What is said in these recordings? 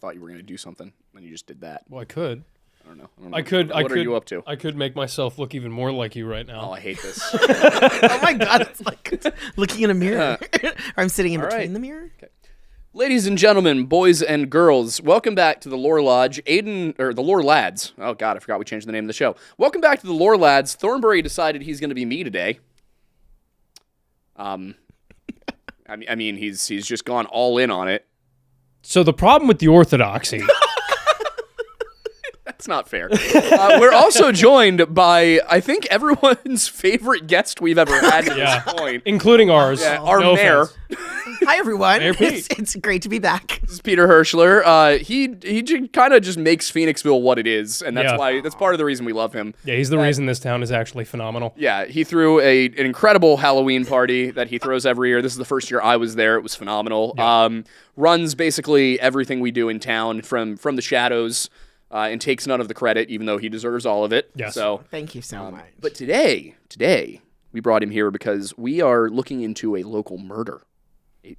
thought you were going to do something, and you just did that. Well, I could. I don't know. What are you up to? I could make myself look even more like you right now. Oh, I hate this. Oh my God, it's like looking in a mirror. Or I'm sitting in All between right. the mirror. Ladies and gentlemen, boys and girls, welcome back to the Lore Lodge. The Lore Lads. Oh, God, I forgot we changed the name of the show. Welcome back to the Lore Lads. Thornbury decided he's going to be me today. I mean, he's just gone all in on it. So the problem with the orthodoxy... That's not fair. We're also joined by, I think, everyone's favorite guest we've ever had at this point. Including ours. Yeah, our No mayor. offense. Hi everyone. Mayor Pete. It's great to be back. This is Peter Hirschler. He kind of just makes Phoenixville what it is, and that's part of the reason we love him. Yeah, he's the reason this town is actually phenomenal. Yeah, he threw an incredible Halloween party that he throws every year. This is the first year I was there. It was phenomenal. Yeah. Runs basically everything we do in town from the shadows, and takes none of the credit, even though he deserves all of it. Yes. So, Thank you so much. but today we brought him here because we are looking into a local murder.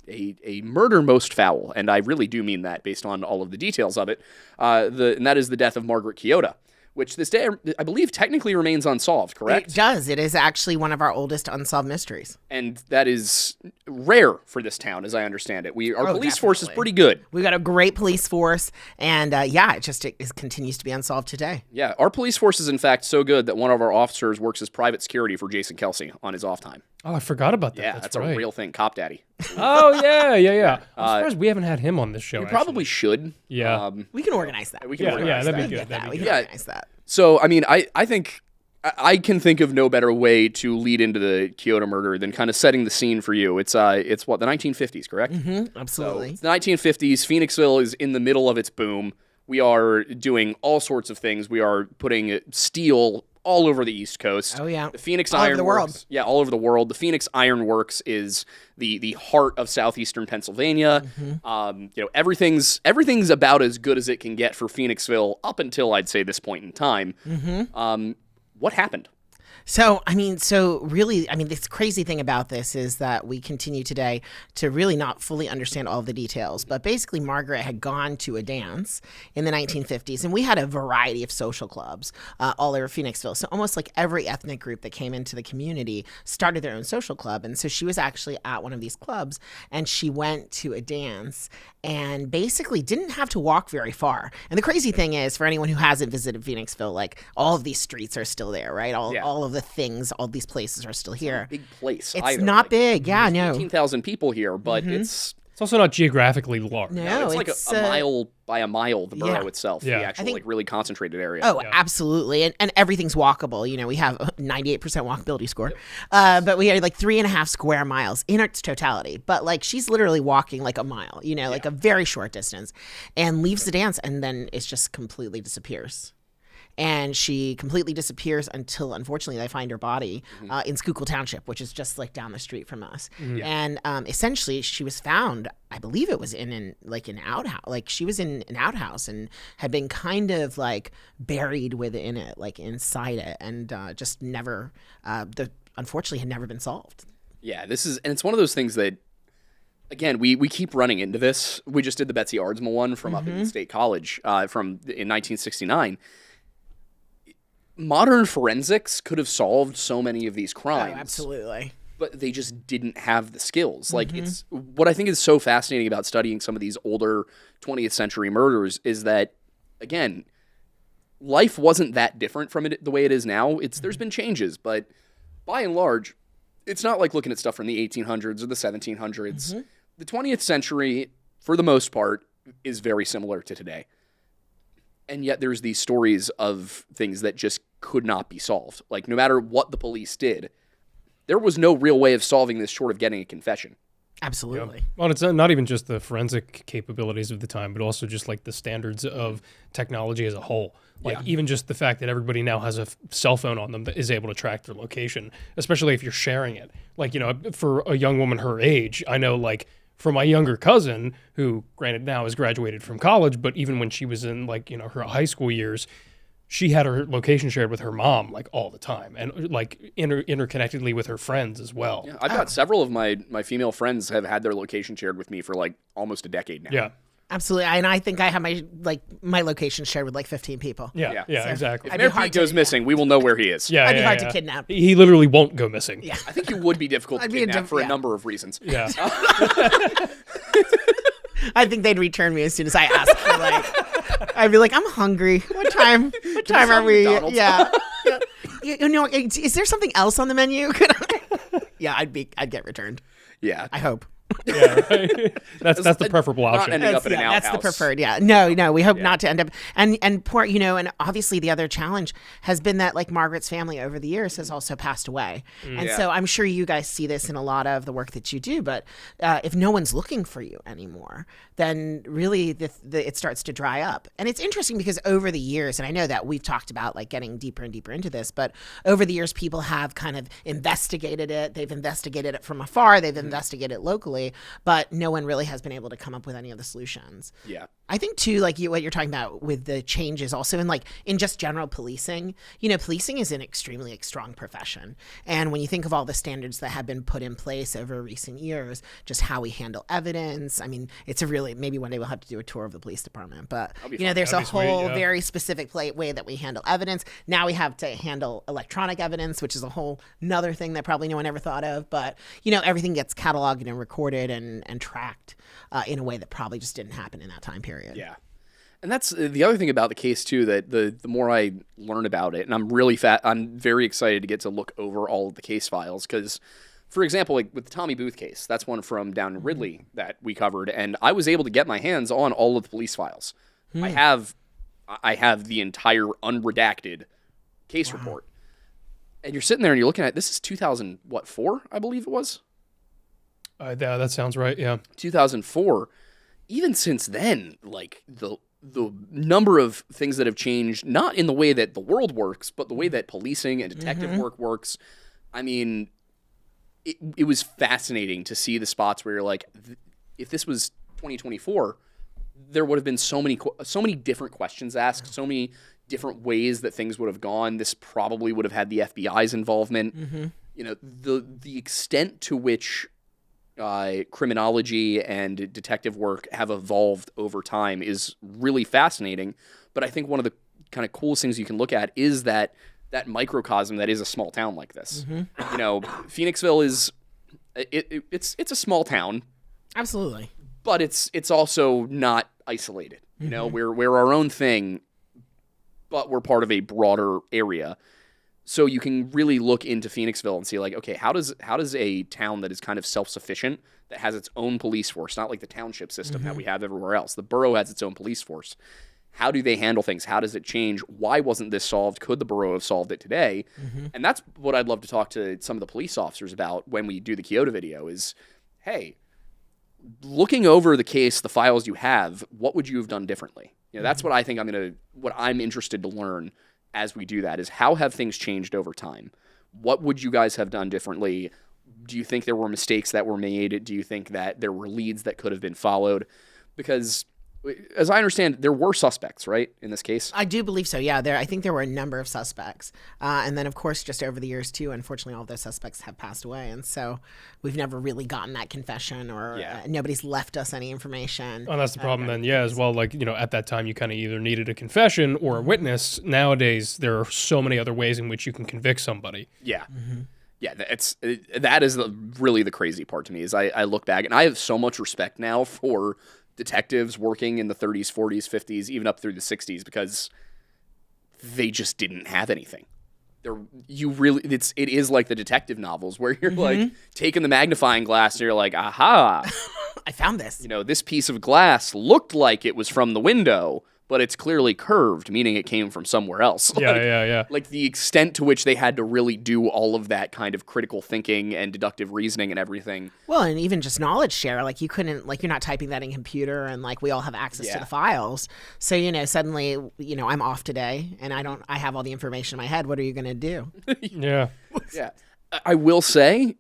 A murder most foul, and I really do mean that based on all of the details of it. And that is the death of Margaret Chioda, which this day I believe technically remains unsolved, correct? It does. It is actually one of our oldest unsolved mysteries. And that is rare for this town, as I understand it. Our police force is definitely. pretty good. We got a great police force, and it continues to be unsolved today. Yeah, our police force is in fact so good that one of our officers works as private security for Jason Kelsey on his off time. Oh, I forgot about that. Yeah, that's right. a real thing. Cop Daddy. Oh, yeah. I'm surprised we haven't had him on this show, We probably should. Yeah. We can organize that. We can Yeah, organize that'd that. be good. Get that. That'd We be can good. organize that. So, I mean, I think I can think of no better way to lead into the Chioda murder than kind of setting the scene for you. It's what, the 1950s, correct? Mm-hmm, absolutely. It's the 1950s. Phoenixville is in the middle of its boom. We are doing all sorts of things. We are putting steel all over the East Coast. Oh, yeah. The Phoenix All over Iron the world. Works. Yeah, all over the world. The Phoenix Iron Works is the heart of southeastern Pennsylvania. Mm-hmm. Everything's about as good as it can get for Phoenixville up until I'd say this point in time. Mm-hmm. What happened? So really, this crazy thing about this is that we continue today to really not fully understand all of the details. But basically, Margaret had gone to a dance in the 1950s, and we had a variety of social clubs all over Phoenixville. So almost like every ethnic group that came into the community started their own social club. And so she was actually at one of these clubs, and she went to a dance and basically didn't have to walk very far. And the crazy thing is, for anyone who hasn't visited Phoenixville, like all of these streets are still there, right? All of the things, all these places are still here. Big place. It's not big. Yeah, no. 18,000 people here, but it's also not geographically large. No, it's like a mile by a mile, the borough yeah. itself, Yeah. the actual really concentrated area. Oh, absolutely. And everything's walkable. We have a 98% walkability score. But we had like 3.5 square miles in its totality. But like she's literally walking like a mile, like a very short distance, and leaves the dance, and then it just completely disappears. And she completely disappears until, unfortunately, they find her body in Schuylkill Township, which is just like down the street from us. And essentially, she was found, I believe it was in an outhouse. Like she was in an outhouse and had been kind of like buried within it, like inside it, and just never, unfortunately, had never been solved. Yeah, and it's one of those things that, again, we keep running into this. We just did the Betsy Ardsma one from up in State College in 1969. Modern forensics could have solved so many of these crimes. Oh, absolutely. But they just didn't have the skills. Like, it's what I think is so fascinating about studying some of these older 20th century murders is that, again, life wasn't that different from it the way it is now. There's been changes, but by and large, it's not like looking at stuff from the 1800s or the 1700s. The 20th century, for the most part, is very similar to today. And yet there's these stories of things that just could not be solved. Like, no matter what the police did, there was no real way of solving this short of getting a confession. Absolutely. Yeah. Well, it's not even just the forensic capabilities of the time, but also just like the standards of technology as a whole. Like even just the fact that everybody now has a cell phone on them that is able to track their location, especially if you're sharing it. Like, for a young woman her age, I know like for my younger cousin, who granted now has graduated from college, but even when she was in her high school years, she had her location shared with her mom like all the time, and like interconnectedly with her friends as well. Yeah, I've got several of my female friends have had their location shared with me for like almost a decade now. Yeah. Absolutely. And I think I have my location shared with like 15 people. Yeah, Yeah. So exactly. I'd be Mayor hard Pete to- goes missing, we will know where he is. Yeah, I'd be yeah, hard yeah. to kidnap. He literally won't go missing. Yeah. I think you would be difficult to I'd be kidnap for a yeah. number of reasons. Yeah. I think they'd return me as soon as I ask for like. I'd be like, I'm hungry. What time? What time are some we? McDonald's? Yeah. Yeah. You know, is there something else on the menu? Yeah, I'd get returned. Yeah. I hope. Yeah, right. That's the preferable Not option. ending up in an That's the outhouse. preferred. Yeah. No. We hope not to end up. And poor, and obviously the other challenge has been that like Margaret's family over the years has also passed away, and Yeah. so I'm sure you guys see this in a lot of the work that you do. But if no one's looking for you anymore, then really it starts to dry up. And it's interesting because over the years, and I know that we've talked about like getting deeper and deeper into this, but over the years, people have kind of investigated it. They've investigated it from afar. They've investigated it locally, but no one really has been able to come up with any of the solutions. Yeah. I think too, like what you're talking about with the changes also in just general policing, policing is an extremely strong profession. And when you think of all the standards that have been put in place over recent years, just how we handle evidence, I mean, maybe one day we'll have to do a tour of the police department, but there's a That'd be sweet, whole yeah. very specific way that we handle evidence. Now we have to handle electronic evidence, which is a whole another thing that probably no one ever thought of, but everything gets cataloged and recorded and tracked in a way that probably just didn't happen in that time period. Yeah. And that's the other thing about the case too, that the more I learn about it, and I'm very excited to get to look over all of the case files, because for example, like with the Tommy Booth case, that's one from down in Ridley that we covered, and I was able to get my hands on all of the police files. I have the entire unredacted case report. And you're sitting there and you're looking at, this is 2004, I believe it was? Yeah, that sounds right. Yeah. 2004. Even since then, like the number of things that have changed, not in the way that the world works, but the way that policing and detective work works. I mean, it was fascinating to see the spots where you're like, if this was 2024, there would have been so many different questions asked, so many different ways that things would have gone. This probably would have had the FBI's involvement. The extent to which criminology and detective work have evolved over time is really fascinating. But I think one of the kind of coolest things you can look at is that microcosm that is a small town like this. Phoenixville is it's a small town, Absolutely. but it's also not isolated. We're our own thing, but we're part of a broader area. So you can really look into Phoenixville and see, like, okay, how does a town that is kind of self-sufficient, that has its own police force, not like the township system that we have everywhere else. The borough has its own police force. How do they handle things? How does it change? Why wasn't this solved? Could the borough have solved it today? And that's what I'd love to talk to some of the police officers about when we do the Kyoto video is, hey, looking over the case, the files you have, what would you have done differently? That's what I think what I'm interested to learn as we do that is, how have things changed over time? What would you guys have done differently? Do you think there were mistakes that were made? Do you think that there were leads that could have been followed? Because as I understand, there were suspects, right, in this case? I do believe so. Yeah, I think there were a number of suspects, and then of course, just over the years too, unfortunately, all of those suspects have passed away, and so we've never really gotten that confession, or nobody's left us any information. Oh, that's the problem then. Yeah, as well. Like, at that time, you kind of either needed a confession or a witness. Nowadays, there are so many other ways in which you can convict somebody. Yeah. Yeah, that is really the crazy part to me is I look back and I have so much respect now for detectives working in the 30s, 40s, 50s, even up through the 60s, because they just didn't have anything. It is like the detective novels where you're like taking the magnifying glass and you're like, aha, I found this. this piece of glass looked like it was from the window, but it's clearly curved, meaning it came from somewhere else. Yeah. Like the extent to which they had to really do all of that kind of critical thinking and deductive reasoning and everything. Well, and even just knowledge share, like you couldn't, like you're not typing that in computer, and like we all have access to the files. So suddenly, I'm off today, and I have all the information in my head. What are you going to do? Yeah. Yeah, I will say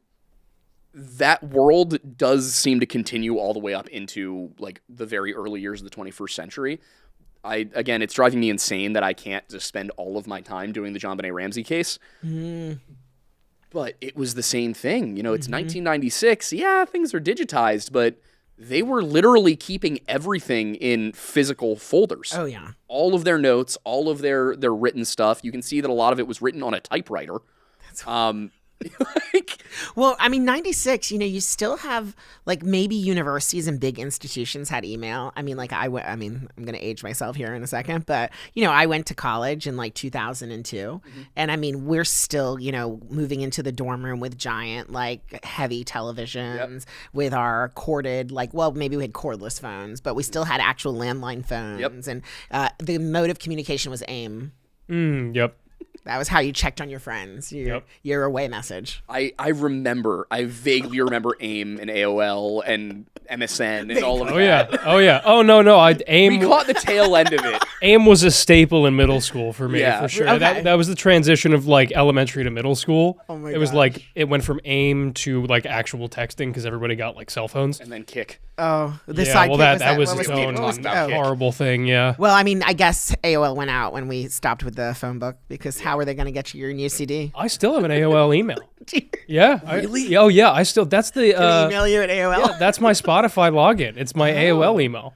that world does seem to continue all the way up into like the very early years of the 21st century. Again, it's driving me insane that I can't just spend all of my time doing the JonBenet Ramsey case. But it was the same thing. It's 1996. Yeah, things are digitized, but they were literally keeping everything in physical folders. Oh yeah. All of their notes, all of their written stuff. You can see that a lot of it was written on a typewriter. Like, Well, I mean, 96, you still have, like, maybe universities and big institutions had email. I mean, like, I'm going to age myself here in a second, but, I went to college in, like, 2002. And, I mean, we're still, moving into the dorm room with giant, like, heavy televisions with our corded, like, well, maybe we had cordless phones, but we still had actual landline phones. And the mode of communication was AIM. Yep. That was how you checked on your friends, your away message. I vaguely remember AIM and AOL and MSN and all of that. Oh yeah. Oh yeah. Oh no. We AIM. caught the tail end of it. AIM was a staple in middle school for me, Yeah. for sure. Okay. That was the transition of like elementary to middle school. Oh my It was gosh. like it went from AIM to like actual texting because everybody got like cell phones. And then Kick. Oh, the Yeah, sidekick well that was what its it? own What was- about Kick. horrible thing. Yeah. Well, I mean, I guess AOL went out when we stopped with the phone book because how are they going to get you your new CD? I still have an AOL email. Can Yeah. Really? Oh yeah. I still. That's the. we email you at AOL? That's my Spotify login. It's my AOL email.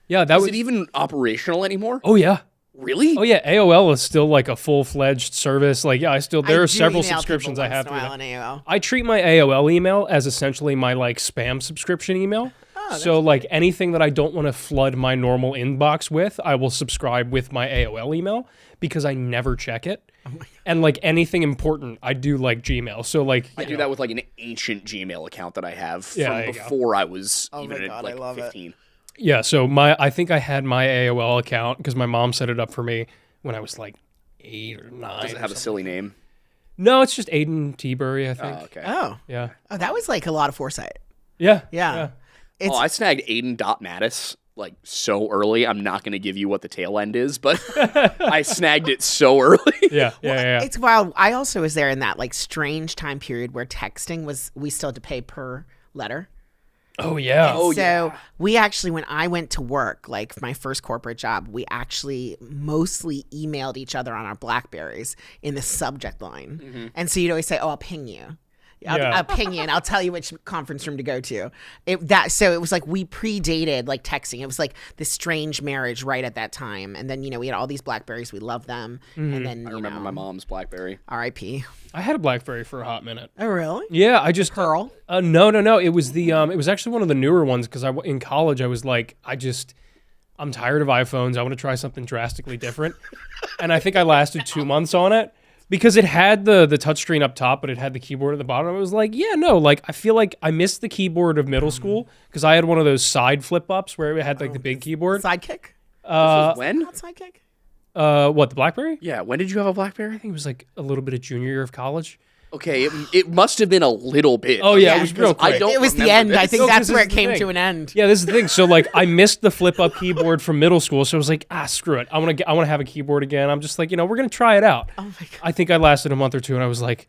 Yeah. That Is was. it even operational anymore? Oh yeah. Really? Oh yeah. AOL is still like a full-fledged service. Like yeah, I still. There I are do several email subscriptions people I have once through in a that. while on AOL. I treat my AOL email as essentially my like spam subscription email. So like anything that I don't want to flood my normal inbox with, I will subscribe with my AOL email because I never check it. And like anything important, I do like Gmail. So like I do that with like an ancient Gmail account that I have Yeah, from there you go. before I was Oh my even God, at like I love it. 15. yeah, so I think I had my AOL account because my mom set it up for me when I was like 8 or 9. Does it or have a something. silly name? No, it's just Aiden T-Bury, I think. Oh, okay. Oh. Yeah. Oh, that was like a lot of foresight. Yeah. Yeah. It's, Oh, I snagged Aiden.Mattis like so early. I'm not going to give you what the tail end is, but I snagged it so early. Yeah. Yeah. It's wild. I also was there in that like strange time period where texting we still had to pay per letter. Oh yeah. Oh, So we actually, when I went to work, like my first corporate job, we actually mostly emailed each other on our Blackberries in the subject line. And so you'd always say, "Oh, I'll ping you." Yeah. I'll ping you and I'll tell you which conference room to go to. So it was like we predated like texting. It was like this strange marriage right at that time. And then, we had all these Blackberries. We loved them. And then, I remember my mom's BlackBerry. R.I.P. I had a BlackBerry for a hot minute. Oh, really? Yeah, I just Pearl? No. It was it was actually one of the newer ones because in college I was like I'm tired of iPhones. I want to try something drastically different, and I think I lasted 2 months on it because it had the touchscreen up top, but it had the keyboard at the bottom. I was like, yeah, no, like I feel like I missed the keyboard of middle school because I had one of those side flip ups where it had like the big keyboard. Sidekick? This was when? Not Sidekick? What, the BlackBerry? Yeah, when did you have a BlackBerry? I think it was like a little bit of junior year of college. Okay, it must have been a little bit. Oh yeah, Yeah, it was real I quick. don't It was the remember end. I this. think No, 'cause that's where this it is the came thing. to an end. Yeah, this is the thing. So like I missed the flip up keyboard from middle school, so I was like, screw it. I want to have a keyboard again. I'm just like, we're gonna try it out. Oh my God. I think I lasted a month or two, and I was like,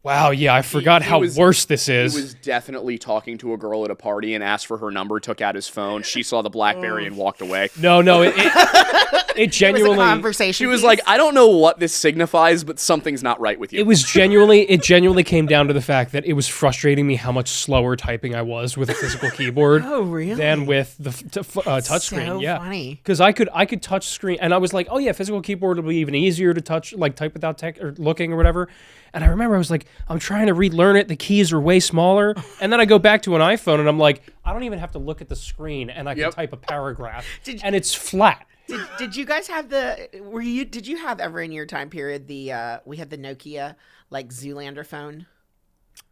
wow, yeah, I forgot He how was- worse this He is. was definitely talking to a girl at a party and asked for her number, took out his phone. She saw the BlackBerry and walked away. No, it It was a genuinely. conversation. She was piece. like, I don't know what this signifies, but something's not right with you. It genuinely came down to the fact that it was frustrating me how much slower typing I was with a physical keyboard Oh, really? than with the touchscreen. So Yeah, funny. because I could touch screen, and I was like, oh yeah, physical keyboard will be even easier to touch, like type without tech or looking or whatever. And I remember I was like, I'm trying to relearn it. The keys are way smaller, and then I go back to an iPhone, and I'm like, I don't even have to look at the screen, and I can Yep. type a paragraph, Did- and it's flat. Did you guys have did you have ever in your time period we had the Nokia like Zoolander phone?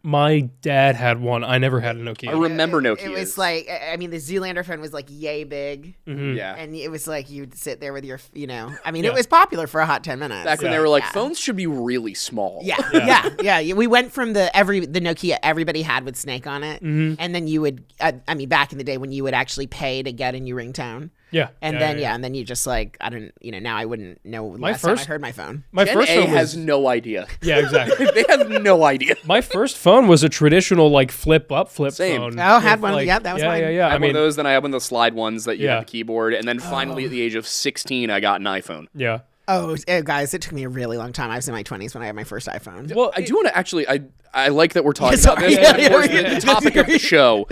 My dad had one. I never had a Nokia. I remember Nokia. It was like, I mean, the Zoolander phone was like yay big. yeah. And it was like you'd sit there with your, I mean, Yeah. it was popular for a hot 10 minutes. Back when Yeah. they were like, Yeah. phones should be really small. Yeah. We went from the Nokia everybody had with Snake on it, and then you would, I mean, back in the day when you would actually pay to get a new ringtone. Yeah, And then and then you just like I don't now I wouldn't know last time I first- heard my phone. my Gen first A phone was has no idea. yeah, exactly. They have no idea. My first phone was a traditional like flip Same. phone. Oh, had with, one. like- Yeah, that was yeah, mine. Yeah, yeah. I I had one mean, of those, then I had one of the slide ones that you Yeah. had the keyboard, and then finally at the age of 16, I got an iPhone. yeah. Oh, guys, it took me a really long time. I was in my 20s when I had my first iPhone. Well, I do want to actually, I like that we're talking Yeah, about this. sorry. Yeah, Of course, yeah, the topic of the show.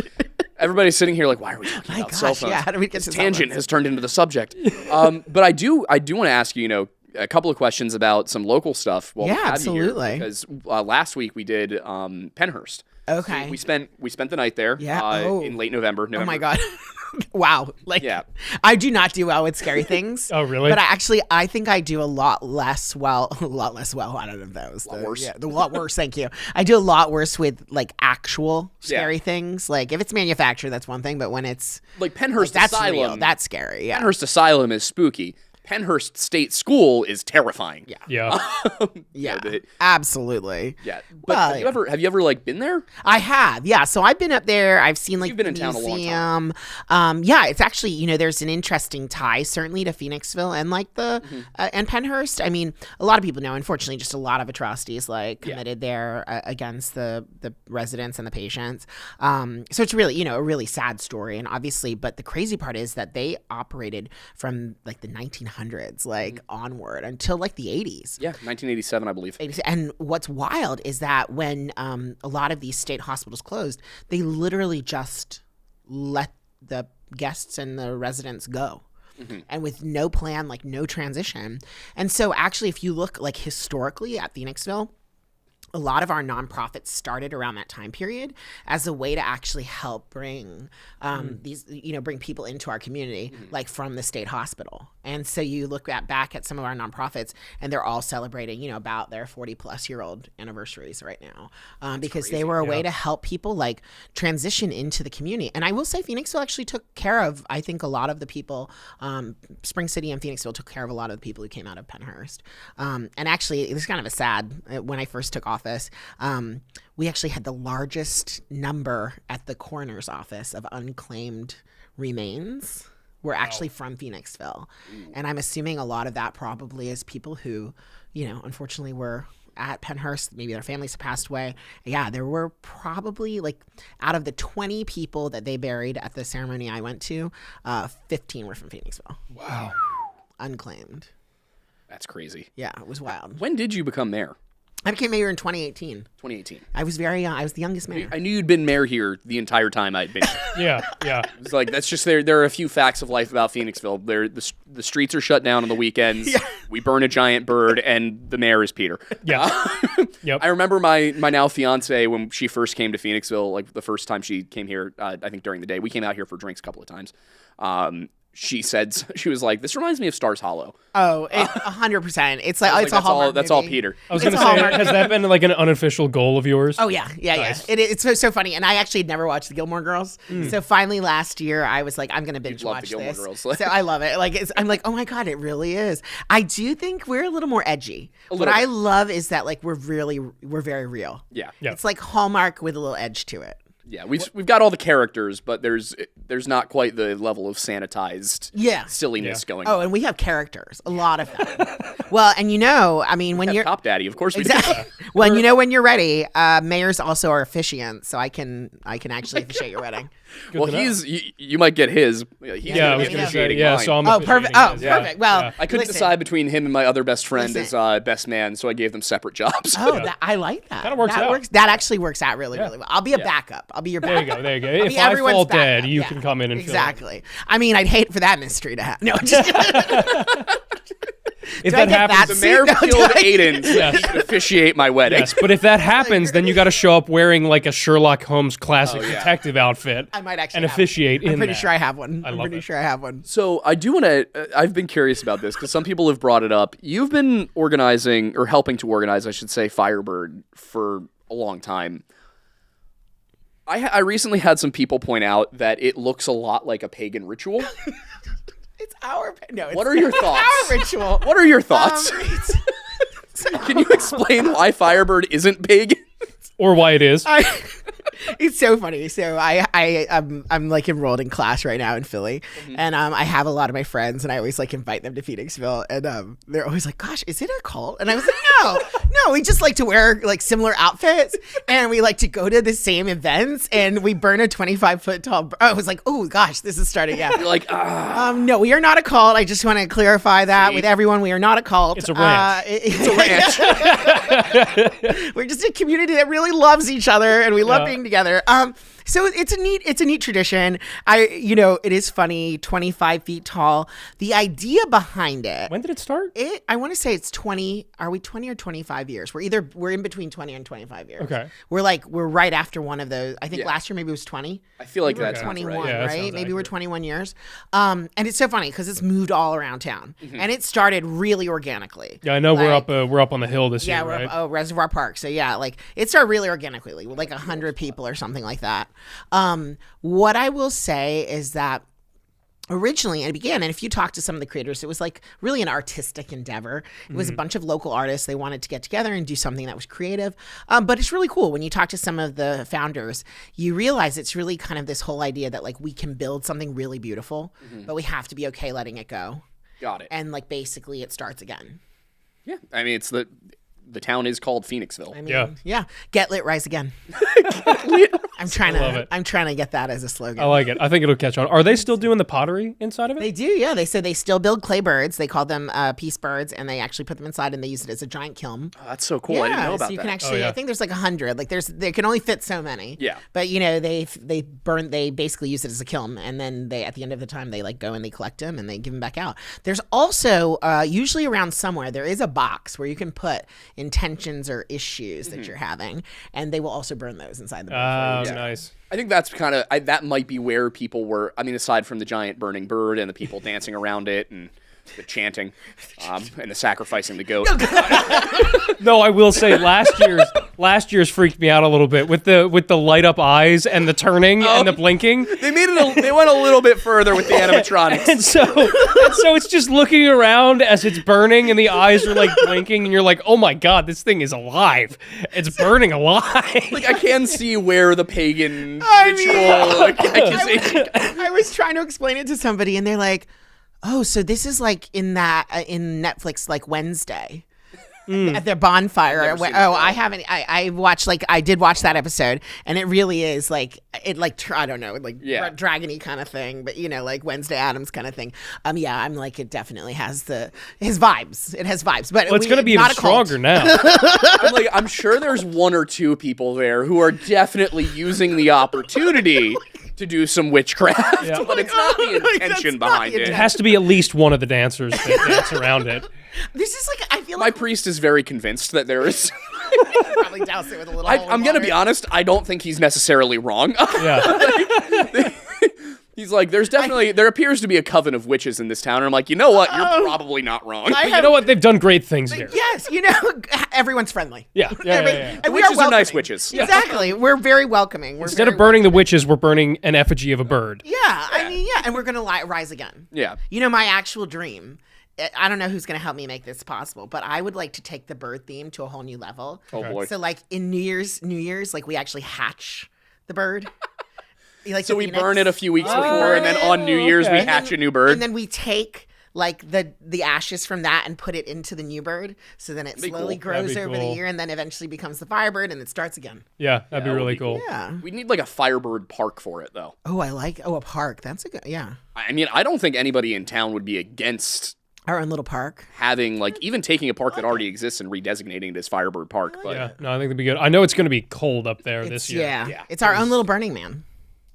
Everybody's sitting here like, why are we talking My about cell gosh, phones? yeah, how do we get This to cell tangent phones? has turned into the subject. But I do want to ask you, a couple of questions about some local stuff. While we Yeah, have you here, absolutely. because last week we did Pennhurst. Okay. We spent the night there. Yeah. In late November. Oh my God. Wow. Like, Yeah. I do not do well with scary things. Oh, really? But I think I do a lot less well out of those. A lot worse. Yeah, a lot worse. Thank you. I do a lot worse with like actual scary Yeah. things. Like if it's manufactured, that's one thing. But when it's Like Pennhurst that's Asylum. real, that's scary. Yeah. Pennhurst Asylum is spooky. Pennhurst State School is terrifying. Yeah. Yeah. Yeah. the- Absolutely. Yeah. But Well, have you ever like been there? I have, yeah. So I've been up there. I've seen like You've been the in town a long museum. Yeah, it's actually there's an interesting tie certainly to Phoenixville and like the and Pennhurst. I mean, a lot of people know. Unfortunately, just a lot of atrocities like committed there against the residents and the patients. So it's really a really sad story, and obviously, but the crazy part is that they operated from like the 1900s like onward until like the 80s. Yeah, 1987, I believe. And what's wild is that when a lot of these state hospitals closed, they literally just let the guests and the residents go. And with no plan, like no transition. And so actually, if you look like historically at Phoenixville, a lot of our nonprofits started around that time period as a way to actually help bring bring people into our community, like from the state hospital. And so you look back at some of our nonprofits, and they're all celebrating, about their 40-plus-year-old anniversaries right now, because they were a way to help people like transition into the community. And I will say, Phoenixville actually took care of, I think, a lot of the people. Spring City and Phoenixville took care of a lot of the people who came out of Pennhurst. And actually, this is kind of a sad. When I first took office, we actually had the largest number at the coroner's office of unclaimed remains were actually from Phoenixville. And I'm assuming a lot of that probably is people who, unfortunately were at Pennhurst, maybe their families have passed away. Yeah, there were probably like out of the 20 people that they buried at the ceremony I went to, 15 were from Phoenixville. Wow. Unclaimed. That's crazy. Yeah, it was wild. When did you become mayor? I became mayor in 2018. 2018. I was very young. I was the youngest mayor. I knew you'd been mayor here the entire time I'd been here. Yeah. It's like, that's just there are a few facts of life about Phoenixville. The streets are shut down on the weekends. We burn a giant bird, and the mayor is Peter. Yeah. Yep. I remember my now fiance, when she first came to Phoenixville, like the first time she came here, I think during the day, we came out here for drinks a couple of times. She said, she was like, this reminds me of Stars Hollow. Oh, 100%. It's like, it's a that's all. Hallmark That's all movie. Peter. I was It's going to a say, Hallmark. has that been like an unofficial goal of yours? Oh yeah. Nice. It's so funny, and I actually had never watched the Gilmore Girls. So finally last year, I was like, I'm gonna binge love the watch Gilmore this. Girls. So I love it. Like I'm like, oh my god, it really is. I do think we're a little more edgy. What little I bit. love is that like we're very real. Yeah. Yeah. It's like Hallmark with a little edge to it. Yeah, we've got all the characters, but there's not quite the level of sanitized silliness going on. Oh, and we have characters, a lot of them. Well, and I mean, when you're Cop Daddy, of course we exactly. Well, and when you're ready, mayors also are officiants, so I can actually officiate your wedding. do. Well, to know. you might get his. He's Yeah, I was going going to to say, officiating mine. so I'm Oh, perfect. officiating Oh, his, yeah. perfect. Well, Yeah. I couldn't listen. decide between him and my other best friend Listen. as best man, so I gave them separate jobs. Oh, I like that. Kinda works that out. works. That actually works out really well. I'll be a backup. I'll be your There you backup. go. There you go. I'll If be I everyone's fall dead, backup. you Yeah. can come in and exactly. I mean, I'd hate for that mystery to happen. No, just If Do I that get happens, The that mayor No, do killed I- Aiden, so he should officiate my wedding. yes. But if that happens, then you got to show up wearing like a Sherlock Holmes classic detective outfit. I might actually and have officiate. I'm in pretty that. sure I have one. I'm love pretty it. sure I have one. So I do want to. I've been curious about this because some people have brought it up. You've been organizing or helping to organize, I should say, Firebird for a long time. I recently had some people point out that it looks a lot like a pagan ritual. It's our no. It's What are your thoughts? Our ritual. What are your thoughts? It's- Can you explain why Firebird isn't pagan? Or why it is. It's so funny. So I'm like enrolled in class right now in Philly, and I have a lot of my friends, and I always like invite them to Phoenixville, and they're always like, "Gosh, is it a cult?" And I was like, "No, we just like to wear like similar outfits, and we like to go to the same events, and we burn a 25-foot tall." I was like, "Oh gosh, this is starting out." You're like, No, we are not a cult. I just want to clarify that with everyone. We are not a cult. It's a ranch. It's a ranch. We're just a community that really loves each other, and we love being together. So it's a neat tradition. It is funny, 25 feet tall. The idea behind it, When did it start? I want to say it's 20. Are we 20 or 25 years? We're in between 20 and 25 years. Okay. We're right after one of those. I think Yeah. last year maybe it was 20. I feel like We're that's 21, Yeah, that right? sounds Maybe we're accurate. 21 years. And it's so funny because it's moved all around town, and it started really organically. Yeah, I know Like, we're up on the hill this yeah, year, we're right? up, Reservoir Park. So yeah, like it started really organically, with like 100 people or something like that. What I will say is that originally it began, and if you talk to some of the creators, it was like really an artistic endeavor. It was a bunch of local artists. They wanted to get together and do something that was creative. But it's really cool when you talk to some of the founders, you realize it's really kind of this whole idea that like we can build something really beautiful, but we have to be okay letting it go. Got it. And like basically it starts again. Yeah, I mean, it's the town is called Phoenixville. I mean, Yeah. yeah. Get lit, rise again. love it. I'm trying to get that as a slogan. I like it. I think it'll catch on. Are they still doing the pottery inside of it? They do, yeah. They said they still build clay birds. They call them peace birds, and they actually put them inside and they use it as a giant kiln. Oh, that's so cool. I didn't know about so you that. can actually. yeah. I think there's like 100. Like they can only fit so many. Yeah. But they basically use it as a kiln, and then they at the end of the time they like go and they collect them and they give them back out. There's also usually around somewhere there is a box where you can put intentions or issues that you're having, and they will also burn those inside the bird. Oh, nice. I think that's kind of that might be where people were. I mean, aside from the giant burning bird and the people dancing around it and the chanting and the sacrificing the goat. No, I will say last year's freaked me out a little bit with the light up eyes and the turning and the blinking. They made it. They went a little bit further with the animatronics. And so it's just looking around as it's burning and the eyes are like blinking and you're like, oh my god, this thing is alive. It's burning alive. Like I can see where the pagan I mean- ritual accusation. I was trying to explain it to somebody, and they're like, "Oh, so this is like in Netflix, like Wednesday." At their bonfire. Never seen Oh, that. I haven't. I did watch that episode, and it really is like I don't know, like Yeah. dragony kind of thing, but like Wednesday Addams kind of thing. Yeah, I'm like it definitely has his vibes. It has vibes, but Well, it's going to be even not a cult. stronger now. I'm sure there's one or two people there who are definitely using the opportunity to do some witchcraft, Yeah. but it's not the Like, intention that's not behind the it. It has to be at least one of the dancers that dance around it. This is like I feel My like priest is very convinced that there is. probably douse it with a little. I'm gonna be honest. I don't think he's necessarily wrong. Yeah. He's like, there appears to be a coven of witches in this town, and I'm like, you know what? You're probably not wrong. I But you know what? They've done great things here. Yes, everyone's friendly. Yeah. And we Witches are are nice welcoming. witches. Exactly. We're very welcoming. Instead of burning the witches, we're burning an effigy of a bird. Yeah, I mean, yeah, and we're gonna rise again. Yeah. My actual dream. I don't know who's gonna help me make this possible, but I would like to take the bird theme to a whole new level. Oh boy. So like in New Year's, like we actually hatch the bird. Like So the we phoenix. burn it a few weeks before, and then on New Year's we okay. hatch a new bird. And then we take like the ashes from that and put it into the new bird. So then it That'd be slowly cool. grows That'd be over the cool. year, and then eventually becomes the firebird, and it starts again. Yeah, that'd be that would really be cool. Yeah. We need like a Firebird park for it, though. Oh, a park. That's a good. Yeah. I mean, I don't think anybody in town would be against Our own little park. having like even taking a park that already exists and redesignating it as Firebird Park. But Yeah, no, I think that'd be good. I know it's going to be cold up there this year. Yeah. It's our own little Burning Man.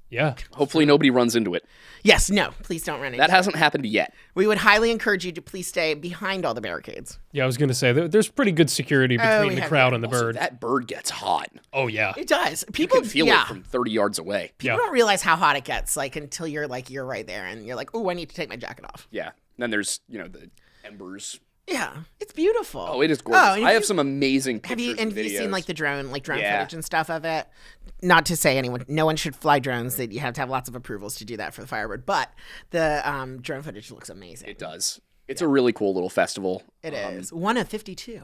Yeah. hopefully nobody runs into it. Yes, no, please don't run into That it. hasn't happened yet. We would highly encourage you to please stay behind all the barricades. Yeah, I was going to say there's pretty good security between we the have- crowd and the Also, bird. that bird gets hot. Oh yeah. It does. You People can feel yeah. it from 30 yards away. People Yeah. don't realize how hot it gets like until you're right there and you're like, "Oh, I need to take my jacket off." Yeah. Then there's, the embers. Yeah, it's beautiful. Oh, it is gorgeous. and I if have you- some amazing pictures Have you and seen videos. like the drone Yeah. footage and stuff of it? Not to say no one should fly drones. That you have to have lots of approvals to do that for the Firebird. But the drone footage looks amazing. It does. It's a really cool little festival. It is one of 52.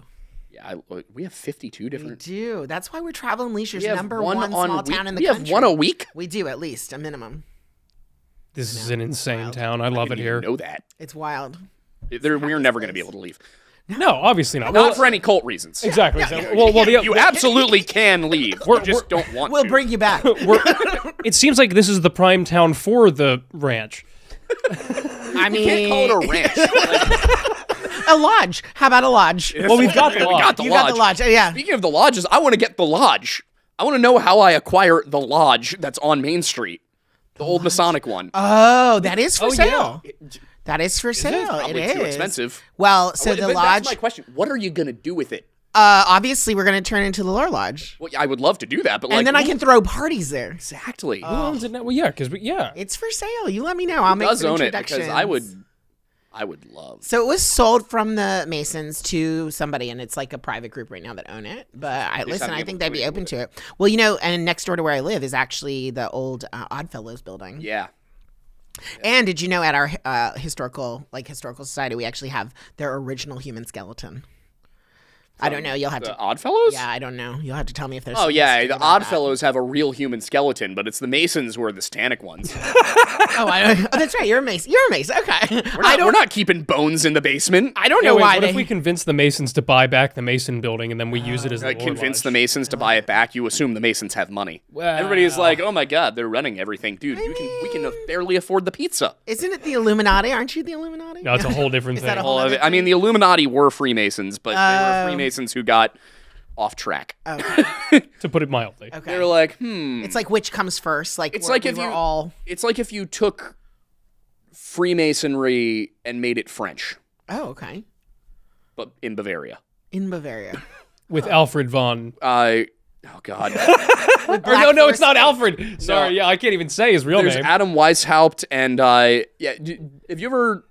Yeah, we have 52 We different. do. That's why we're Traveling Leisure's We have number one small town in the we country. have one a week. We do at least a minimum. This is an insane town. I love it Didn't even here. know that. It's wild. We're never going to be able to leave. No, obviously not. Not for any cult reasons. Exactly. You absolutely can leave. You just don't want We'll to. bring you back. It seems like this is the prime town for the ranch. I You can't call mean, it a ranch. a lodge. How about a lodge? Well, we've got the We lodge. got the You lodge. got the lodge. Yeah. Speaking of the lodges, I want to get the lodge. I want to know how I acquire the lodge that's on Main Street, the old Masonic one. Oh, that is for Oh, sale. That is for sale. Probably it is too expensive. Well, so But the that's lodge. my question. What are you gonna do with it? Obviously, we're going to turn into the Lore Lodge, Well, I would love to do that, but and then I can throw parties there. exactly. Who owns it now? Well, yeah, because It's for sale. You let me know. I'll make does some own it? introductions. Because I would love. So it was sold from the Masons to somebody, and it's like a private group right now that own it. But I just haven't I been think able they'd to be open to it. Well, and next door to where I live is actually the old Oddfellows building. Yeah. And did you know at our historical society we actually have their original human skeleton? I don't know. You'll have The to. Oddfellows? Yeah, I don't know. You'll have to tell me if there's. Oh some yeah, history the about that. Oddfellows have a real human skeleton, but it's the Masons who are the Stanic ones. Oh, that's right. You're a Mason. You're a Mason. Okay. We're not keeping bones in the basement. I don't Yeah, know wait, why what they. if we convince the Masons to buy back the Mason building and then we use it as the Lore Convince Lodge? the Masons to buy it back. You assume the Masons have money. Well- Everybody's like, "Oh my God, they're running everything, dude. We can barely afford the pizza." Isn't it the Illuminati? Aren't you the Illuminati? No, it's a whole different Is that thing. a whole Well, other I mean, the Illuminati were Freemasons, but they Oh. were Freemasons who got off track. Okay. To put it mildly. Okay. They're like, It's like which comes first? Like It's we're- like we if were you- all. It's like if you took Freemasonry and made it French, Oh, okay. but in Bavaria. In Bavaria. With Alfred von. Oh God. Or no, it's not Alfred. Sorry, No. yeah, I can't even say his real There's name. Adam Weishaupt and have you ever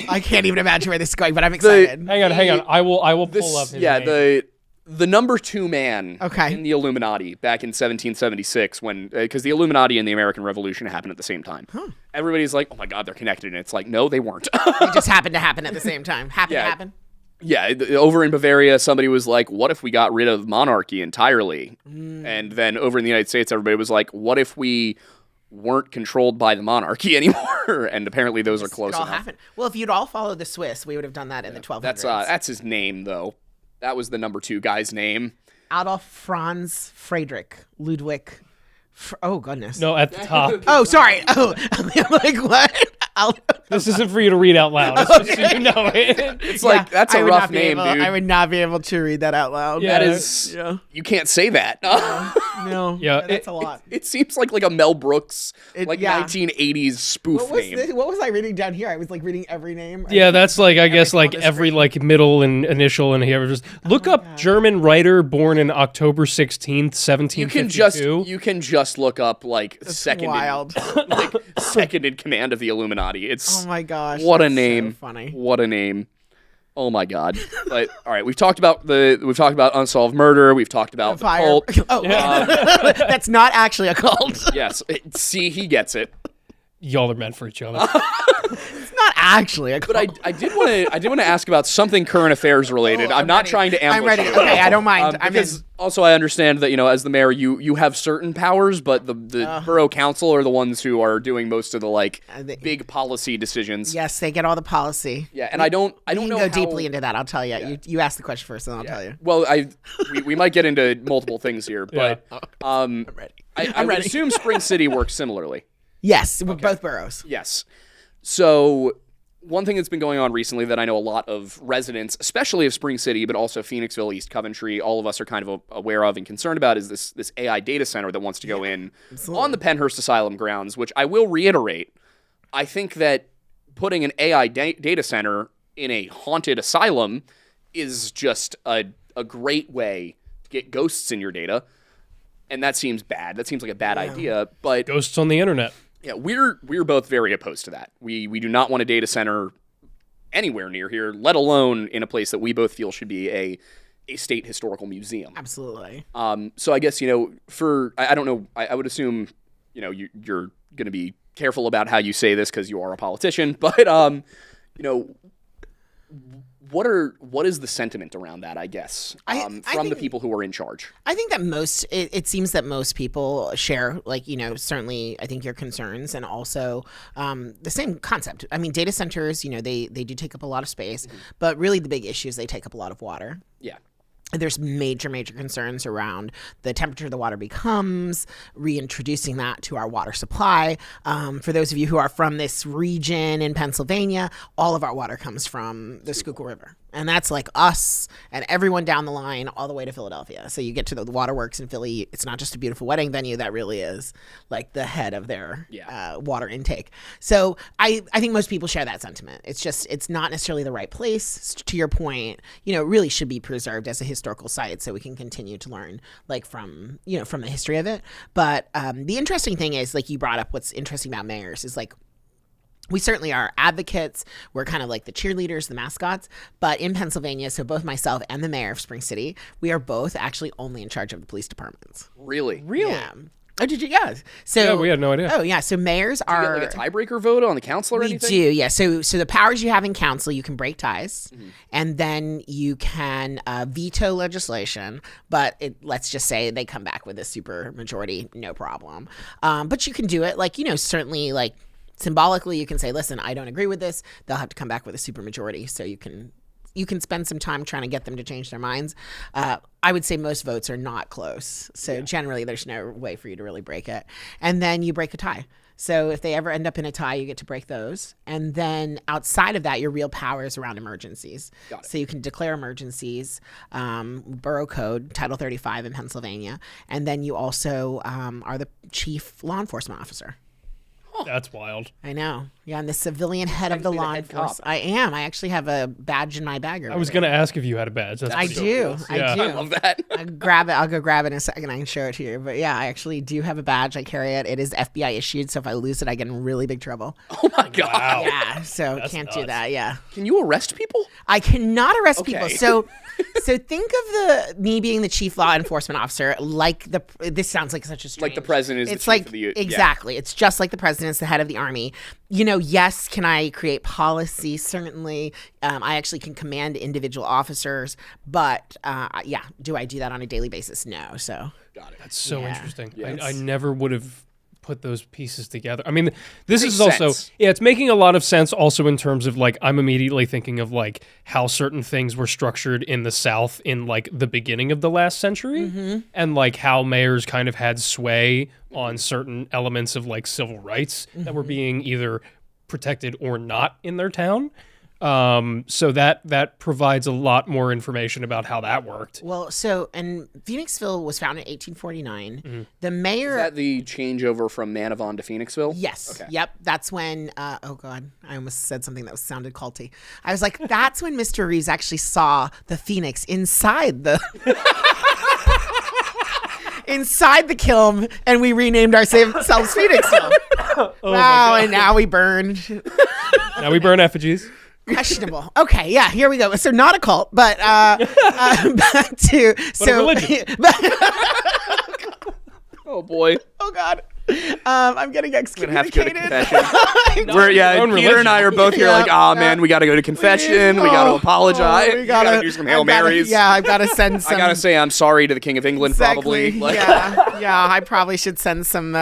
I can't even imagine where this is going, but I'm excited. Hang on. I will pull up his name. the number 2 man Okay. in the Illuminati back in 1776 when because the Illuminati and the American Revolution happened at the same time. Everybody's like, "Oh my God, they're connected," and it's like, no, they weren't. It just happened to happen at the same time. Happened Yeah. to happen. Yeah, over in Bavaria, somebody was like, "What if we got rid of monarchy entirely?" And then over in the United States, everybody was like, "What if we weren't controlled by the monarchy anymore?" And apparently, those are close It all enough. happened. Well, if you'd all followed the Swiss, we would have done that in the 1200s. That's his name, though. That was the number 2 guy's name. Adolf Franz Friedrich Ludwig. Oh goodness. No, at the top. Oh, sorry. Oh, I'm like what? This isn't for you to read out loud. It's just so you know it. It's like that's a I would rough not be name, able- dude. I would not be able to read that out loud. Yeah. That is, Yeah. you can't say that. No. Yeah, That's a lot. It seems like a Mel Brooks, Yeah. 1980s spoof What was, name. what was I reading down here? I was like reading every name. Yeah, that's like I guess like small every like middle and initial and here. Just look up German writer born in October 16th, 1752. You can just look up like second wild. second in command of the Illuminati. It's Oh my gosh. what a that's so name. funny. What a name. Oh my God. But all right, we've talked about unsolved murder. We've talked about the Fire. cult. Oh, that's not actually a cult. Yes. See, he gets it. Y'all are meant for each other. It's not actually a cult. But I did want to ask about something current affairs related. I'm not ready. trying to ambush I'm ready. you. Okay, I don't mind. I'm in. Because also I understand that as the mayor you have certain powers, but the borough council are the ones who are doing most of the big policy decisions. Yes, they get all the policy. Yeah, and I don't We can know go how, deeply into that. I'll tell you. You ask the question first, and I'll tell you. Well, we might get into multiple things here, but I'm ready. I would assume Spring City works similarly. Yes, with both boroughs. Yes. So one thing that's been going on recently that I know a lot of residents, especially of Spring City, but also Phoenixville, East Coventry, all of us are kind of aware of and concerned about is this AI data center that wants to go in on the Pennhurst Asylum grounds, which I will reiterate. I think that putting an AI data center in a haunted asylum is just a great way to get ghosts in your data. And that seems bad. That seems like a bad idea, but Ghosts on the internet. yeah, we're both very opposed to that. We do not want a data center anywhere near here, let alone in a place that we both feel should be a state historical museum. Absolutely. So I guess I don't know. I would assume you're going to be careful about how you say this because you are a politician. But what is the sentiment around that? I guess I from the think- people who are in charge. I think that it seems that most people share, certainly I think your concerns and also the same concept. I mean, data centers, they do take up a lot of space, but really the big issue is they take up a lot of water. Yeah. There's major concerns around the temperature the water becomes, reintroducing that to our water supply. For those of you who are from this region in Pennsylvania, all of our water comes from the Schuylkill River. And that's like us and everyone down the line all the way to Philadelphia. So you get to the waterworks in Philly. It's not just a beautiful wedding venue. That really is like the head of their water intake. So I think most people share that sentiment. It's not necessarily the right place. To your point, it really should be preserved as a historical site so we can continue to learn like from the history of it. But the interesting thing is, like you brought up, what's interesting about mayors is like, we certainly are advocates. We're kind of like the cheerleaders, the mascots. But in Pennsylvania, so both myself and the mayor of Spring City, we are both actually only in charge of the police departments. Really? Yeah. Oh, did you? Yeah. So Yeah, we had no idea. Oh, yeah. So mayors You are. get like a tiebreaker vote on the council or We anything? do, yeah. So the powers you have in council, you can break ties, and then you can veto legislation. But let's just say they come back with a super majority, no problem. But you can do it, like certainly, like symbolically, you can say, "Listen, I don't agree with this." They'll have to come back with a super majority, so you can spend some time trying to get them to change their minds. I would say most votes are not close, so generally there's no way for you to really break it. And then you break a tie. So if they ever end up in a tie, you get to break those. And then outside of that, your real power is around emergencies. So you can declare emergencies, Borough Code, Title 35 in Pennsylvania. And then you also are the chief law enforcement officer. That's wild. I know. Yeah, I'm the civilian head of the be the law head enforcement. cop. I am. I actually have a badge in my bag. I was going to ask if you had a badge. That's I pretty do. cool. I Yeah. do. I love that. I'll grab it. I'll go grab it in a second. I can show it to you. But yeah, I actually do have a badge. I carry it. It is FBI issued. So if I lose it, I get in really big trouble. Oh my God. Wow. Yeah. So That's can't do nuts. that. Yeah. Can you arrest people? I cannot arrest people. Okay. So think of me being the chief law enforcement officer, like this sounds like such a strange. Like the president is the It's chief like of the yeah. exactly. It's just like the president's the head of the army. Yes, can I create policy? Certainly. I actually can command individual officers, but do I do that on a daily basis? No. So Got it. That's so Yeah. interesting. Yeah, I never would have put those pieces together. I mean, this Makes is also, sense. it's making a lot of sense also in terms of like, I'm immediately thinking of like how certain things were structured in the South in like the beginning of the last century and like how mayors kind of had sway on certain elements of like civil rights that were being either protected or not in their town. So that provides a lot more information about how that worked. well, and Phoenixville was founded in 1849. The mayor. Is that the changeover from Manavon to Phoenixville? Yes. Okay. Yep. That's when. Oh God, I almost said something that sounded culty. I was like, that's when Mr. Reeves actually saw the phoenix inside the inside the kiln, and we renamed ourselves Phoenixville. Wow! And now we burned. Now we burn effigies. Questionable. Okay, yeah, here we go. So not a cult, but back to religion. Oh boy. Oh God. I'm getting Gonna have to go to excommunicated. confession. We're your own Peter and I are both here Yeah, like, man, we got to go to confession. We got to apologize. We We got to gotta do some Hail Marys. I've got to send some. I got to say I'm sorry to the King of England, Exactly. probably. Like, Yeah, I probably should send some,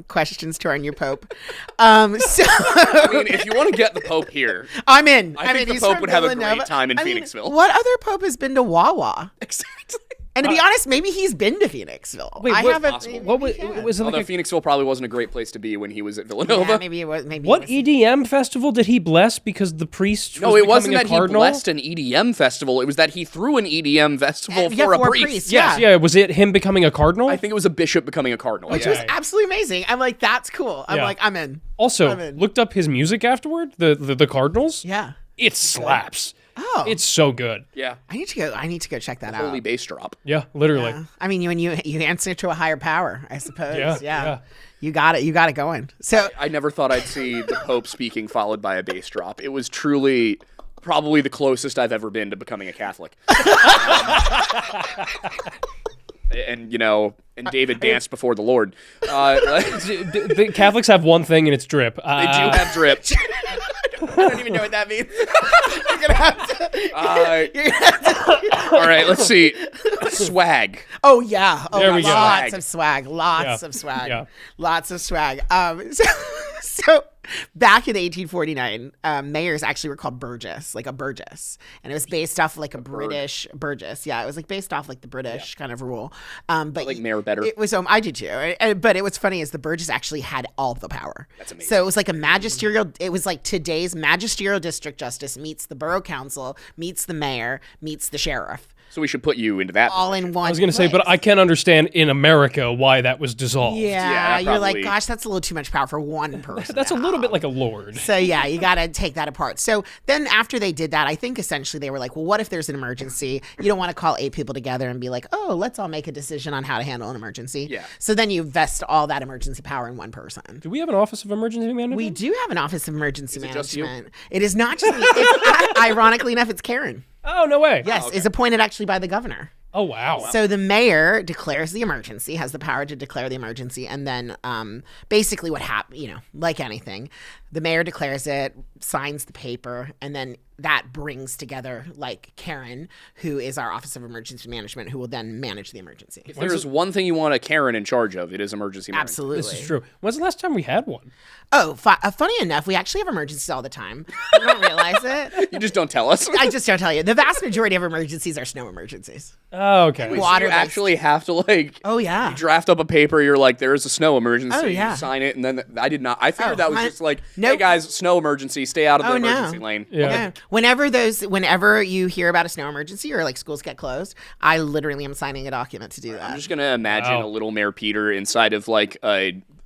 questions to our new pope. I mean, if you want to get the Pope here, I'm in. I think the He's Pope from would have a Villanova. great time in I mean, Phoenixville. what other pope has been to Wawa? exactly. And to be honest, maybe he's been to Phoenixville. Wait, I what- haven't. possible. What was, yeah. was it Although like Phoenixville probably wasn't a great place to be when he was at Villanova. Yeah, maybe it was. Maybe what it was, EDM festival did he bless because the priest No, was it wasn't that becoming a cardinal? he blessed an EDM festival. It was that he threw an EDM festival Yeah, for a for a priest. priest. Yes, Yeah. yeah. Was it him becoming a cardinal? I think it was a bishop becoming a cardinal. which yeah. was absolutely amazing. I'm like, that's cool. I'm Yeah. like, I'm in. Also, I'm in. looked up his music afterward. The Cardinals. Yeah. It slaps. Oh, It's so good. Yeah. I need to go check that out. Holy bass drop. Yeah, literally. Yeah. I mean, when you answer to a higher power, I suppose. Yeah, Yeah. yeah. You got it. You got it going. So I never thought I'd see the Pope speaking followed by a bass drop. It was truly probably the closest I've ever been to becoming a Catholic. And David danced before the Lord. They The Catholics have one thing, and it's drip. do have drip. I don't even know what that means. You're gonna have to. All right, let's see. Swag. Oh yeah. Oh, There we go. lots of swag. Lots Yeah. of swag. Yeah. Lots of swag. So back in 1849, mayors actually were called burgess, like a burgess, and it was based off like a British burgess. Yeah, it was like based off like the British kind of rule. But like mayor better. It was I did too. But it was funny is the burgess actually had all the power. That's amazing. So it was like a magisterial. It was like today's magisterial district justice meets the borough council, meets the mayor, meets the sheriff, So we should put you into that. all in one. I was going to say, but I can't understand in America why that was dissolved. Yeah, you're like, probably- gosh, that's a little too much power for one person. That's a little bit like a lord. So yeah, you got to take that apart. So then after they did that, I think essentially they were like, well, what if there's an emergency? You don't want to call 8 people together and be like, oh, let's all make a decision on how to handle an emergency. Yeah. So then you vest all that emergency power in one person. Do we have an Office of Emergency Management? We do have an Office of Emergency it just you? Management. It is not just me. It's, ironically enough, it's Karen. Oh, no way. Yes, is appointed actually by the governor. Oh, wow. So the mayor declares the emergency, has the power to declare the emergency, and then basically what happens, like anything, the mayor declares it, signs the paper, and then that brings together like Karen, who is our Office of Emergency Management, who will then manage the emergency. If there is one thing you want a Karen in charge of, it is emergency management. Absolutely. This is true. When's the last time we had one? Oh, funny enough, we actually have emergencies all the time. You don't realize it. You just don't tell us. I just don't tell you. The vast majority of emergencies are snow emergencies. Oh, okay. Wait, water you based. actually have to like Oh, yeah. draft up a paper. You're like, there is a snow emergency. Oh, yeah. You sign it, and then I did not. I figured that was just like, Nope. hey guys, snow emergency. Stay out of the Oh, no. emergency lane. Yeah. Yeah. Whenever you hear about a snow emergency or like schools get closed, I literally am signing a document to do that. I'm just gonna imagine Wow. a little Mayor Peter inside of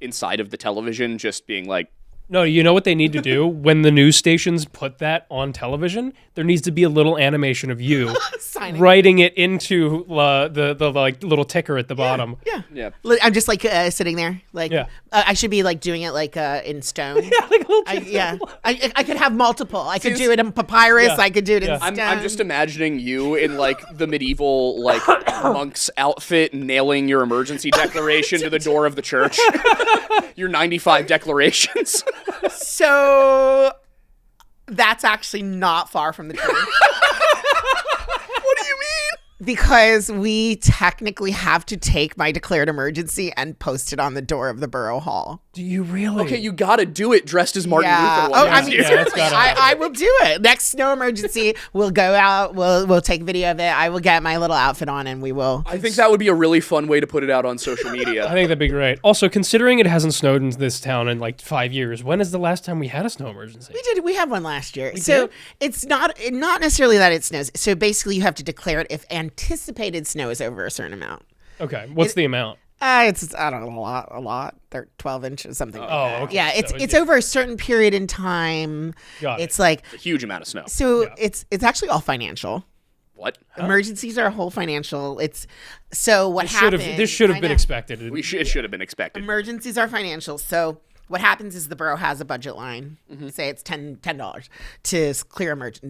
inside of the television, just being like, No, you know what they need to do? When the news stations put that on television, there needs to be a little animation of you Signing. writing it into the like little ticker at the bottom. Yeah. yeah. I'm just like sitting there. Like, Yeah. I should be like doing it like in stone. Yeah, like a little I could have multiple. I could do it in papyrus. Yeah. I could do it in Yeah. stone. I'm just imagining you in like the medieval like monk's outfit, nailing your emergency declaration to the door of the church. Your 95 declarations. So that's actually not far from the truth. What do you mean? Because we technically have to take my declared emergency and post it on the door of the borough hall. Do you really? Okay, you gotta do it dressed as Martin Yeah. Luther. Oh, one I day. mean, Yeah, seriously, that's gotta I will do it. Next snow emergency, we'll go out. We'll take video of it. I will get my little outfit on, and we will. I think that would be a really fun way to put it out on social I media. think that'd be great. Also, considering it hasn't snowed in this town in like 5 years, when is the last time we had a snow emergency? We had one last year. So did? it's not necessarily that it snows. So basically, you have to declare it if anticipated snow is over a certain amount. Okay, what's the amount? It's I don't know a lot. They're 12 inches something. like that. Oh, okay. Yeah, it's So, it's over a certain period in time. Got it. It's like A huge amount of snow. so it's actually all financial. What? Emergencies are a whole financial. It's so what Should happens. have this should have I been know. expected. It should have been expected. Emergencies are financial. So what happens is the borough has a budget line. Say it's $10 to clear it's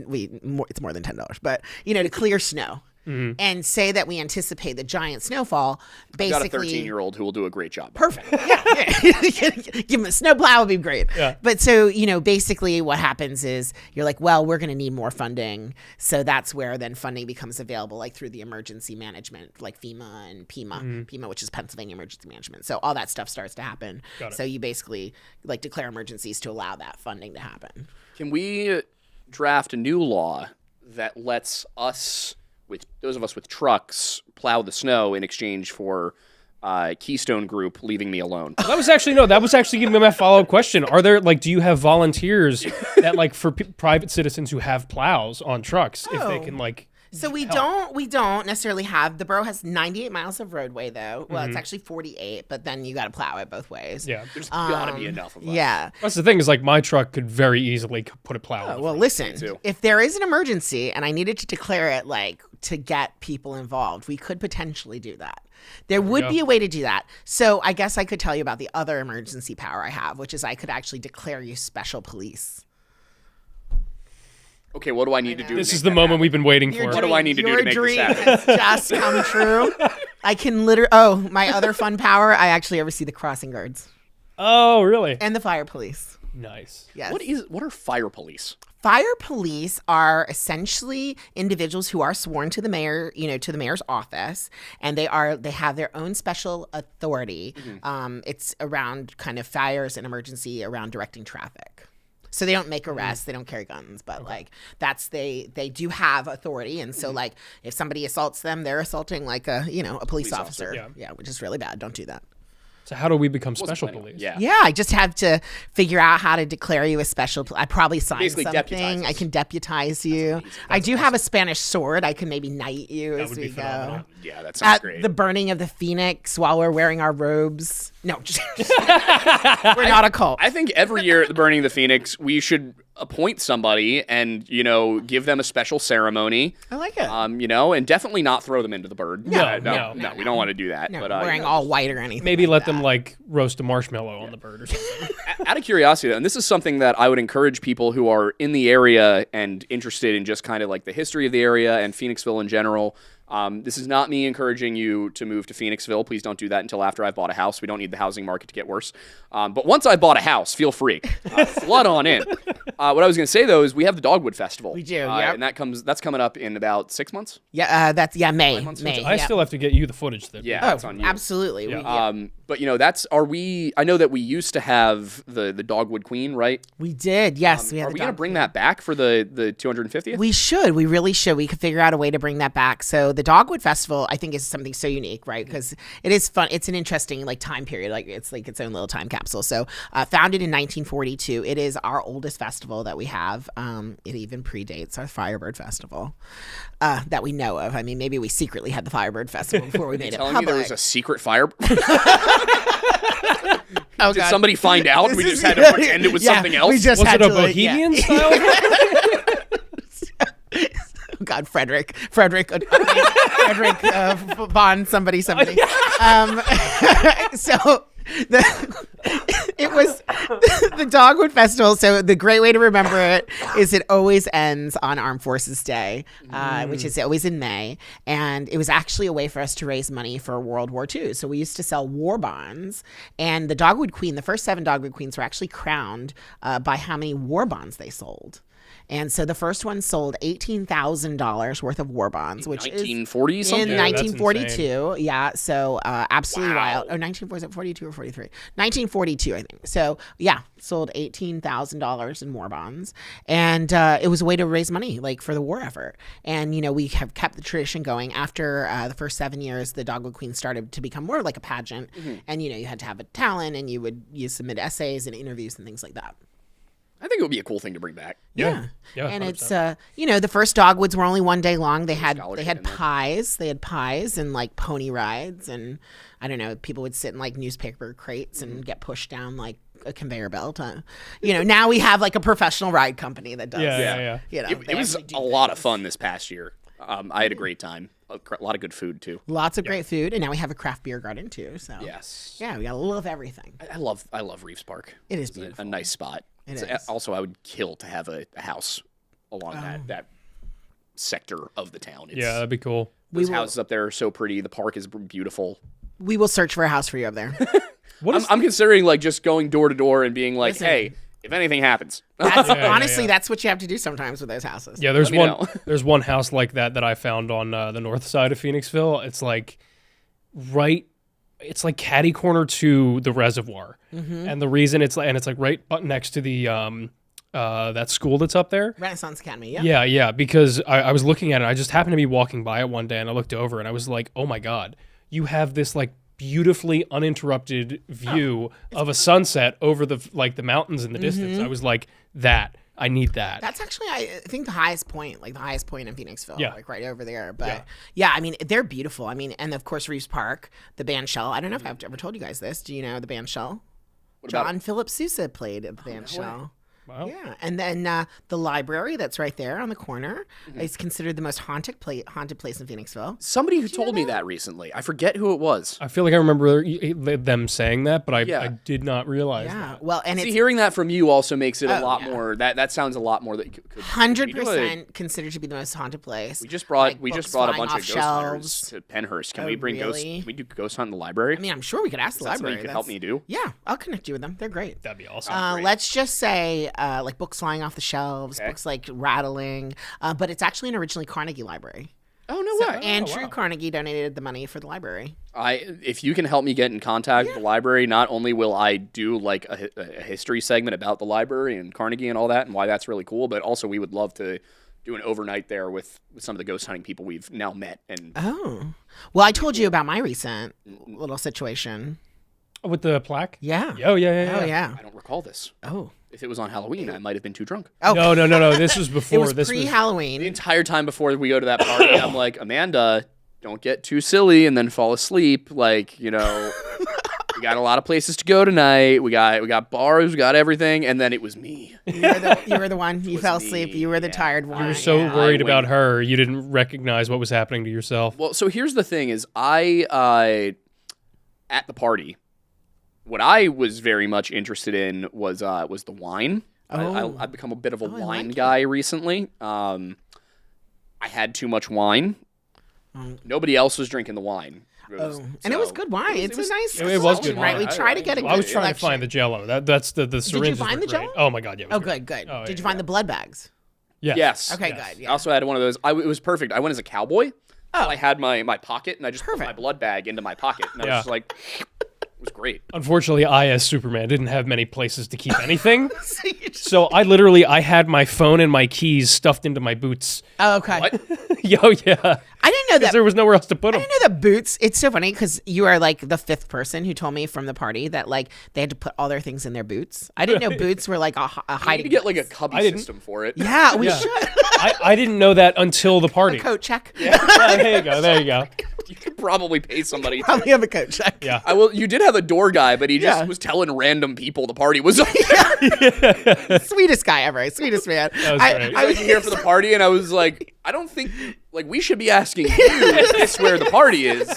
more than $10, but to clear snow. And say that we anticipate the giant snowfall. Got a Basically, 13-year-old who will do a great job. perfect. Yeah. Give him a snowplow would be great. Yeah. But so, basically what happens is you're like, well, we're going to need more funding. So that's where then funding becomes available, like through the emergency management, like FEMA and PEMA, PEMA, which is Pennsylvania Emergency Management. So all that stuff starts to happen. Got it. So you basically like declare emergencies to allow that funding to happen. Can we draft a new law that lets us, with those of us with trucks, plow the snow in exchange for Keystone Group leaving me alone? That was actually giving me my follow-up question. Are there do you have volunteers that for private citizens who have plows on trucks if they Oh. can So we don't necessarily have, the borough has 98 miles of roadway though. Well, it's actually 48, but then you got to plow it both ways. yeah. There's gotta be enough of us. Yeah. That's the thing is my truck could very easily put a plow. on the Well, front. listen, too. if there is an emergency and I needed to declare it to get people involved, we could potentially do that. There would go. be a way to do that. So I guess I could tell you about the other emergency power I have, which is I could actually declare you special police. Okay, what do I need to do? to This make is the that moment happen? we've been waiting Your for. What do I need to do your to make this dream happen? has just come true. I can literally, my other fun power, I actually oversee the crossing guards Oh, really? and the fire police. Nice. Yes. What are fire police? Fire police are essentially individuals who are sworn to the mayor, to the mayor's office, and they have their own special authority. It's around kind of fires and emergency, around directing traffic. So they don't make arrests, they don't carry guns, but like they do have authority, and so like if somebody assaults them, they're assaulting like a police officer. Yeah, which is really bad. Don't do that. So how do we become special police? Yeah, I just have to figure out how to declare you a special. I probably sign Basically something. deputize us. I can deputize you. I do have a Spanish sword. I can maybe knight you as would we be go. phenomenal. Yeah, that sounds At great. the burning of the Phoenix while we're wearing our robes. No, we're not a cult. I think every year at the Burning of the Phoenix, we should appoint somebody and, give them a special ceremony. I like it. And definitely not throw them into the bird. No. We don't want to do that. No, But wearing all white or anything. Maybe like let them that. like roast a marshmallow on the bird or something. Out of curiosity, though, and this is something that I would encourage people who are in the area and interested in just kind of like the history of the area and Phoenixville in general. This is not me encouraging you to move to Phoenixville. Please don't do that until after I've bought a house. We don't need the housing market to get worse. But once I bought a house, feel free. Flood on in. What I was going to say, though, is we have the Dogwood Festival. We do, yep. And that's coming up in about 6 months. Yeah, May. months May. I still have to get you the footage that. Yeah, Oh, that's on you. absolutely. But I know that we used to have the Dogwood Queen, right? We did. Yes, we had Are the we going to dog bring that back for the 250th? We should. We really should. We could figure out a way to bring that back. So the Dogwood Festival, I think, is something so unique, right? Because it is fun. It's an interesting time period. It's like its own little time capsule. So founded in 1942, it is our oldest festival that we have. It even predates our Firebird Festival that we know of. I mean, maybe we secretly had the Firebird Festival before we made it Telling public. me there was a secret fire. Oh, Did God. somebody find out? This We is- just had to pretend it was Yeah, something else. we just Was had it a to, Bohemian style? Oh God, Frederick, Bond, somebody. So it was the Dogwood Festival. So the great way to remember it is it always ends on Armed Forces Day, which is always in May. And it was actually a way for us to raise money for World War II. So we used to sell war bonds, and the Dogwood Queen, the first 7 Dogwood Queens were actually crowned by how many war bonds they sold. And so the first one sold $18,000 worth of war bonds, which 1940 is something. in Yeah, that's 1942. Yeah, so absolutely Wow. wild. Oh, 1942 or 43? 1942, I think. So yeah, sold $18,000 in war bonds, and it was a way to raise money for the war effort. And we have kept the tradition going. After the first 7 years, the Dogwood Queen started to become more like a pageant, and you had to have a talent, and you submit essays and interviews and things like that. I think it would be a cool thing to bring back. Yeah, And 100%. it's the first Dogwoods were only one day long. They had scholarship in there. pies. They had pies and pony rides, and I don't know, people would sit in newspaper crates and get pushed down a conveyor belt. Now we have a professional ride company that does. Yeah. It was a lot of fun this past year. I had a great time. A lot of good food too. Lots of great food, and now we have a craft beer garden too. So Yes. yeah, we got a little of everything. I love Reeves Park. It is It's beautiful. a nice spot. It It's- is. Also, I would kill to have a house along Oh. that sector of the town. Yeah, that'd be cool. Those houses up there are so pretty. The park is beautiful. We will search for a house for you up there. I'm considering just going door to door and being like, Listen. hey, if anything happens. That's yeah, honestly, yeah. that's what you have to do sometimes with those houses. Yeah, there's me one. know. There's one house like that I found on the north side of Phoenixville. It's it's catty corner to the reservoir, and the reason it's right next to the that school that's up there. Renaissance Academy. Yeah. Yeah, because I was looking at it. I just happened to be walking by it one day, and I looked over, and I was like, oh my god, you have this beautifully uninterrupted view of a sunset over the the mountains in the distance. I was like, I need that. That's actually, I think, the highest point in Phoenixville, Yeah. right over there. But yeah, I mean, they're beautiful. I mean, and of course, Reeves Park, the band Shell. I don't know if I've ever told you guys this. Do you know the band Shell? What about John Philip Sousa played at the band Shell. Wow. Yeah, and then the library that's right there on the corner is considered the most haunted place in Phoenixville. Somebody who told me that recently. I forget who it was. I feel like I remember them saying that, but I Yeah. did not realize Yeah, that. well, and See, it's hearing that from you also makes it a lot yeah. more. That sounds a lot more that you could. 100% considered to be the most haunted place. We just brought Like, a books bunch flying of off ghost hunters shelves. to Penhurst. Can Oh, we bring ghosts? really? Can we do ghost hunt in the library? I mean, I'm sure we could ask the That's something library. you could help me do. Yeah, I'll connect you with them. They're great. That'd be awesome. Great. Let's just say, like books flying off the shelves, Okay. books like rattling, but it's actually an originally Carnegie library. Oh no way! Andrew wow. Carnegie donated the money for the library. If you can help me get in contact with the library, not only will I do like a history segment about the library and Carnegie and all that and why that's really cool, but also we would love to do an overnight there with some of the ghost hunting people we've now met. And Oh, well, I told you about my recent little situation. With the plaque? Yeah. Oh, yeah. Oh yeah. I don't recall this. Oh. If it was on Halloween, I might have been too drunk. Oh. No. This was before. It was this pre-Halloween. The entire time before we go to that party, I'm like, Amanda, don't get too silly and then fall asleep. Like, we got a lot of places to go tonight. We got bars, we got everything, and then it was me. You were the one. You fell asleep. me, You were the yeah. tired one. You were so Yeah. worried I about went- her, you didn't recognize what was happening to yourself. Well, so here's the thing: is I at the party, what I was very much interested in was the wine. Oh. I've become a bit of a I wine like it. guy recently. I had too much wine. Oh. Nobody else was drinking the wine. And it was So- good wine. It's a nice It was selection, good right? wine. We try to get a good I was trying to selection. find the Jello. That's the syringes. find were the great. Jell-O? Oh my god, yeah. It was Oh, great. good. Oh, Did you yeah. find the blood bags? Yes. Okay, Yes. good. I Yeah. also had one of those. It was perfect. I went as a cowboy. Oh. So I had my pocket, and I just put my Perfect. blood bag into my pocket, and I Yeah. was just like, it was great. Unfortunately, I, as Superman, didn't have many places to keep anything. So you just- So I had my phone and my keys stuffed into my boots. Oh, okay. What? Yo, yeah. I didn't know that. There was nowhere else to put I them. didn't know that boots. It's so funny because you are like the fifth person who told me from the party that like they had to put all their things in their boots. I didn't know boots were like a I need hiding. to get like a cubby didn't- system for it. Yeah, we Yeah. should. I didn't know that until the party. Coat check. There you go. There you go. You could probably pay somebody. to- Probably have a coat check. Yeah. I will. You did have a door guy, but he just Yeah. was telling random people the party was over. Sweetest guy ever. Sweetest man. That was I, great. I was here for the party, and I was like, I don't think like we should be asking you is this where the party is.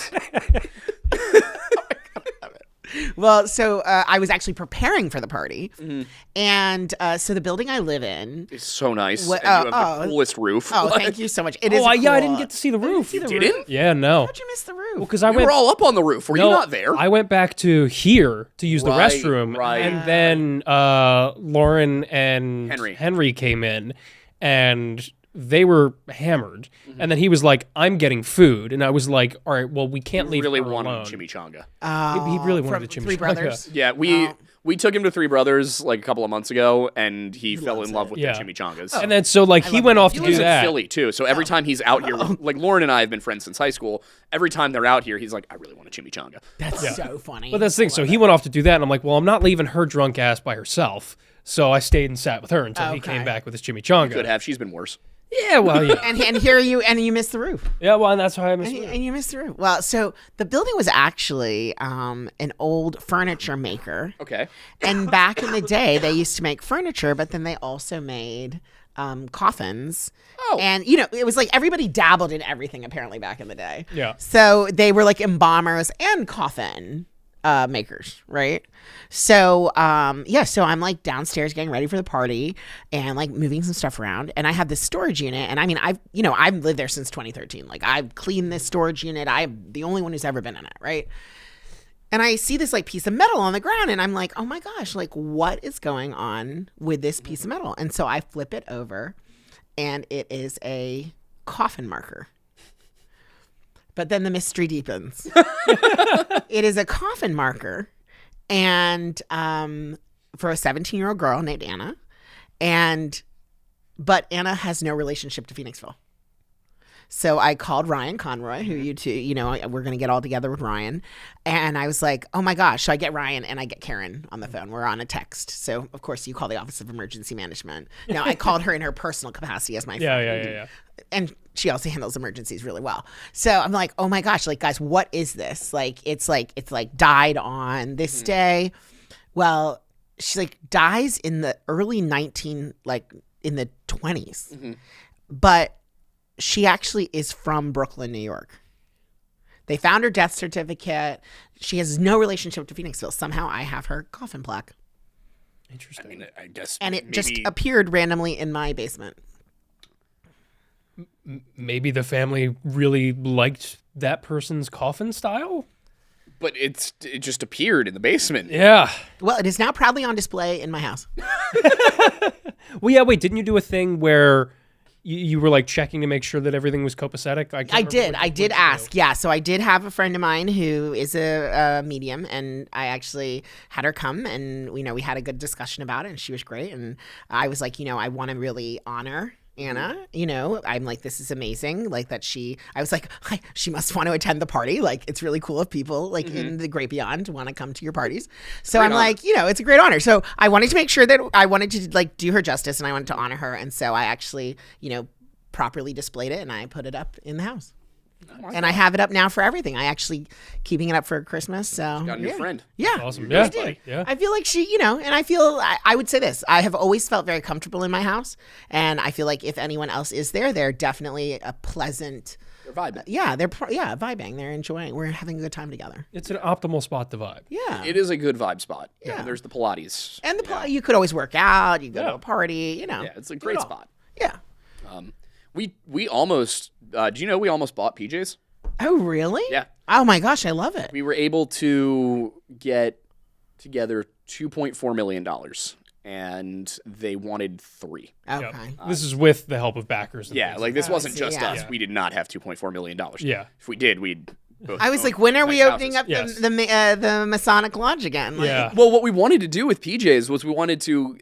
Well, so I was actually preparing for the party, Mm-hmm. and so the building I live in. It's so nice. What- and you oh, have the oh. coolest roof. Oh, Like, thank you so much. It is. Oh, yeah, I didn't cool- get to see the roof. see the You roof? didn't? Yeah, no. How'd you miss the roof? Because I We went. were all up on the roof. Were you not there? I went back to here to use the Right, restroom, right. and then Lauren and Henry. came in, and they were hammered. Mm-hmm. And then he was like, "I'm getting food," and I was like, "All right, well, we can't leave really her wanted alone." chimichanga. He really wanted From the Three chimichanga. Brothers. Yeah, we took him to Three Brothers like a couple of months ago, and he fell loves in love it. with Yeah. the chimichangas. And then so like he love went it. off He to lives do in that. Philly too, so every time he's out here, like Lauren and I have been friends since high school. Every time they're out here, he's like, "I really want a chimichanga." That's so funny. But that's the thing. So he went off to do that, and I'm like, "Well, I'm not leaving her drunk ass by herself." So I stayed and sat with her until he Okay. came back with his chimichanga. Could have. She's been worse. Yeah, well, yeah, and here you missed the roof. yeah, well, and that's how I missed. And you missed the roof. Well, so the building was actually an old furniture maker. Okay. And back in the day, they used to make furniture, but then they also made coffins. Oh. And, you know, it was like everybody dabbled in everything apparently back in the day. Yeah. So they were like embalmers and coffin makers, right? So, so I'm like downstairs getting ready for the party and like moving some stuff around. And I have this storage unit. And I mean, I've lived there since 2013. Like I've cleaned this storage unit. I'm the only one who's ever been in it, right? And I see this like piece of metal on the ground and I'm like, oh my gosh, like what is going on with this piece of metal? And so I flip it over and it is a coffin marker. But then the mystery deepens. It is a coffin marker and for a 17-year-old girl named Anna. But Anna has no relationship to Phoenixville. So I called Ryan Conroy, who we're going to get all together with Ryan. And I was like, oh my gosh. So I get Ryan and I get Karen on the phone. We're on a text. So, of course, you call the Office of Emergency Management. Now, I called her in her personal capacity as my friend. Yeah. And she also handles emergencies really well. So I'm like, oh my gosh, like, guys, what is this? Like, it's died on this day. Well, she like dies in the early 20s, but she actually is from Brooklyn, New York. They found her death certificate. She has no relationship to Phoenixville. Somehow I have her coffin plaque. Interesting. I mean, I guess. And it maybe, just appeared randomly in my basement. Maybe the family really liked that person's coffin style. but it just appeared in the basement. Yeah. Well, it is now proudly on display in my house. Well, yeah. Wait, didn't you do a thing where you were like checking to make sure that everything was copacetic? I did ask. Yeah. So I did have a friend of mine who is a medium, and I actually had her come, and we had a good discussion about it, and she was great. And I was like, I want to really honor Anna, I'm like, this is amazing. Like that I was like, she must want to attend the party. Like, it's really cool if people like in the great beyond want to come to your parties. So I'm like, it's a great honor. So I wanted to make sure that I wanted to like do her justice, and I wanted to honor her. And so I actually, properly displayed it, and I put it up in the house. And I have it up now for everything. I actually keeping it up for Christmas. So Got a new friend. Yeah. Awesome. I Yeah. did. Yeah. I feel like she, and I feel, I would say this, I have always felt very comfortable in my house. And I feel like if anyone else is there, they're definitely a pleasant, They're vibing. yeah, vibing. They're enjoying, we're having a good time together. It's an optimal spot to vibe. Yeah. It is a good vibe spot. Yeah. And there's the Pilates. And you could always work out, you go to a party, Yeah, it's a do great it all. spot. Yeah. We almost, do you know we almost bought PJs? Oh, really? Yeah. Oh my gosh, I love it. We were able to get together $2.4 million, and they wanted 3. Okay. Yep. This is with the help of backers. And Yeah, things like this wasn't see, just yeah. us. Yeah. We did not have $2.4 million. Yeah. If we did, we'd both I was own like, when are we nice opening houses. up Yes. the Masonic Lodge again? Like, Yeah. Well, what we wanted to do with PJs was we wanted to,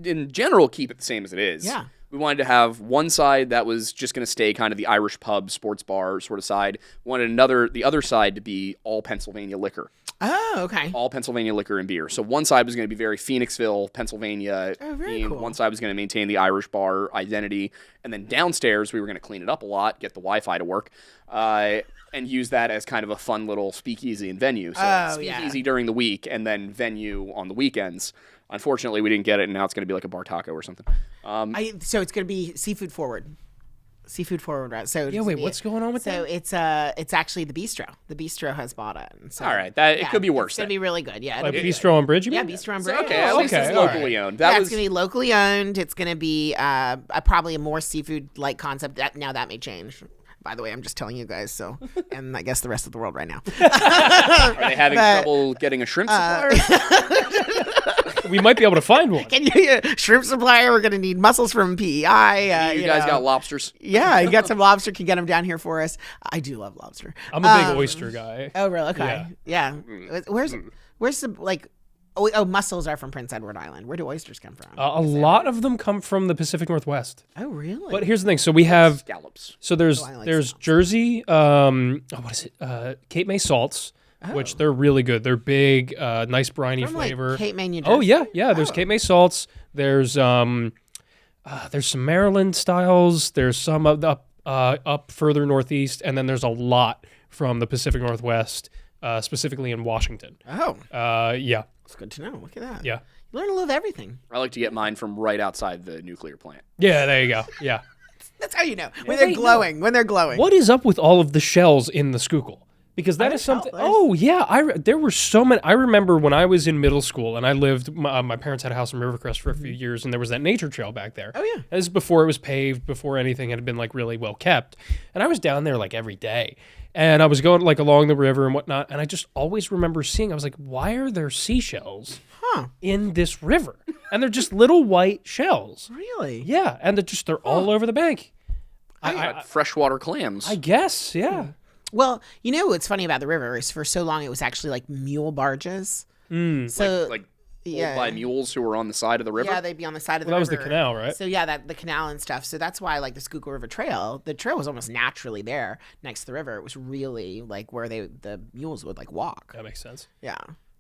in general, keep it the same as it is. Yeah. We wanted to have one side that was just going to stay kind of the Irish pub, sports bar sort of side. We wanted the other side to be all Pennsylvania liquor. Oh, okay. All Pennsylvania liquor and beer. So one side was going to be very Phoenixville, Pennsylvania. Oh, very themed. cool. One side was going to maintain the Irish bar identity. And then downstairs, we were going to clean it up a lot, get the Wi-Fi to work, and use that as kind of a fun little speakeasy and venue. So speakeasy during the week and then venue on the weekends. Unfortunately, we didn't get it, and now it's going to be like a bar taco or something. So it's going to be seafood forward. Seafood forward, right? So Yeah, wait, what's going on with So that? it's actually the bistro. The bistro has bought it. And so, All right, it could be worse. It's gonna be really good. Yeah, Like it'll be Bistro on Bridge, you good. Yeah, mean? bistro on So, Bridge. okay, at least okay, it's all locally right. owned. That Yeah, was it's gonna be locally owned. It's gonna be probably a more seafood like concept. That may change. By the way, I'm just telling you guys. So, and I guess the rest of the world right now. Are they having trouble getting a shrimp supplier? We might be able to find one. Can you shrimp supplier? We're gonna need mussels from PEI. you guys got lobsters? Yeah, you got some lobster. Can get them down here for us. I do love lobster. I'm a big oyster guy. Oh, really? Okay. Yeah. Where's the like? Oh, mussels are from Prince Edward Island. Where do oysters come from? A lot of them come from the Pacific Northwest. Oh, really? But here's the thing. So we have Scallops. So there's I like there's Jersey, what is it? Cape May salts, which they're really good. They're big, nice briny From, like, flavor. Cape May, New Jersey? Oh yeah. There's Cape May salts. There's some Maryland styles. There's some up further northeast, and then there's a lot from the Pacific Northwest, specifically in Washington. Oh, Yeah. it's good to know. Look at that. Yeah. You learn a little of everything. I like to get mine from right outside the nuclear plant. Yeah, there you go. Yeah. That's how you know when they're glowing. When they're glowing. What is up with all of the shells in the Schuylkill? Because that is something. Oh yeah, there were so many. I remember when I was in middle school and I lived. My parents had a house in Rivercrest for a few years, and there was that nature trail back there. Oh, yeah. This is before it was paved, before anything had been like really well kept, and I was down there like every day, and I was going like along the river and whatnot, and I just always remember seeing. I was like, why are there seashells in this river? And they're just little white shells. Really? Yeah, and they're all over the bank. Freshwater clams. I guess. Yeah. Well, what's funny about the river is for so long it was actually like mule barges. So like pulled by mules who were on the side of the river. yeah, they'd be on the side of the Well, river. that was the canal, right? So yeah, the canal and stuff. So that's why like the Schuylkill River Trail, the trail was almost naturally there next to the river. It was really like where the mules would like walk. That makes sense. Yeah.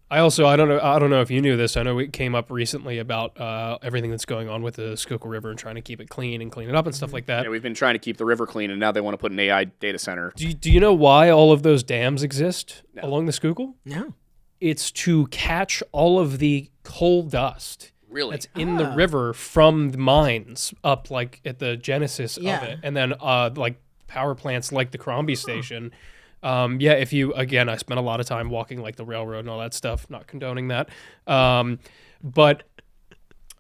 I don't know if you knew this. I know it came up recently about everything that's going on with the Schuylkill River and trying to keep it clean and clean it up and stuff like that. Yeah, we've been trying to keep the river clean, and now they want to put an AI data center. Do you know why all of those dams exist along the Schuylkill? No. it's to catch all of the coal dust Really? that's in the river from the mines up like at the genesis of Yeah. it, and then like power plants like the Crombie station. If you again, I spent a lot of time walking like the railroad and all that stuff. Not condoning that, but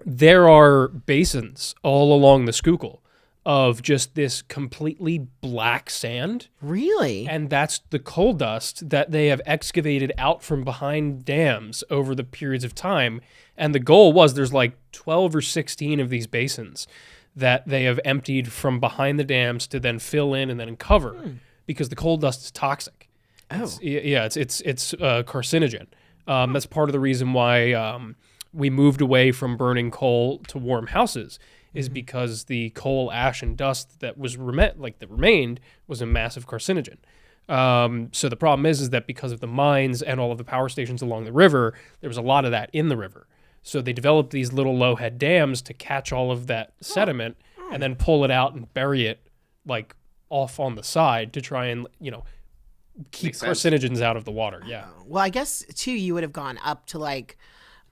there are basins all along the Schuylkill of just this completely black sand. Really? And that's the coal dust that they have excavated out from behind dams over the periods of time. And the goal was there's like 12 or 16 of these basins that they have emptied from behind the dams to then fill in and then cover because the coal dust is toxic. Oh. It's carcinogen. That's part of the reason why we moved away from burning coal to warm houses is because the coal ash and dust that was remained was a massive carcinogen. So the problem is that because of the mines and all of the power stations along the river, there was a lot of that in the river. So they developed these little low head dams to catch all of that sediment and then pull it out and bury it like off on the side to try and, keep Makes sense. carcinogens out of the water. Yeah. Well, I guess too, you would have gone up to like,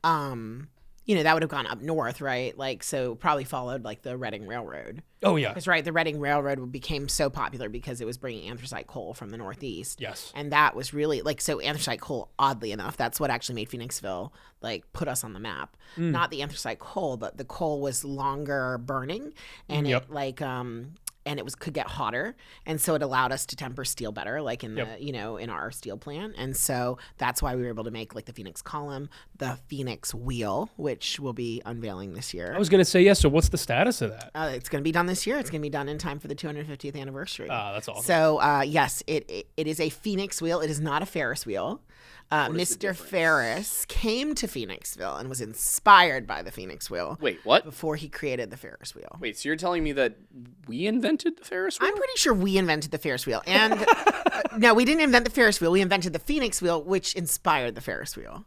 that would have gone up north, right? Like, so probably followed like the Reading Railroad. Oh, yeah. Because, right, the Reading Railroad became so popular because it was bringing anthracite coal from the Northeast. Yes. And that was really, like, so anthracite coal, oddly enough, that's what actually made Phoenixville, like, put us on the map. Not the anthracite coal, but the coal was longer burning. And Yep. it, like, and it could get hotter, and so it allowed us to temper steel better, like in the in our steel plant, and so that's why we were able to make like the Phoenix column, the Phoenix wheel, which we'll be unveiling this year. I was going to say, yes. So what's the status of that? It's going to be done this year. It's going to be done in time for the 250th anniversary. That's awesome. So yes, it is a Phoenix wheel. It is not a Ferris wheel. Mr. Ferris came to Phoenixville and was inspired by the Phoenix wheel. Wait, what? Before he created the Ferris wheel. Wait, so you're telling me that we invented the Ferris wheel? I'm pretty sure we invented the Ferris wheel. And no, we didn't invent the Ferris wheel. We invented the Phoenix wheel, which inspired the Ferris wheel.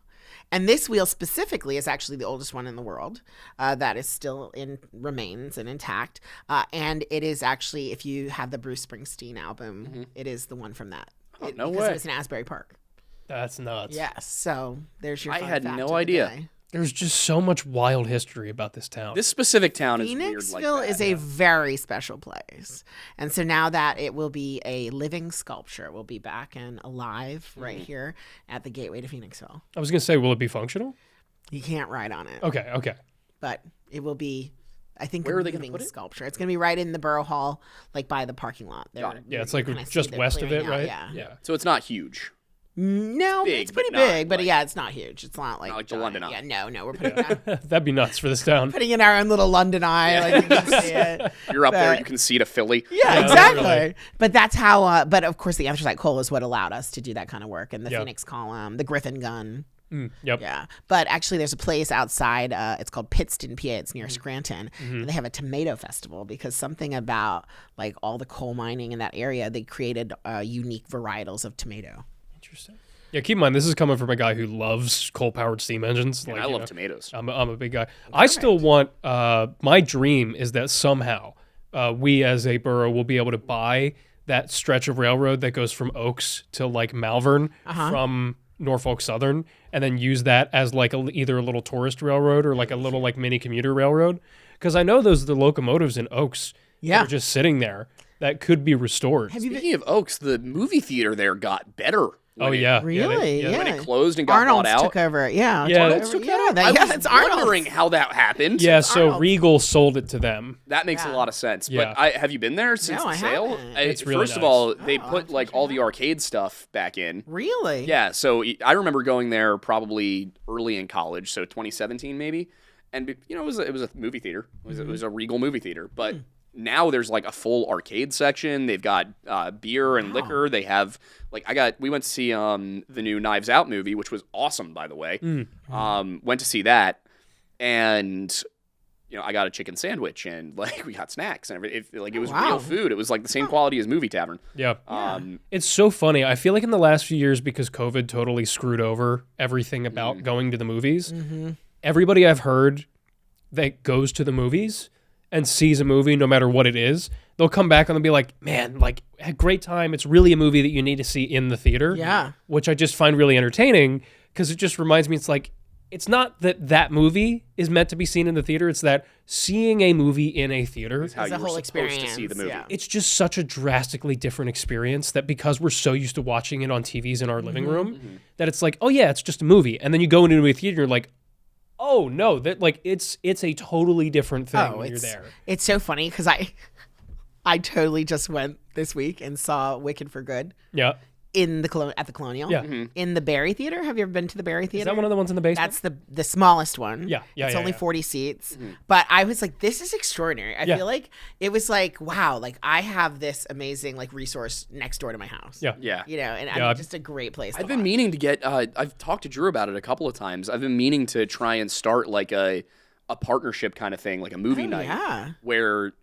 And this wheel specifically is actually the oldest one in the world that is still remains and intact. And it is actually, if you have the Bruce Springsteen album, it is the one from that. Oh, no because way. it was in Asbury Park. That's nuts. Yes. So there's your I fun had fact no of the idea. day. There's just so much wild history about this town. This specific town is weird like Phoenixville that. is a very special place. And so now that it will be a living sculpture, it will be back and alive right here at the gateway to Phoenixville. I was going to say, will it be functional? You can't ride on it, Okay. but it will be, I think, Where a are they gonna living put it? sculpture. It's going to be right in the Borough Hall, like by the parking lot. There, Got it. Yeah, it's like kinda see just they're west of it, clearing right? out, Yeah. So it's not huge. No, big, it's pretty but not, big, but like- yeah, it's not huge. It's not like like the giant. London Eye. Yeah, no, we're putting That'd be nuts for this town. putting in our own little London Eye. Like you can see it. You're up there, But- you can see to Philly. Yeah, Yeah, exactly. really. But that's how. But of course, the anthracite coal is what allowed us to do that kind of work, and the Yeah. Phoenix column, the Griffin gun. Yep. Yeah, but actually, there's a place outside. It's called Pittston, PA. It's Mm-hmm. near Scranton, and they have a tomato festival because something about like all the coal mining in that area, they created unique varietals of tomato. Interesting. Yeah, keep in mind, this is coming from a guy who loves coal-powered steam engines. And I love tomatoes. I'm a big guy. I still want, my dream is that somehow we as a borough will be able to buy that stretch of railroad that goes from Oaks to like Malvern from Norfolk Southern and then use that as like either a little tourist railroad or like a little like mini commuter railroad. Because I know those are the locomotives in Oaks Yeah. that are just sitting there that could be restored. Speaking of Oaks, the movie theater there got better. Oh, when it- yeah. Really? Yeah, Yeah. When it closed and got Arnold's bought out. took over it. Yeah. Yeah, Arnold's took over- that yeah, that- I yeah, was it's Arnold's. wondering how that happened. Yeah, so Arnold's. Regal sold it to them. That makes a Yeah. lot of sense. Yeah. But have you been there since No, the I sale? haven't. It's really First of nice. all, they Oh, put like all the arcade stuff back in. Really? Yeah, so I remember going there probably early in college, so 2017 maybe, and it was a movie theater. It was a Regal movie theater, but now there's like a full arcade section. They've got beer and liquor. They have we went to see the new Knives Out movie, which was awesome, by the way. Went to see that, and I got a chicken sandwich and like we got snacks and everything. It was Wow. real food. It was like the same quality as Movie Tavern. Yeah. It's so funny. I feel like in the last few years, because COVID totally screwed over everything about going to the movies, everybody I've heard that goes to the movies and sees a movie, no matter what it is, they'll come back and they'll be like, man, like, had a great time. It's really a movie that you need to see in the theater. Yeah. Which I just find really entertaining because it just reminds me, it's like, it's not that movie is meant to be seen in the theater. It's that seeing a movie in a theater, How It's a you were whole supposed to see experience, the movie. yeah. it's just such a drastically different experience that because we're so used to watching it on TVs in our living room, that it's like, oh yeah, it's just a movie. And then you go into a theater and you're like, oh no, that like it's a totally different thing when you're there. It's so funny because I totally just went this week and saw Wicked for Good Yeah. in the at the Colonial. Yeah. In the Barry Theater. Have you ever been to the Barry Theater? Is that one of the ones in the basement? That's the smallest one. Yeah, yeah, It's yeah, only yeah. 40 seats. But I was like, this is extraordinary. I Yeah. feel like it was like, wow, like I have this amazing like resource next door to my house. Yeah. Yeah. You know, and Yeah, I'm just a great place. I've been meaning to get. I've talked to Drew about it a couple of times. I've been meaning to try and start like a partnership kind of thing, like a movie night, yeah. where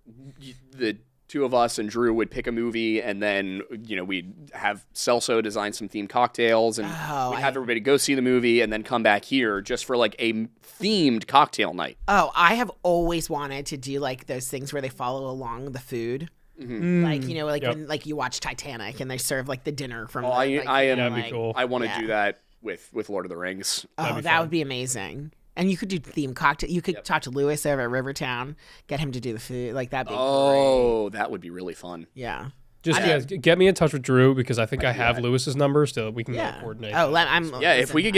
the two of us and Drew would pick a movie, and then we'd have Celso design some themed cocktails, and we'd have everybody go see the movie, and then come back here just for like a themed cocktail night. Oh, I have always wanted to do like those things where they follow along the food. Like like Yep. when like you watch Titanic and they serve like the dinner from. Oh, the, I like, am. That'd be cool. I want to Yeah. do that with Lord of the Rings. Oh, that would be amazing. And you could do themed cocktail. You could talk to Lewis over at Rivertown, get him to do the food. Like that'd be great. Oh, that would be really fun. Yeah. Just get me in touch with Drew because I think I have that. Lewis's number, so we can Yeah. coordinate. Oh, I'm. Yeah, if we could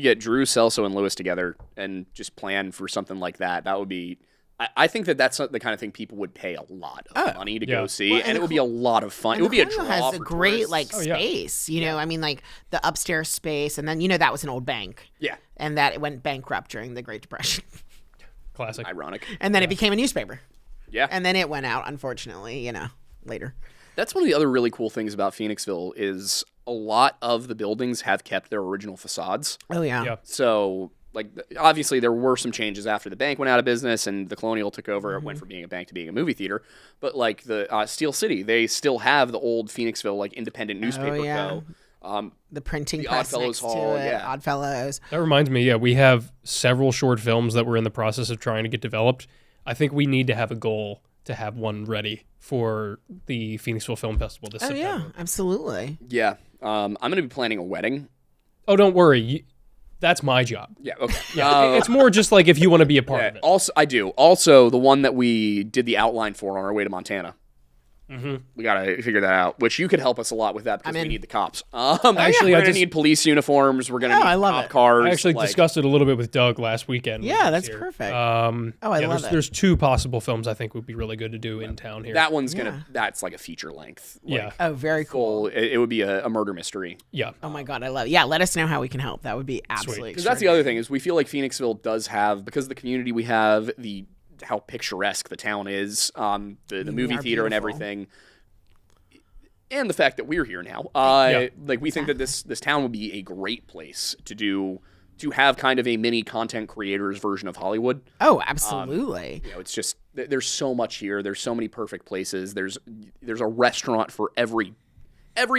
get Drew, Celso, and Lewis together and just plan for something like that, that would be. I think that's the kind of thing people would pay a lot of money to Yeah. go see, Well, and it would be a lot of fun. It And would be a the draw Colonial has a for great tourists. like yeah. space. You know, I mean, like the upstairs space, and then that was an old bank. Yeah, And that it went bankrupt during the Great Depression, Classic. ironic. and then it became a newspaper, Yeah, and then it went out. Unfortunately, later. that's one of the other really cool things about Phoenixville is a lot of the buildings have kept their original facades. Oh yeah. Yeah. So, like, obviously, there were some changes after the bank went out of business and the Colonial took over. It went from being a bank to being a movie theater. But, like, the Steel City, they still have the old Phoenixville, like, independent newspaper yeah. co. The printing The press Oddfellows next Hall, to it. yeah. Oddfellows. That reminds me, yeah, we have several short films that we're in the process of trying to get developed. I think we need to have a goal to have one ready for the Phoenixville Film Festival this Oh September. yeah, absolutely. Yeah. I'm going to be planning a wedding. Oh, don't worry. That's my job. Yeah, okay. It's more just like if you want to be a part of it. Also, I do. Also, the one that we did the outline for on our way to Montana. We gotta figure that out. Which you could help us a lot with that because we in. need the cops. Actually, we're I gonna just- need police uniforms. We're gonna need I love cop it. cars. I actually like- discussed it a little bit with Doug last weekend. when Yeah, he was that's here. perfect. I love there's, it. There's two possible films I think would be really good to do in town here. that one's gonna. That's like a feature length. Like, yeah, Oh, very cool. full. It would be a murder mystery. yeah. Oh my god, I love it. Yeah, let us know how we can help. That would be absolutely. Because that's the other thing is we feel like Phoenixville does have because of the community we have how picturesque the town is, the movie are theater and beautiful. everything. And the fact that we're here now, like we think that this town would be a great place to have kind of a mini content creators version of Hollywood. Oh, absolutely. It's just there's so much here. There's so many perfect places. There's a restaurant for every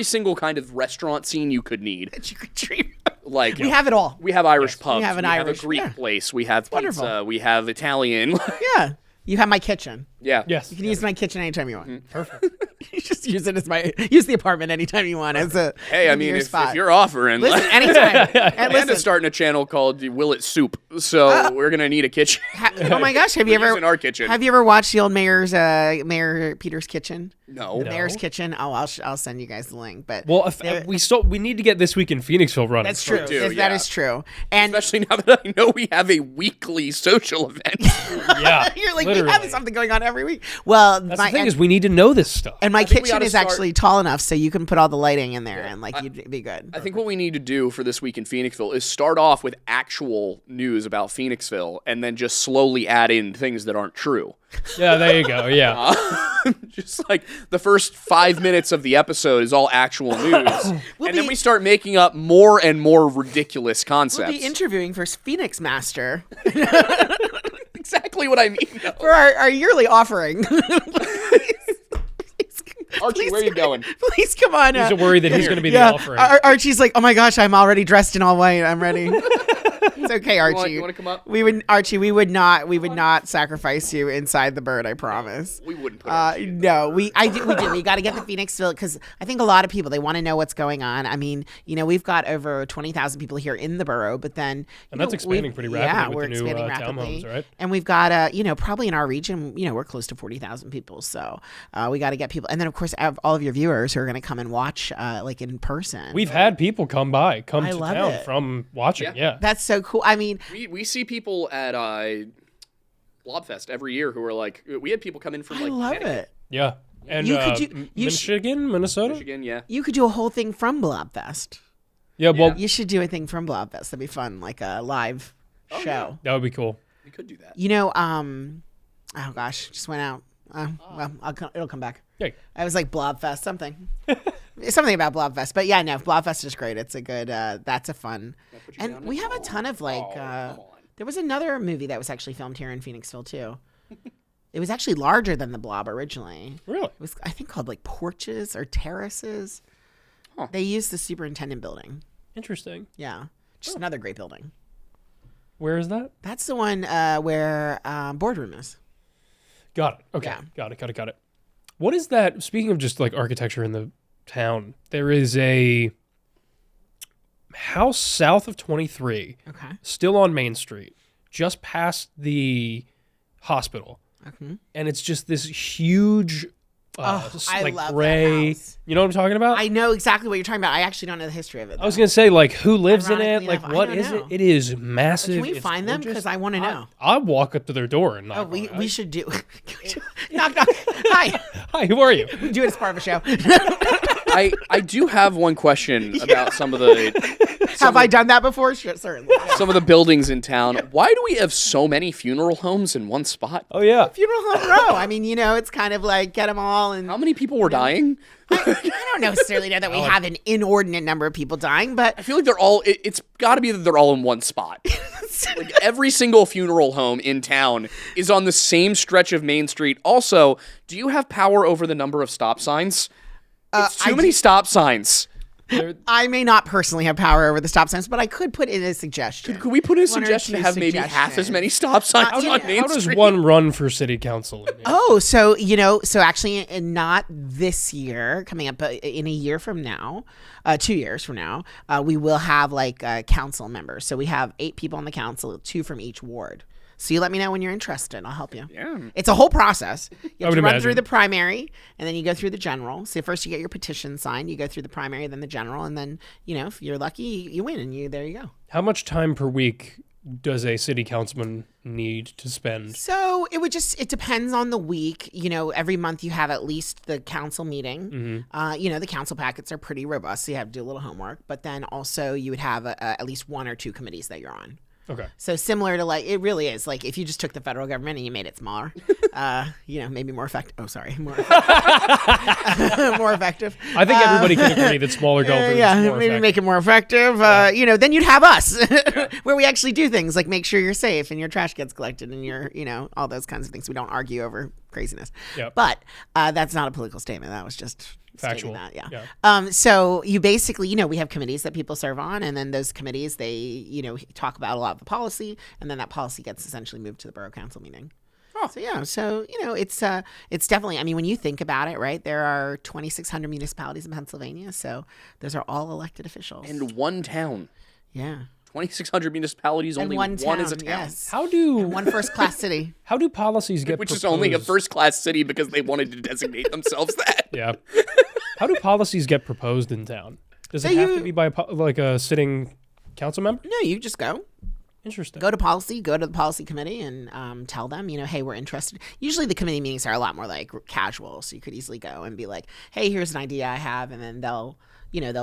single kind of restaurant scene you could need. That you could dream. Like We have it all. we have Irish pubs. have an we Irish- have a Greek yeah. place. We have pizza. wonderful. We have Italian. Yeah, you have my kitchen. yeah. Yes. You can use my kitchen anytime you want. Mm-hmm. Perfect. You just use it as use the apartment anytime you want as a. Hey, I mean, your if spot. you're offering, Listen, like, anytime. And Amanda's listen. starting a channel called Will It Soup, so we're gonna need a kitchen. Oh my gosh, have you We're ever using our kitchen. Have you ever watched the old Mayor Peter's Kitchen? No. Mayor's Kitchen. Oh, I'll send you guys the link. But Well, we need to get This Week in Phoenixville running. that's true. do, That yeah. is true. And Especially now that I know we have a weekly social event. Yeah. you're like, literally. we have something going on every week. Well, That's the thing is we need to know this stuff. and my think we kitchen gotta is start- actually tall enough so you can put all the lighting in there and like you'd be good. I think what we need to do for this week in Phoenixville is start off with actual news about Phoenixville and then just slowly add in things that aren't true. Yeah, there you go. Yeah. Just like the first 5 minutes of the episode is all actual news. and then be- we start making up more and more ridiculous concepts. We'll be interviewing for Phoenix Master Exactly what I mean. though. for our yearly offering. Archie, where are you going? Please come on. He's worried that he's going to be yeah, the offering. Archie's like, oh my gosh, I'm already dressed in all white. I'm ready. It's okay, Archie. You want to come up? We would not sacrifice you inside the bird. I promise. We wouldn't put Archie. No, we do. We got to get the Phoenixville because I think a lot of people they want to know what's going on. I mean, we've got over 20,000 people here in the borough, but then that's expanding pretty rapidly with the new expanding rapidly. townhomes, right? And we've got probably in our region, we're close to 40,000 people. So we got to get people, and then of course all of your viewers who are going to come and watch like in person. We've had people come to love town it. from watching. Yeah. That's so cool. I mean, We see people at Blobfest every year who are like, we had people come in from I like love Connecticut, it. Yeah. And You could do- you Michigan, Minnesota? Michigan, yeah. You could do a whole thing from Blobfest. Yeah, well, You should do a thing from Blobfest. That'd be fun, like a live show. that would be cool. We could do that. Oh gosh, just went out. Well, it'll come back. Yeah. I was like Blobfest, something about Blobfest. But yeah, no, Blobfest is great. It's a good. That's a fun. put you And down we there? have a ton of like. come on. There was another movie that was actually filmed here in Phoenixville too. It was actually larger than the Blob originally. Really? It was, I think, called like Porches or Terraces. Huh. They used the superintendent building. Interesting. Yeah, just another great building. Where is that? That's the one where Boardroom is. Got it. Okay. Yeah. Got it. What is that? Speaking of just like architecture in the town, there is a house south of 23, Okay. still on Main Street, just past the hospital. Okay. And it's just this huge, I like love that gray. house. You know what I'm talking about? I know exactly what you're talking about. I actually don't know the history of it. I was gonna say, like, who lives in it? Ironically Like, enough, I what don't is know. it? It is massive. Can we It's find them? gorgeous. Because I want to know. I'll walk up to their door and knock. Oh, on we it. should do. Knock knock. Hi. Hi, who are you? We do it as part of a show. I do have one question about some of the Have I done that before? Sure, certainly. some of the buildings in town. Why do we have so many funeral homes in one spot? Oh yeah. Funeral home row. I mean, it's kind of like get them all. And How many people were dying? I don't necessarily know that we have an inordinate number of people dying, but I feel like they're all. It's got to be that they're all in one spot. Like every single funeral home in town is on the same stretch of Main Street. Also, do you have power over the number of stop signs? It's too many stop signs. I may not personally have power over the stop signs, but I could put in a suggestion. Could we put in a One or suggestion to two have maybe half as suggestions. many stop signs you on know, Main How does Street? one run for city council? Oh, so actually, not this year, coming up, but in a year from now, 2 years from now, we will have like council members. So we have 8 people on the council, 2 from each ward. So you let me know when you're interested. I'll help you. Yeah. It's a whole process. You have would to run imagine. through the primary, and then you go through the general. So first you get your petition signed, you go through the primary, then the general, and then if you're lucky, you win, and there you go. How much time per week does a city councilman need to spend? So it depends on the week. Every month you have at least the council meeting. The council packets are pretty robust, so you have to do a little homework. But then also you would have at least 1 or 2 committees that you're on. Okay. So similar to it really is like if you just took the federal government and you made it smaller, maybe more effective. Oh, sorry, more effective. More effective. I think everybody can agree that smaller government Yeah, is more maybe effective. make it more effective. Then you'd have us, where we actually do things like make sure you're safe and your trash gets collected and your, all those kinds of things. We don't argue over craziness. Yep. But that's not a political statement. That was just Factual. stating that, Yeah. So you basically, we have committees that people serve on, and then those committees they, talk about a lot of the policy, and then that policy gets essentially moved to the borough council meeting. So it's definitely. I mean, when you think about it, right? There are 2,600 municipalities in Pennsylvania, so those are all elected officials. And one town. Yeah, 2,600 municipalities, and only one town, is a town. Yes, How do one first-class city. how do policies get Which is proposed? only a first-class city because they wanted to designate themselves that. Yeah. How do policies get proposed in town? Does it So have to you- be by a sitting council member? No, you just go. Interesting. Go to the policy committee and tell them, hey, we're interested. Usually the committee meetings are a lot more like casual, so you could easily go and be like, hey, here's an idea I have, and then they'll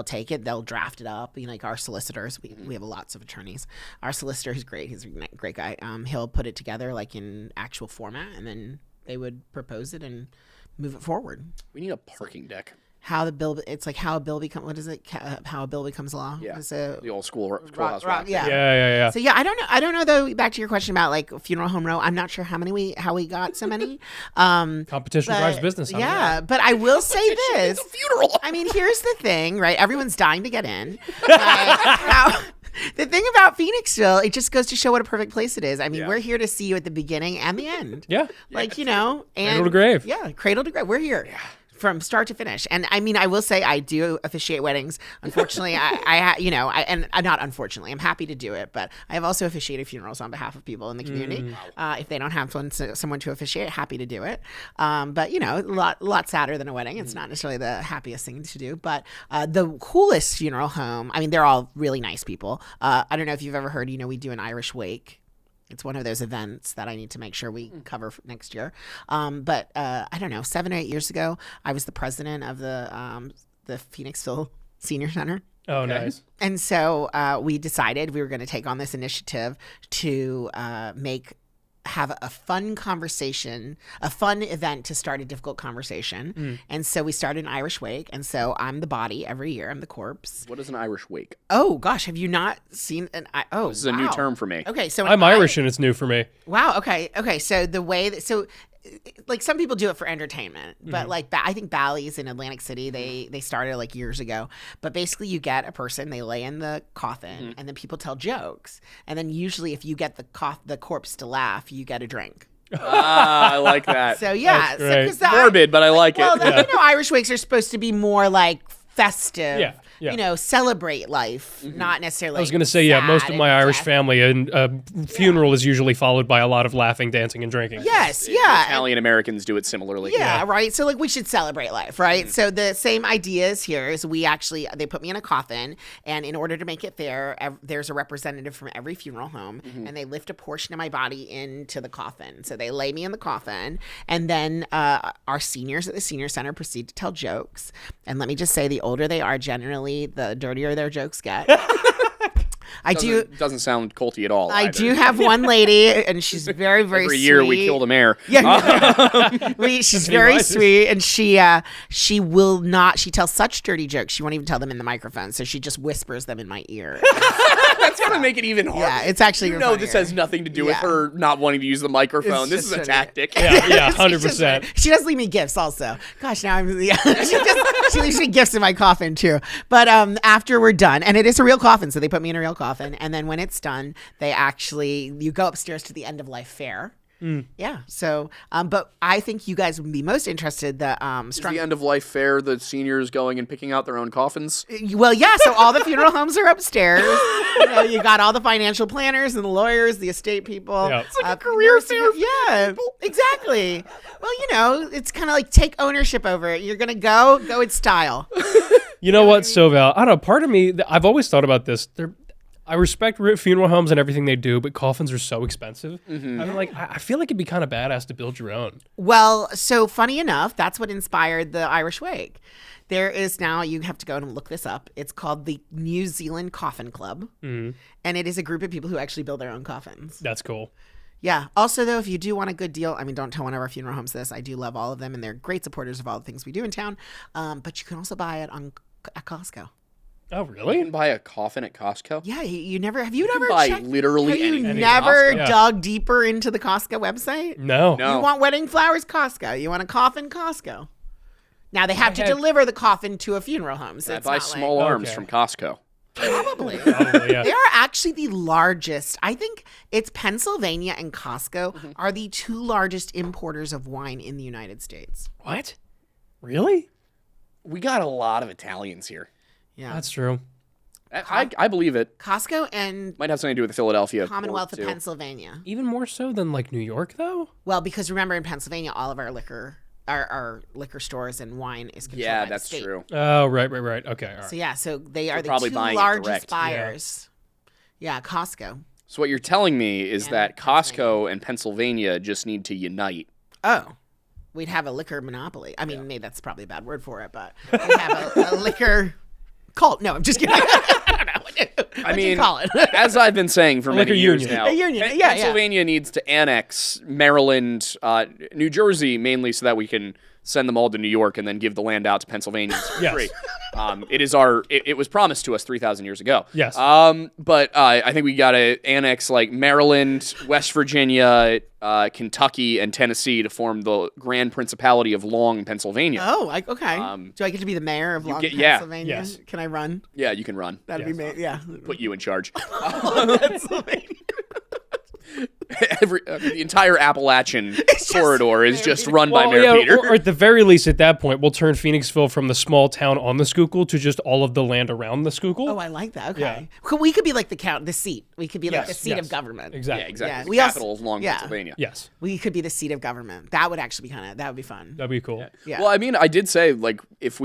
take it, they'll draft it up. Like our solicitors, we have lots of attorneys. Our solicitor, who's great, he's a great guy. He'll put it together like in actual format, and then they would propose it and move it forward. We need a parking deck. How a bill becomes law. Yeah. It's a The old schoolhouse rock. yeah. Yeah. So yeah, I don't know though. Back to your question about like funeral home row, I'm not sure how we got so many. Competition drives business. Yeah, but I will say this. Funeral. I mean, here's the thing, right? Everyone's dying to get in. The thing about Phoenixville, it just goes to show what a perfect place it is. I mean, Yeah. we're here to see you at the beginning and the end. Yeah. Like, you know, and Cradle to grave. Yeah, cradle to grave. We're here. From start to finish. And I mean, I will say I do officiate weddings. Unfortunately, not unfortunately, I'm happy to do it, but I have also officiated funerals on behalf of people in the community. If they don't have someone to officiate, happy to do it. But, you know, a lot sadder than a wedding. It's not necessarily the happiest thing to do, but the coolest funeral home, I mean, they're all really nice people. I don't know if you've ever heard, you know, we do an Irish wake. It's one of those events that I need to make sure we cover for next year. But I don't know, 7 or 8 years ago, I was the president of the Phoenixville Senior Center. Oh, nice. And so we decided we were going to take on this initiative to have a fun conversation, a fun event to start a difficult conversation. And so we started an Irish wake. And so I'm the body every year. I'm the corpse. What is an Irish wake? Oh, gosh. Have you not seen This is a new term for me. Okay. So I'm Irish and it's new for me. Wow. Okay. So the way like some people do it for entertainment, but like I think Bally's in Atlantic City, they started like years ago. But basically, you get a person, they lay in the coffin, and then people tell jokes, and then usually if you get the corpse to laugh, you get a drink. I like that. So yeah, That's great. 'cause the- Morbid, but I like well, it. you know, Irish wakes are supposed to be more like festive. Yeah. You know, celebrate life, not necessarily. I was going to say, yeah, most of sad my and Irish death. family, and funeral is usually followed by a lot of laughing, dancing, and drinking. Yes, yeah. Italian Americans do it similarly. Yeah, right. So like we should celebrate life, right? So the same idea is here is they put me in a coffin, and in order to make it fair, there's a representative from every funeral home, and they lift a portion of my body into the coffin. So they lay me in the coffin, and then our seniors at the senior center proceed to tell jokes. And let me just say, the older they are, generally, the dirtier their jokes get. Doesn't sound culty at all. I either. do have one lady, and she's very, very Every sweet. year we killed a mayor. Yeah, she's very rises. sweet, and she will not. She tells such dirty jokes. She won't even tell them in the microphone, so she just whispers them in my ear. That's gonna make it even harder. Yeah, it's actually You even know this funnier. has nothing to do with Yeah. her not wanting to use the microphone. It's This is just a funny. tactic. Yeah, She's 100%. just- She does leave me gifts also. Gosh, now I'm. Yeah, she leaves me gifts in my coffin too. But after we're done, and it is a real coffin, so they put me in a real coffin, and then when it's done, you go upstairs to the end of life fair. Yeah. So, but I think you guys would be most interested. The Is the end of life fair the seniors going and picking out their own coffins? Well, yeah. So all the funeral homes are upstairs. You got all the financial planners and the lawyers, the estate people. Yeah. It's like a career nursing- fair for Yeah, exactly. Well, it's kind of like take ownership over it. You're gonna go in style. You know what, Soval? I don't know. Part of me, I've always thought about this. I respect funeral homes and everything they do, but coffins are so expensive. I mean, like, I feel like it'd be kind of badass to build your own. Well, so funny enough, that's what inspired the Irish Wake. There is now, you have to go and look this up. It's called the New Zealand Coffin Club, and it is a group of people who actually build their own coffins. That's cool. Yeah. Also, though, if you do want a good deal, I mean, don't tell one of our funeral homes this. I do love all of them, and they're great supporters of all the things we do in town. But you can also buy it at Costco. Oh, You really? can buy a coffin at Costco. Yeah, you never have you can never buy checked? literally have you anything at never Costco. Yeah. dug deeper into the Costco website? No. No. You want wedding flowers? Costco. You want a coffin? Costco. Now they have to had- deliver the coffin to a funeral home, so I it's buy not small like, arms Okay. from Costco. probably. Probably, yeah. They are actually the largest. I think it's Pennsylvania and Costco are the two largest importers of wine in the United States. What? Really? We got a lot of Italians here. Yeah. That's true. I believe it. Costco and Might have something to do with the Philadelphia Commonwealth of port, too. Pennsylvania. Even more so than like New York, though? Well, because remember in Pennsylvania, all of our our liquor stores and wine is controlled Yeah, by the that's state. true. Oh, right. Okay, all right. So yeah, so they are the probably two buying it largest direct. buyers. Yeah, Costco. So what you're telling me is Yeah, that Costco and Pennsylvania just need to unite. Oh, we'd have a liquor monopoly. I mean, maybe that's probably a bad word for it, but we'd have a liquor cult. No, I'm just kidding. I don't know. What do you call it? As I've been saying for many liquor years union. now, A union, yeah. Pennsylvania needs to annex Maryland, New Jersey, mainly so that we can send them all to New York and then give the land out to Pennsylvanians for Yes. free. It was promised to us 3,000 years ago. Yes. But I think we got to annex like Maryland, West Virginia, Kentucky, and Tennessee to form the Grand Principality of Long, Pennsylvania. Oh, okay. Do I get to be be of Long, yeah. Pennsylvania? Yes. Can I run? Yeah, you can run. That'd be yeah. Put you in charge. Pennsylvania. The entire Appalachian corridor is just run by Well, Mayor Peter. or at the very least, at that point, we'll turn Phoenixville from the small town on the Schuylkill to just all of the land around the Schuylkill. Oh, I like that. Okay. Yeah. We could be like the seat. We could be like Yes, the seat yes. of government. Exactly. Yeah, exactly. Yeah, The we also- capital of Long, yeah. Pennsylvania. Yes, We could be the seat of government. That would actually be that would be fun. that'd be cool. Yeah. Well, I mean, I did say like if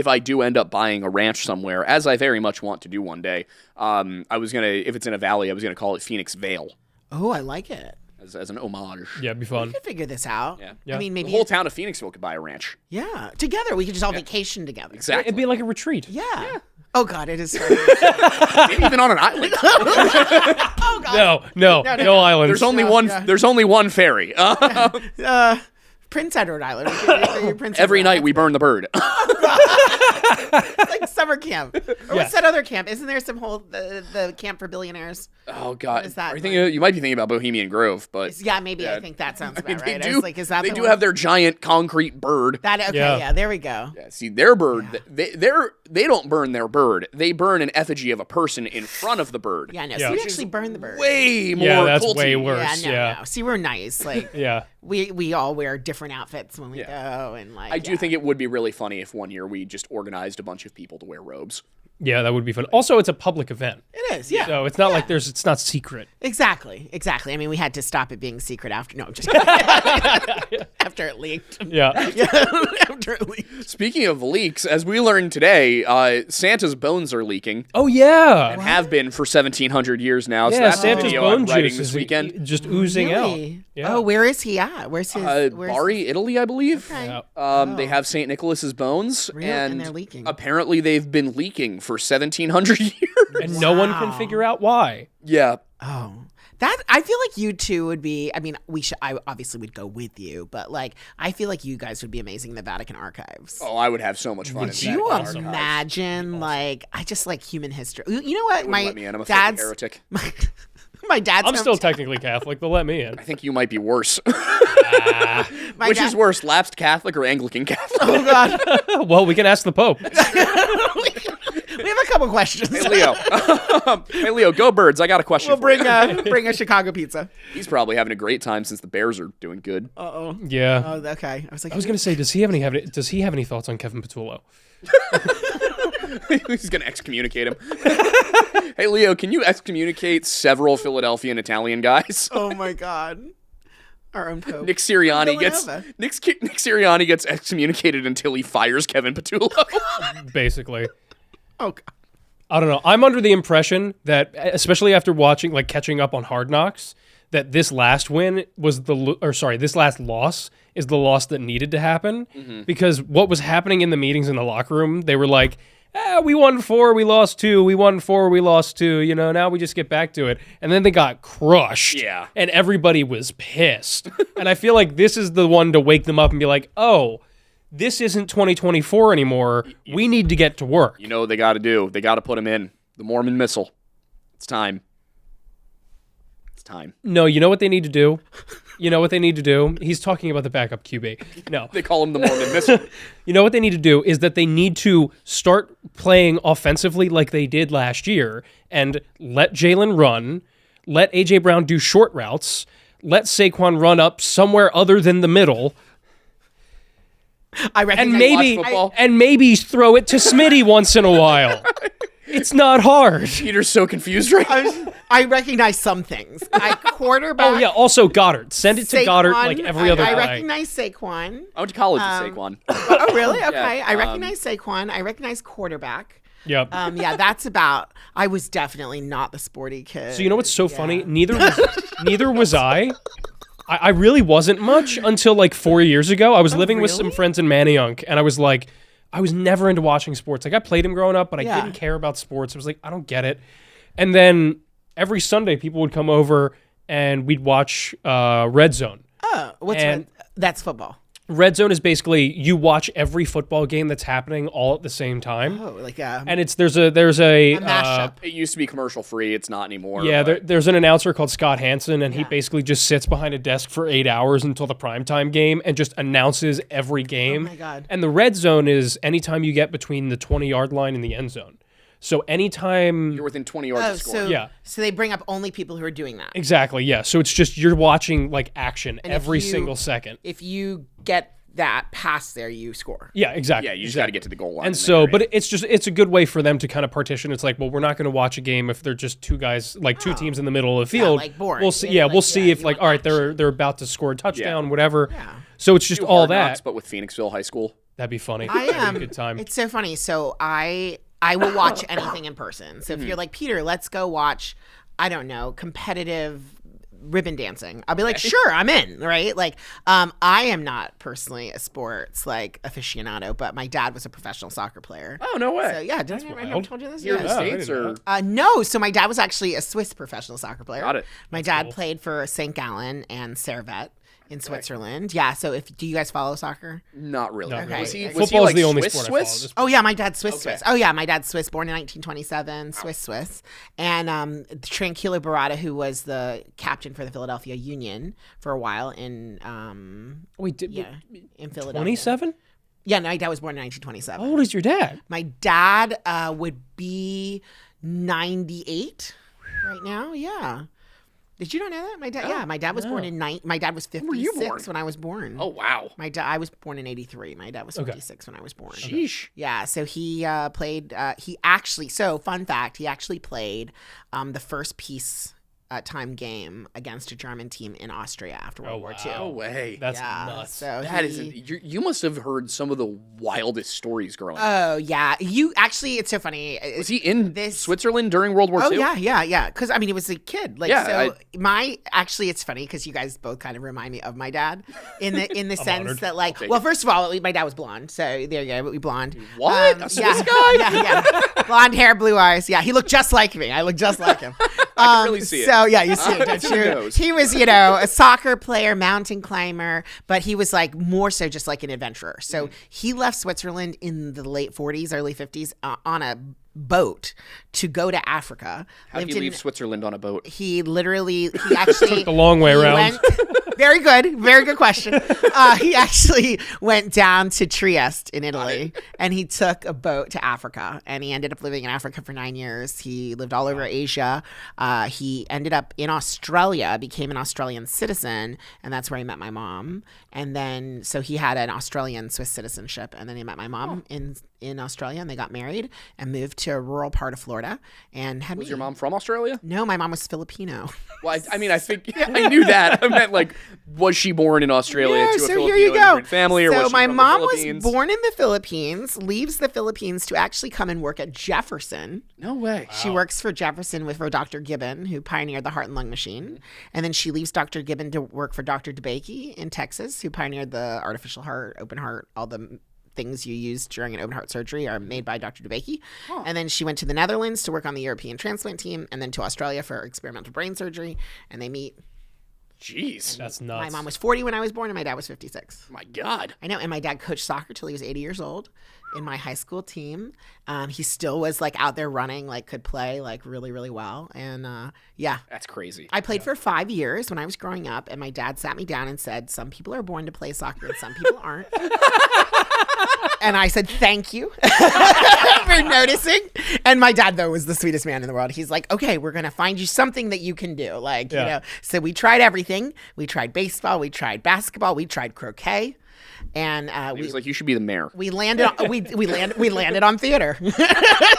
I do end up buying a ranch somewhere, as I very much want to do one day, I was gonna, if it's in a valley, I was gonna call it Phoenix Vale Oh, I like it. as an homage. Yeah, it'd be fun. We could figure this out. Yeah. I mean, The maybe whole town of Phoenixville could buy a ranch. yeah, together we could just all vacation together. Exactly. It'd be like a retreat. Yeah. Oh God, it is. Funny. Maybe even on an island. Oh God. No islands. There's only Yeah, one. yeah. There's only one ferry. Prince Edward Island. We could- Prince Every Edward night we burn the bird. like summer camp. Or what's that other camp? Isn't there some whole the camp for billionaires? Oh God! is that Are you thinking- you might be thinking about Bohemian Grove, but Yeah, maybe I think that sounds about they right. do. I was like, is that they the do one? have their giant concrete bird. that? Okay, Yeah. yeah. There we go. Yeah, see, their bird, they don't burn their bird. They burn an effigy of a person in front of the bird. Yeah, no. Yeah. So we Which actually burn the bird. Way more Yeah, that's culty. way yeah, worse. no, Yeah. no. See, we're nice. Like Yeah. we all wear different outfits when we Yeah. go, and like I do think it would be really funny if one year we just organized a bunch of people to wear robes. Yeah, that would be fun. Also, it's a public event. it is. Yeah, So it's not like it's not secret. exactly. I mean, we had to stop it being secret after. No, just after it leaked. Yeah. Yeah, after it leaked. Speaking of leaks, as we learned today, Santa's bones are leaking Oh yeah. and have been for 1,700 years now. so Yeah, that's a Santa's video bone I'm writing juice this is weekend. just oozing out. Really? Yeah. Oh, where is he at? Where's his? where's Bari, Italy, I believe. Okay. Yeah. They have St. Nicholas's bones, And they're leaking. apparently they've been leaking for 1,700 years. And no one can figure out why. Yeah. Oh, that I feel like you two would be. I mean, I obviously would go with you, but like I feel like you guys would be amazing in the Vatican archives. Oh, I would have so much fun. in Could you that archive. imagine? Like, I just like human history. You know what? Wouldn't My let me in. I'm a fucking dad's heretic. my dad's I'm still hometown- technically Catholic. They'll let me in. I think you might be worse. my Which dad- is worse, lapsed Catholic or Anglican Catholic? Oh God, Well, we can ask the Pope. we have a couple questions. Hey, Leo. Hey, Leo, go Birds. I got a question We'll for you. bring a Chicago pizza. He's probably having a great time since the Bears are doing good. Yeah. Oh, okay. I was like, I was gonna say, does he have any thoughts on Kevin Patullo? He's going to excommunicate him. Hey, Leo, can you excommunicate several Philadelphian Italian guys? oh my God, our own Pope. Nick Sirianni Villanova. Nick Sirianni gets excommunicated until he fires Kevin Patullo. Basically. Oh God. I don't know. I'm under the impression that, especially after catching up on Hard Knocks, that this last win was this last loss is the loss that needed to happen. Because what was happening in the meetings in the locker room, they were like, we won 4, we lost 2, we won 4, we lost 2, now we just get back to it. And then they got crushed. Yeah. And everybody was pissed. And I feel like this is the one to wake them up and be like, oh, this isn't 2024 anymore. We need to get to work. You know what they got to do? They got to put him in. The Mormon Missile. It's time. It's time. No, you know what they need to do? He's talking about the backup QB. No. They call him the Mormon Missile. You know what they need to do is that they need to start playing offensively like they did last year and let Jalen run, let A.J. Brown do short routes, let Saquon run up somewhere other than the middle, I recognize and maybe throw it to Smitty once in a while. It's not hard. Peter's so confused right now. I recognize some things. I quarterback. Oh yeah, also Goddard. Send it to Goddard like every other I guy. recognize Saquon. I went to college with Saquon. Oh, really? Okay. I Yeah, recognize Saquon. I recognize quarterback. Yep. Yeah, that's about. I was definitely not the sporty kid. So you know what's so funny? Neither was I. I really wasn't much until like 4 years ago. I was living with some really? friends in Manayunk, and I was like, I was never into watching sports. Like I played them growing up, but I Yeah. didn't care about sports. I was like, I don't get it. And then every Sunday, people would come over and we'd watch Red Zone. Oh, what's and- That's football. Red zone is basically you watch every football game that's happening all at the same time. Oh, like And there's a mashup. It used to be commercial free. It's not anymore. yeah, but- there's an announcer called Scott Hansen, and he Yeah. basically just sits behind a desk for 8 hours until the primetime game and just announces every game. Oh my God. And the red zone is anytime you get between the 20-yard line and the end zone. So anytime you're within 20 yards Oh, of score. so Yeah. so they bring up only people who are doing that. exactly, yeah. So it's just you're watching like action if every you- single second. If you get that pass there, you score. Yeah, exactly. Yeah, you just got to get to the goal line. And then so, you're but in. it's a good way for them to kind of partition. It's like, well, we're not going to watch a game if they're just two guys, like two teams in the middle of the field. like boring. We'll see. Yeah, Yeah, like, we'll see yeah, if you like, want all right, they're about to score a touchdown, whatever. Yeah. So it's just Do all Hard that. Knocks, but with Phoenixville High School. That'd be funny. I That'd am. be a good time. It's so funny. So I will watch anything in person. So if Mm-hmm. you're like, Peter, let's go watch, I don't know, competitive ribbon dancing, I'll be like, sure, I'm in, right? Like, I am not personally a sports like aficionado, but my dad was a professional soccer player. Oh, no way. So yeah, did I never wild. told you this? Here in the Yeah. I States didn't know or that. No, so my dad was actually a Swiss professional soccer player. Got it. My dad played for St. Gallen and Servette in Switzerland. Yeah, so do you guys follow soccer? not really. Not really. Was he Football's like the only Swiss, sport I follow. Swiss? Just- Oh yeah, my dad's Swiss. Okay. Swiss. Oh yeah, my dad's Swiss, born in 1927, Swiss. And Tranquillo Barada, who was the captain for the Philadelphia Union for a while in Wait, did yeah in Philadelphia. 27? Yeah, no, my dad was born in 1927. How old is your dad? My dad would be 98 right now. Yeah. Did you not know that? My dad. Yeah, my dad was born in My dad was 56 were you born? when I was born. Oh, wow. I was born in 83. My dad was 56 when I was born. Sheesh. Yeah, so he played. He actually. So fun fact: he actually played the first peace time game against a German team in Austria after World War II. No way. That's Yeah, nuts. so That he- is. You must have heard some of the wildest stories growing up. Oh yeah, you actually. It's so funny. Was he in this- Switzerland during World War Oh II? yeah. Because I mean, he was a kid. Like, Yeah, so actually, it's funny because you guys both kind of remind me of my dad in the sense honored. that, like, take well, first of all, my dad was blonde, so there you go, we blonde. What? A Swiss guy? Yeah, blonde hair, blue eyes. Yeah, he looked just like me. I look just like him. I can really see it. So yeah, you see it, don't Who you? knows? He was, a soccer player, mountain climber, but he was like more so just like an adventurer. So he left Switzerland in the late 40s, early 50s on a boat to go to Africa. How did he leave Switzerland on a boat? He actually the long way he around. very good question. He actually went down to Trieste in Italy, and he took a boat to Africa, and he ended up living in Africa for 9 years. He lived all over Asia. He ended up in Australia, became an Australian citizen, and that's where he met my mom. And then, so he had an Australian Swiss citizenship, and then he met my mom in Australia, and they got married and moved to a rural part of Florida, and had Was me. your mom from Australia? No, my mom was Filipino. Well, I mean, I think I knew that. I meant, like, was she born in Australia Yeah, to a so Filipino here you go. immigrant family, or so was she my from mom the was Philippines? born in the Philippines, leaves the Philippines to actually come and work at Jefferson. No way. She works for Jefferson for Dr. Gibbon, who pioneered the heart and lung machine. And then she leaves Dr. Gibbon to work for Dr. DeBakey in Texas, who pioneered the artificial heart, open heart, all the things you use during an open heart surgery are made by Dr. DeBakey. And then she went to the Netherlands to work on the European transplant team, and then to Australia for experimental brain surgery. And they meet. Jeez. That's nuts. My mom was 40 when I was born, and my dad was 56. My God. I know, and my dad coached soccer till he was 80 years old in my high school team. He still was like out there running, like could play like really, really well. And yeah, That's crazy. I played for 5 years when I was growing up, and my dad sat me down and said, "Some people are born to play soccer, and some people aren't." And I said, "Thank you for noticing." And my dad, though, was the sweetest man in the world. He's like, "Okay, we're gonna find you something that you can do." Like, you Yeah. know. So we tried everything. We tried baseball. We tried basketball. We tried croquet. And He was like, you should be the mayor. we landed on, we landed on theater.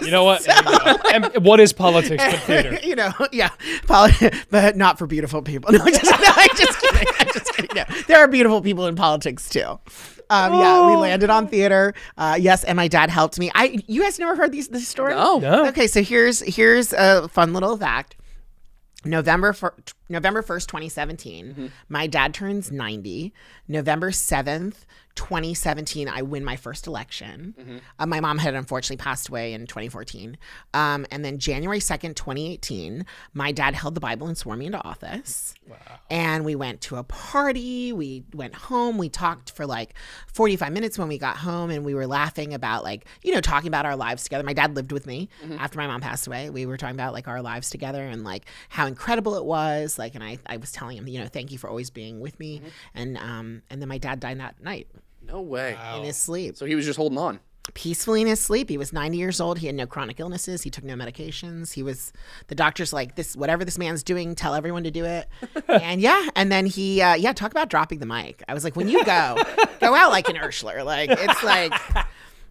You know what? There you go. And what is politics but theater? You know, yeah, but not for beautiful people. No, I'm just kidding. I'm just kidding. No, there are beautiful people in politics too. Yeah, we landed on theater. Yes, and my dad helped me. You guys never heard this story? No. No. Okay, so here's a fun little fact. November November 1st, 2017. My dad turns 90. November 7th, 2017, I win my first election. My mom had unfortunately passed away in 2014. And then January 2nd, 2018, my dad held the Bible and swore me into office. Wow. And we went to a party. We went home. We talked for like 45 minutes when we got home, and we were laughing about like, you know, talking about our lives together. My dad lived with me after my mom passed away. We were talking about like our lives together and like how incredible it was. Like, and I was telling him, you know, thank you for always being with me. And then my dad died that night. No way. In his sleep. So he was just holding on. Peacefully in his sleep. He was 90 years old. He had no chronic illnesses. He took no medications. The doctor's like, this, whatever this man's doing, tell everyone to do it. And then he, talk about dropping the mic. I was like, when you go out like an Ursula. Like, it's like,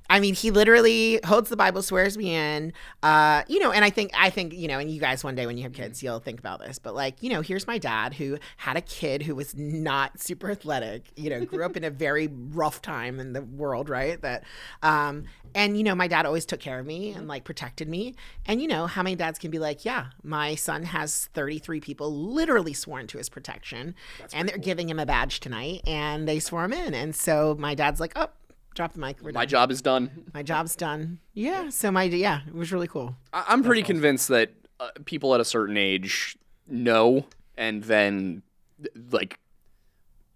I mean, he literally holds the Bible, swears me in, you know, and I think, you know, and you guys one day when you have kids, you'll think about this, but like, you know, here's my dad who had a kid who was not super athletic, you know, grew up in a very rough time in the world, right? That, and, you know, my dad always took care of me and like protected me. And, you know, how many dads can be like, yeah, my son has 33 people literally sworn to his protection and they're giving him a badge tonight and they swore him in. And so my dad's like, oh, drop the mic. My job is done. My job's done. Yeah. So it was really cool. I'm pretty convinced that people at a certain age know, and then like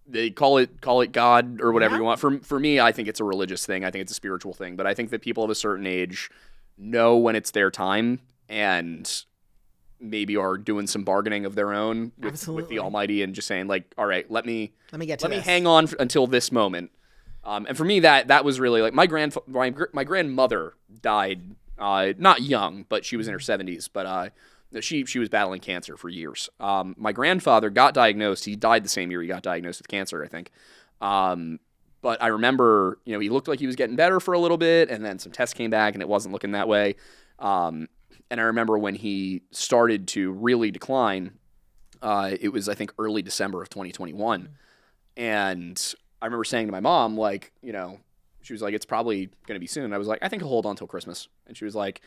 they call it God or whatever you want. For me, I think it's a religious thing. I think it's a spiritual thing. But I think that people of a certain age know when it's their time and maybe are doing some bargaining of their own with the Almighty and just saying like, all right, let me hang on until this moment. And for me, that was really like my grandmother died not young, but she was in her 70s. But she was battling cancer for years. My grandfather got diagnosed. He died the same year he got diagnosed with cancer, I think. But I remember, you know, he looked like he was getting better for a little bit, and then some tests came back, and it wasn't looking that way. And I remember when he started to really decline, it was, I think, early December of 2021. And I remember saying to my mom, like, you know, she was like, it's probably going to be soon. I was like, I think he'll hold on till Christmas. And she was like,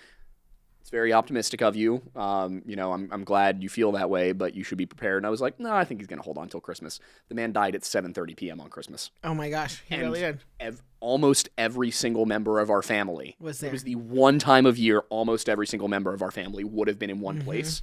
it's very optimistic of you. You know, I'm glad you feel that way, but you should be prepared. And I was like, no, I think he's going to hold on till Christmas. The man died at 7:30 p.m. on Christmas. Oh my gosh, he really did. Almost every single member of our family was there. It was the one time of year almost every single member of our family would have been in one place.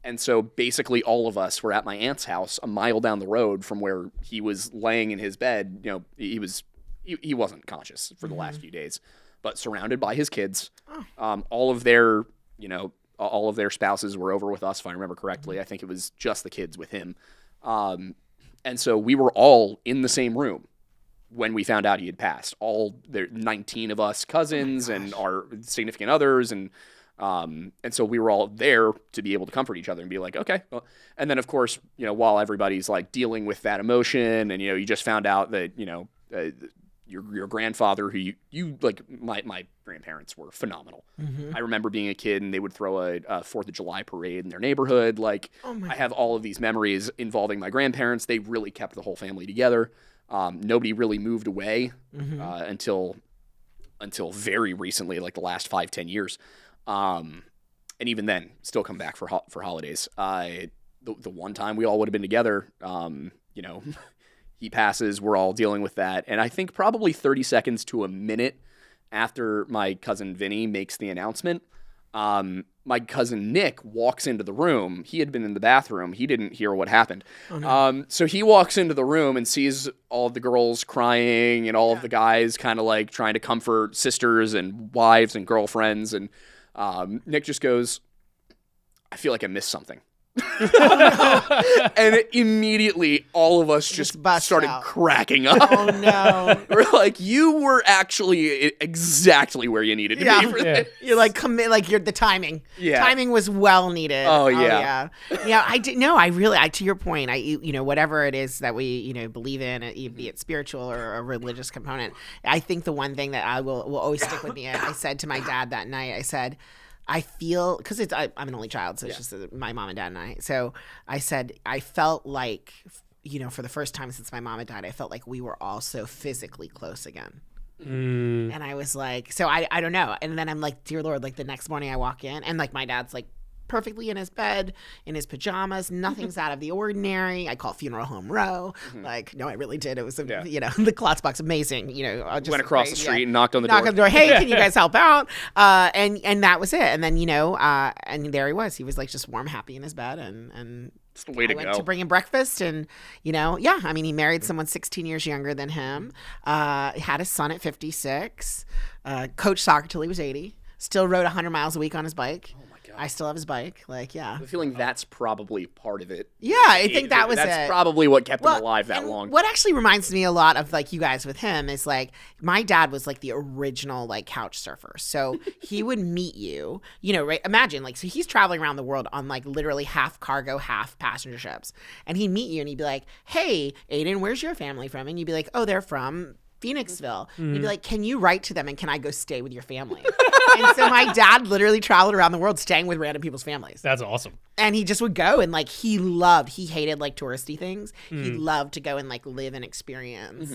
And so basically all of us were at my aunt's house a mile down the road from where he was laying in his bed. You know, he wasn't conscious for the last few days, but surrounded by his kids. All of their spouses were over with us, if I remember correctly. I think it was just the kids with him. And so we were all in the same room when we found out he had passed. All there 19 of us cousins and our significant others and so we were all there to be able to comfort each other and be like, okay. Well, and then of course, you know, while everybody's like dealing with that emotion and, you know, you just found out that, you know, your grandfather who you like, my grandparents were phenomenal. I remember being a kid and they would throw a 4th of July parade in their neighborhood. Like I have all of these memories involving my grandparents. They really kept the whole family together. Nobody really moved away until very recently, like the last 5-10 years. And even then, still come back for holidays. The one time we all would have been together, you know, he passes, we're all dealing with that. And I think probably 30 seconds to a minute after my cousin Vinny makes the announcement, my cousin Nick walks into the room. He had been in the bathroom. He didn't hear what happened. Oh, no. So he walks into the room and sees all of the girls crying and all of the guys kind of like trying to comfort sisters and wives and girlfriends. And Nick just goes, I feel like I missed something. And immediately all of us just started cracking up. Oh no. We're like, you were actually exactly where you needed to be for this. You're like you're the timing. Yeah. Timing was well needed. Oh yeah. Yeah, I did no, I really to your point, you know, whatever it is that we, you know, believe in, be it spiritual or a religious component, I think the one thing that I will always stick with me, I said to my dad that night, I said, I feel, because I'm an only child, so it's just my mom and dad and I. So I said, I felt like, you know, for the first time since my mom had died, I felt like we were all so physically close again. And I was like, so I don't know. And then I'm like, dear Lord, like the next morning I walk in and like my dad's like perfectly in his bed, in his pajamas. Nothing's out of the ordinary. I call it Funeral Home Row. Like, no, I really did. It was, the Klotz Box, amazing. Just Went across the street and knocked on the Knock door. on the door. Hey, can you guys help out? And that was it. And then, and there he was. He was like just warm, happy in his bed. And It's the way to I went go. to bring him breakfast, and he married someone 16 years younger than him. Had a son at 56. Coached soccer till he was 80. Still rode 100 miles a week on his bike. Oh my God. I still have his bike. Like, yeah. I have a feeling that's probably part of it. Yeah, I think that was That's it. probably what kept him alive that and long. What actually reminds me a lot of like you guys with him is like my dad was like the original like couch surfer. So he would meet you, right? Imagine like, so he's traveling around the world on like literally half cargo, half passenger ships. And he'd meet you and he'd be like, hey, Aiden, where's your family from? And you'd be like, oh, they're from Phoenixville. He'd be like, can you write to them and can I go stay with your family? And so my dad literally traveled around the world staying with random people's families. That's awesome. And he just would go and like he hated like touristy things. He loved to go and like live and experience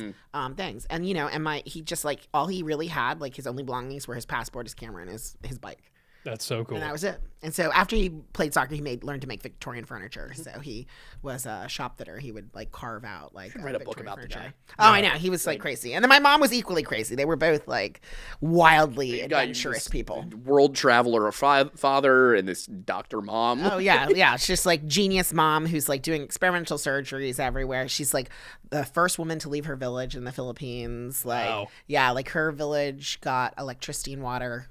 things. And he just like all he really had, like his only belongings were his passport, his camera, and his bike. That's so cool. And that was it. And so after he played soccer, he learned to make Victorian furniture. So he was a shop fitter. He would like carve out like write a book about the guy. Oh, I know. He was like crazy. And then my mom was equally crazy. They were both like wildly adventurous people. World traveler, father, and this doctor mom. Oh yeah, yeah. It's just like genius mom who's like doing experimental surgeries everywhere. She's like the first woman to leave her village in the Philippines. Like, Wow. yeah, like her village got electricity and water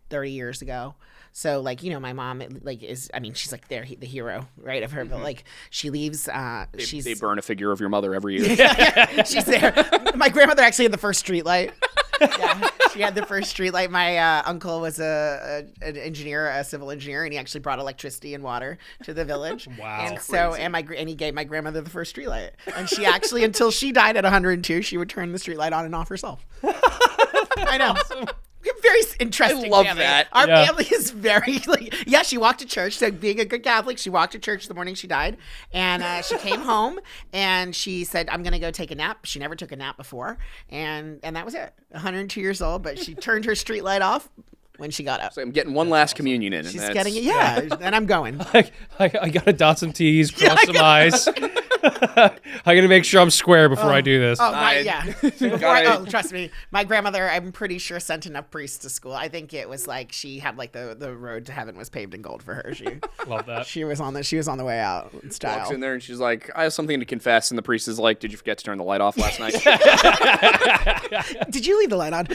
30 years ago. So like, my mom she's like the hero, right, of her. But like she leaves, They burn a figure of your mother every year. she's there. My grandmother actually had the first street light. Yeah, she had the first street light. My uncle was an engineer, a civil engineer, and he actually brought electricity and water to the village. Wow. And so, and he gave my grandmother the first street light. And she actually, until she died at 102, she would turn the street light on and off herself. I know. Very interesting. I love family. that. Our family is very she walked to church. So being a good Catholic, she walked to church the morning she died, and she came home and she said, "I'm gonna go take a nap." She never took a nap before, and that was it. 102 years old, but she turned her street light off when she got up. So I'm getting one last communion in. She's getting it, yeah. And I'm going. I gotta dot some T's, cross some I's. I gotta make sure I'm square before I do this. Oh, trust me. My grandmother, I'm pretty sure, sent enough priests to school. I think it was like she had like the road to heaven was paved in gold for her. She Love that. she was on the way out in style. Walks in there and she's like, I have something to confess. And the priest is like, did you forget to turn the light off last night? Did you leave the light on?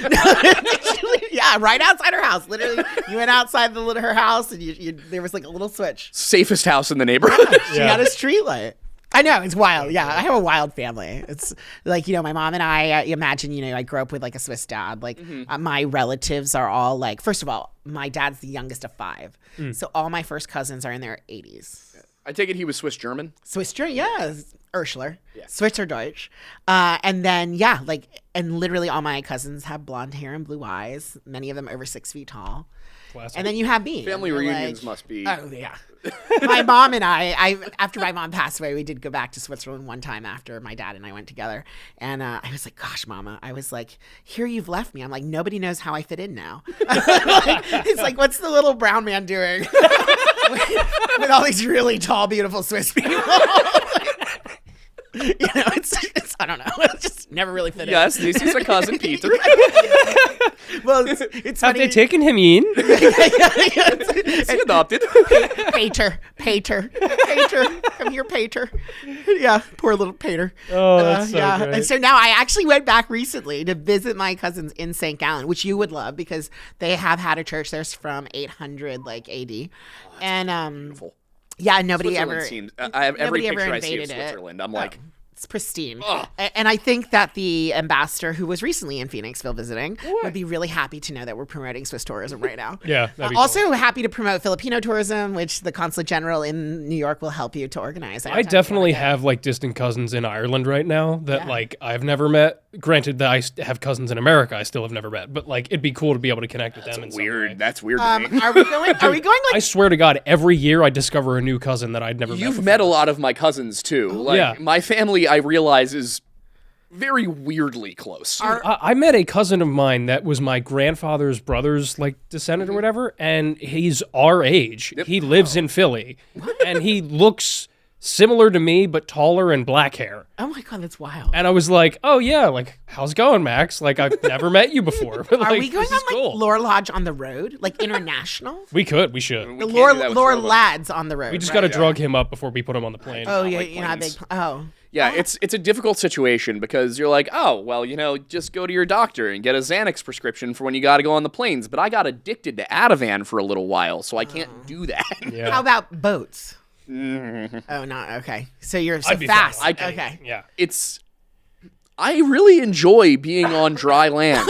Yeah, right outside her house. Literally, you went outside her house and you there was like a little switch. Safest house in the neighborhood. She had a street light. I know, it's wild. Yeah, I have a wild family. It's like, my mom and I imagine, I grew up with like a Swiss dad. Like my relatives are all like, first of all, my dad's the youngest of 5. So all my first cousins are in their 80s. I take it he was Swiss German. Swiss German, yeah. Ursula. Yeah. Switzer Deutsch. And then, and literally all my cousins have blonde hair and blue eyes. Many of them over 6 feet tall. Classic. And then you have me. Family reunions must be. Oh, yeah. My mom and I, after my mom passed away, we did go back to Switzerland one time after my dad and I went together. And I was like, gosh, Mama, I was like, here you've left me. I'm like, nobody knows how I fit in now. It's like, what's the little brown man doing with all these really tall, beautiful Swiss people? It's I don't know. It's just never really fit in. Yes, this is a cousin Peter. Well, it's Have funny. they taken him in? Is he adopted? Pater, come here, Pater. Yeah, poor little Pater. Oh, that's so great. And so now I actually went back recently to visit my cousins in St. Gallen, which you would love because they have had a church there from 800 AD, and Beautiful. yeah, nobody Switzerland ever. seems. I have every nobody ever picture I see of invaded it. Switzerland. I'm like, It's pristine. Ugh. And I think that the ambassador who was recently in Phoenixville visiting would be really happy to know that we're promoting Swiss tourism right now. Yeah, that'd be also happy to promote Filipino tourism, which the Consulate General in New York will help you to organize. I definitely have like distant cousins in Ireland right now that like I've never met. Granted that I have cousins in America I still have never met, but like it'd be cool to be able to connect with them in some way. weird. That's weird to me. Are we going? Are we going I swear to God, every year I discover a new cousin that I'd never met. You've before. met a lot of my cousins too. Like Yeah. my family, I realize is very weirdly close. I met a cousin of mine that was my grandfather's brother's like descendant or whatever, and he's our age. He lives in Philly, and he looks similar to me but taller and black hair. Oh my god, that's wild. And I was like, "Oh yeah, like how's it going, Max? Like I've never met you before." But, Are like, we going this on is like cool. Lore Lodge on the road, like international? We should. The can't Lore do that with Lore Trova. lads on the road. We just right? got to drug him up before we put him on the plane. Oh yeah, like you're not big. planes. Oh, Yeah, it's a difficult situation because you're like, oh, well, just go to your doctor and get a Xanax prescription for when you got to go on the planes. But I got addicted to Ativan for a little while, so I can't do that. Yeah. how about boats? Oh, not okay. So you're so I'd be fine. fast. I can- Okay. Yeah. I really enjoy being on dry land.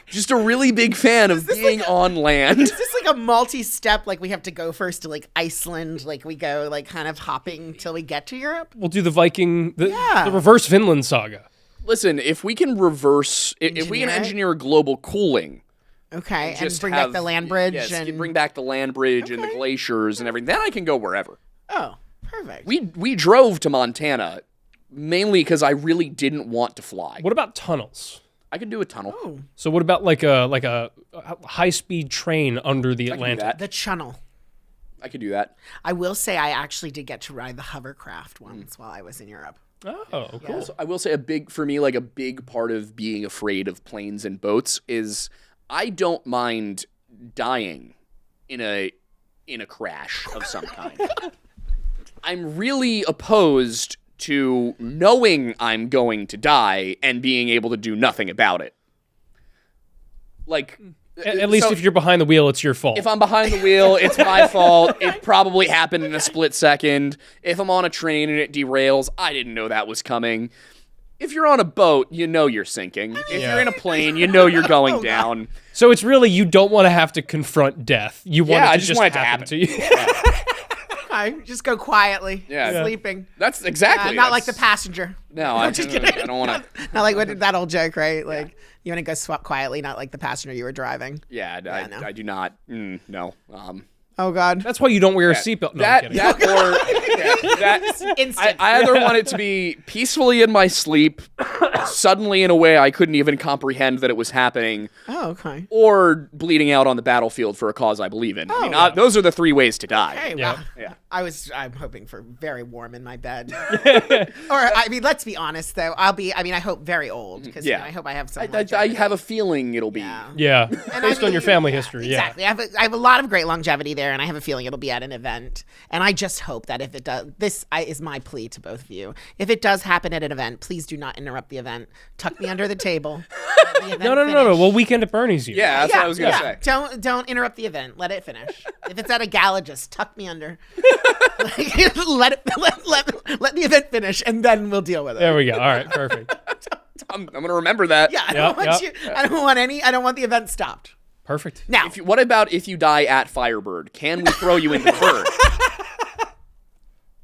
Just a really big fan of being on land. Is this like a multi-step? Like we have to go first to like Iceland, like we go like kind of hopping till we get to Europe. We'll do the Viking, the Yeah. reverse Vinland saga. Listen, if we can reverse, if we can Engineer it? engineer global cooling, Okay, and just bring back have- the land bridge yes, and bring back the land bridge and the Okay. glaciers and everything, then I can go wherever. oh, perfect. We drove to Montana mainly because I really didn't want to fly. What about tunnels? I could do a tunnel. Oh, So what about like a high speed train under the I could do Atlantic? that. the channel. I could do that. I will say I actually did get to ride the hovercraft once while I was in Europe. Oh, cool. So I will say a big part of being afraid of planes and boats is I don't mind dying in a crash of some kind. I'm really opposed to knowing I'm going to die and being able to do nothing about it. Like At least so if you're behind the wheel, it's your fault. if I'm behind the wheel, it's my fault. It probably happened in a split second. If I'm on a train and it derails, I didn't know that was coming. If you're on a boat, you know you're sinking. If Yeah. you're in a plane, you know you're going down. So it's really you don't want to have to confront death. You want Yeah, it I to just want it to happen to you. I just go quietly, Yeah. sleeping. That's exactly Not like the that's- passenger. No, I don't want to. Not like that old joke, right? Like you want to go swap quietly, not like the passenger you were driving. Yeah, no. I do not. No. Oh God. That's why you don't wear a seatbelt. No, I'm That kidding. or that. Instant. I either want it to be peacefully in my sleep, suddenly in a way I couldn't even comprehend that it was happening, Oh, okay. or bleeding out on the battlefield for a cause I believe in. Those are the three ways to die. Hey, Yeah. well, Yeah. I'm hoping for very warm in my bed. Or I mean, let's be honest though. I hope very old because Yeah. I hope I have some. I longevity. have a feeling it'll be. Yeah. Yeah, And based I on your mean, family history. Yeah, Exactly. I have a lot of great longevity there, and I have a feeling it'll be at an event. And I just hope that if it does, is my plea to both of you. If it does happen at an event, please do not interrupt the event. Tuck me under the table. Let the event No. finish. Well, Weekend at Bernie's you. Yeah, that's what I was gonna say. Don't interrupt the event. Let it finish. If it's at a gala, just tuck me under. let the event finish, and then we'll deal with it. There we go. All right, perfect. I'm gonna remember that. Yeah, I Yep, don't want yep. you. I don't want the event stopped. Perfect. Now, What about if you die at Firebird? Can we throw you into the bird?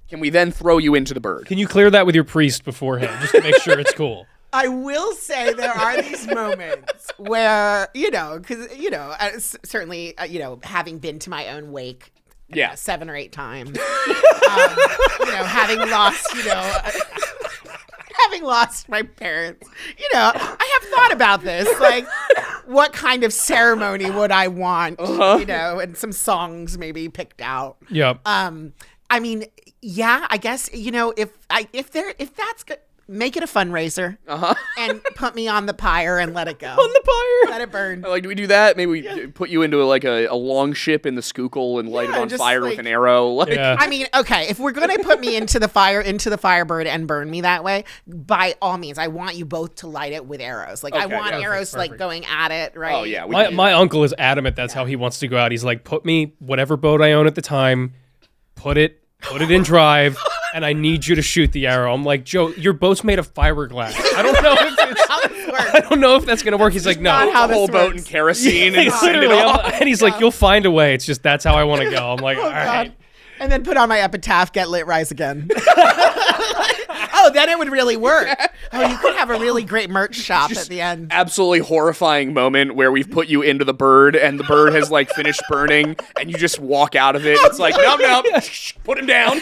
Can we then throw you into the bird? Can you clear that with your priest beforehand, just to make sure it's cool? I will say there are these moments where, because, certainly, having been to my own wake Yeah. 7 or 8 times, having lost, having lost my parents, I have thought about this. Like, what kind of ceremony would I want, and some songs maybe picked out. Yep. I mean, yeah, I guess, if that's good, make it a fundraiser and put me on the pyre and let it go. On the pyre. Let it burn. Like, do we do that? Maybe we put you into a long ship in the Schuylkill and light it Yeah, on just fire like- with an arrow. Like, Yeah. I mean, okay, if we're going to put me into the Firebird and burn me that way, by all means, I want you both to light it with arrows. Like, I Okay, want yeah. arrows, like, Perfect. going at it, right? Oh yeah, we My, can do my uncle is adamant that's how he wants to go out. He's like, put me whatever boat I own at the time, put it in drive, and I need you to shoot the arrow. I'm like, Joe, your boat's made of fiberglass. I don't know if it's, How this works. I don't know if that's gonna work. He's like, not no. how the whole this boat works. in kerosene and send it Literally, off. and he's like, you'll find a way. It's just that's how I want to go. I'm like, all right. And then put on my epitaph, get lit, rise again. Oh, then it would really work. Oh, you could have a really great merch shop at the end. Absolutely horrifying moment where we've put you into the bird and the bird has like finished burning and you just walk out of it. It's like, no, put him down.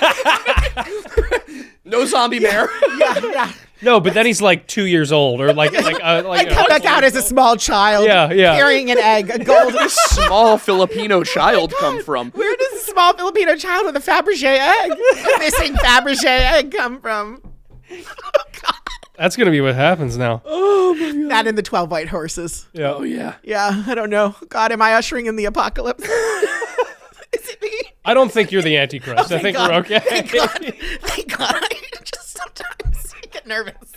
No zombie bear. Yeah. No, but then he's like 2 years old, or like I come back out as a small child. Yeah. Carrying an egg, a golden. Small Filipino child come from? Where does a small Filipino child with a Fabergé egg, missing Fabergé egg, come from? That's gonna be what happens now. That and the 12 white horses. Yeah. Oh yeah. Yeah, I don't know. God, am I ushering in the apocalypse? Is it me? I don't think you're the Antichrist. I think God. we're okay. Thank God. I just sometimes get nervous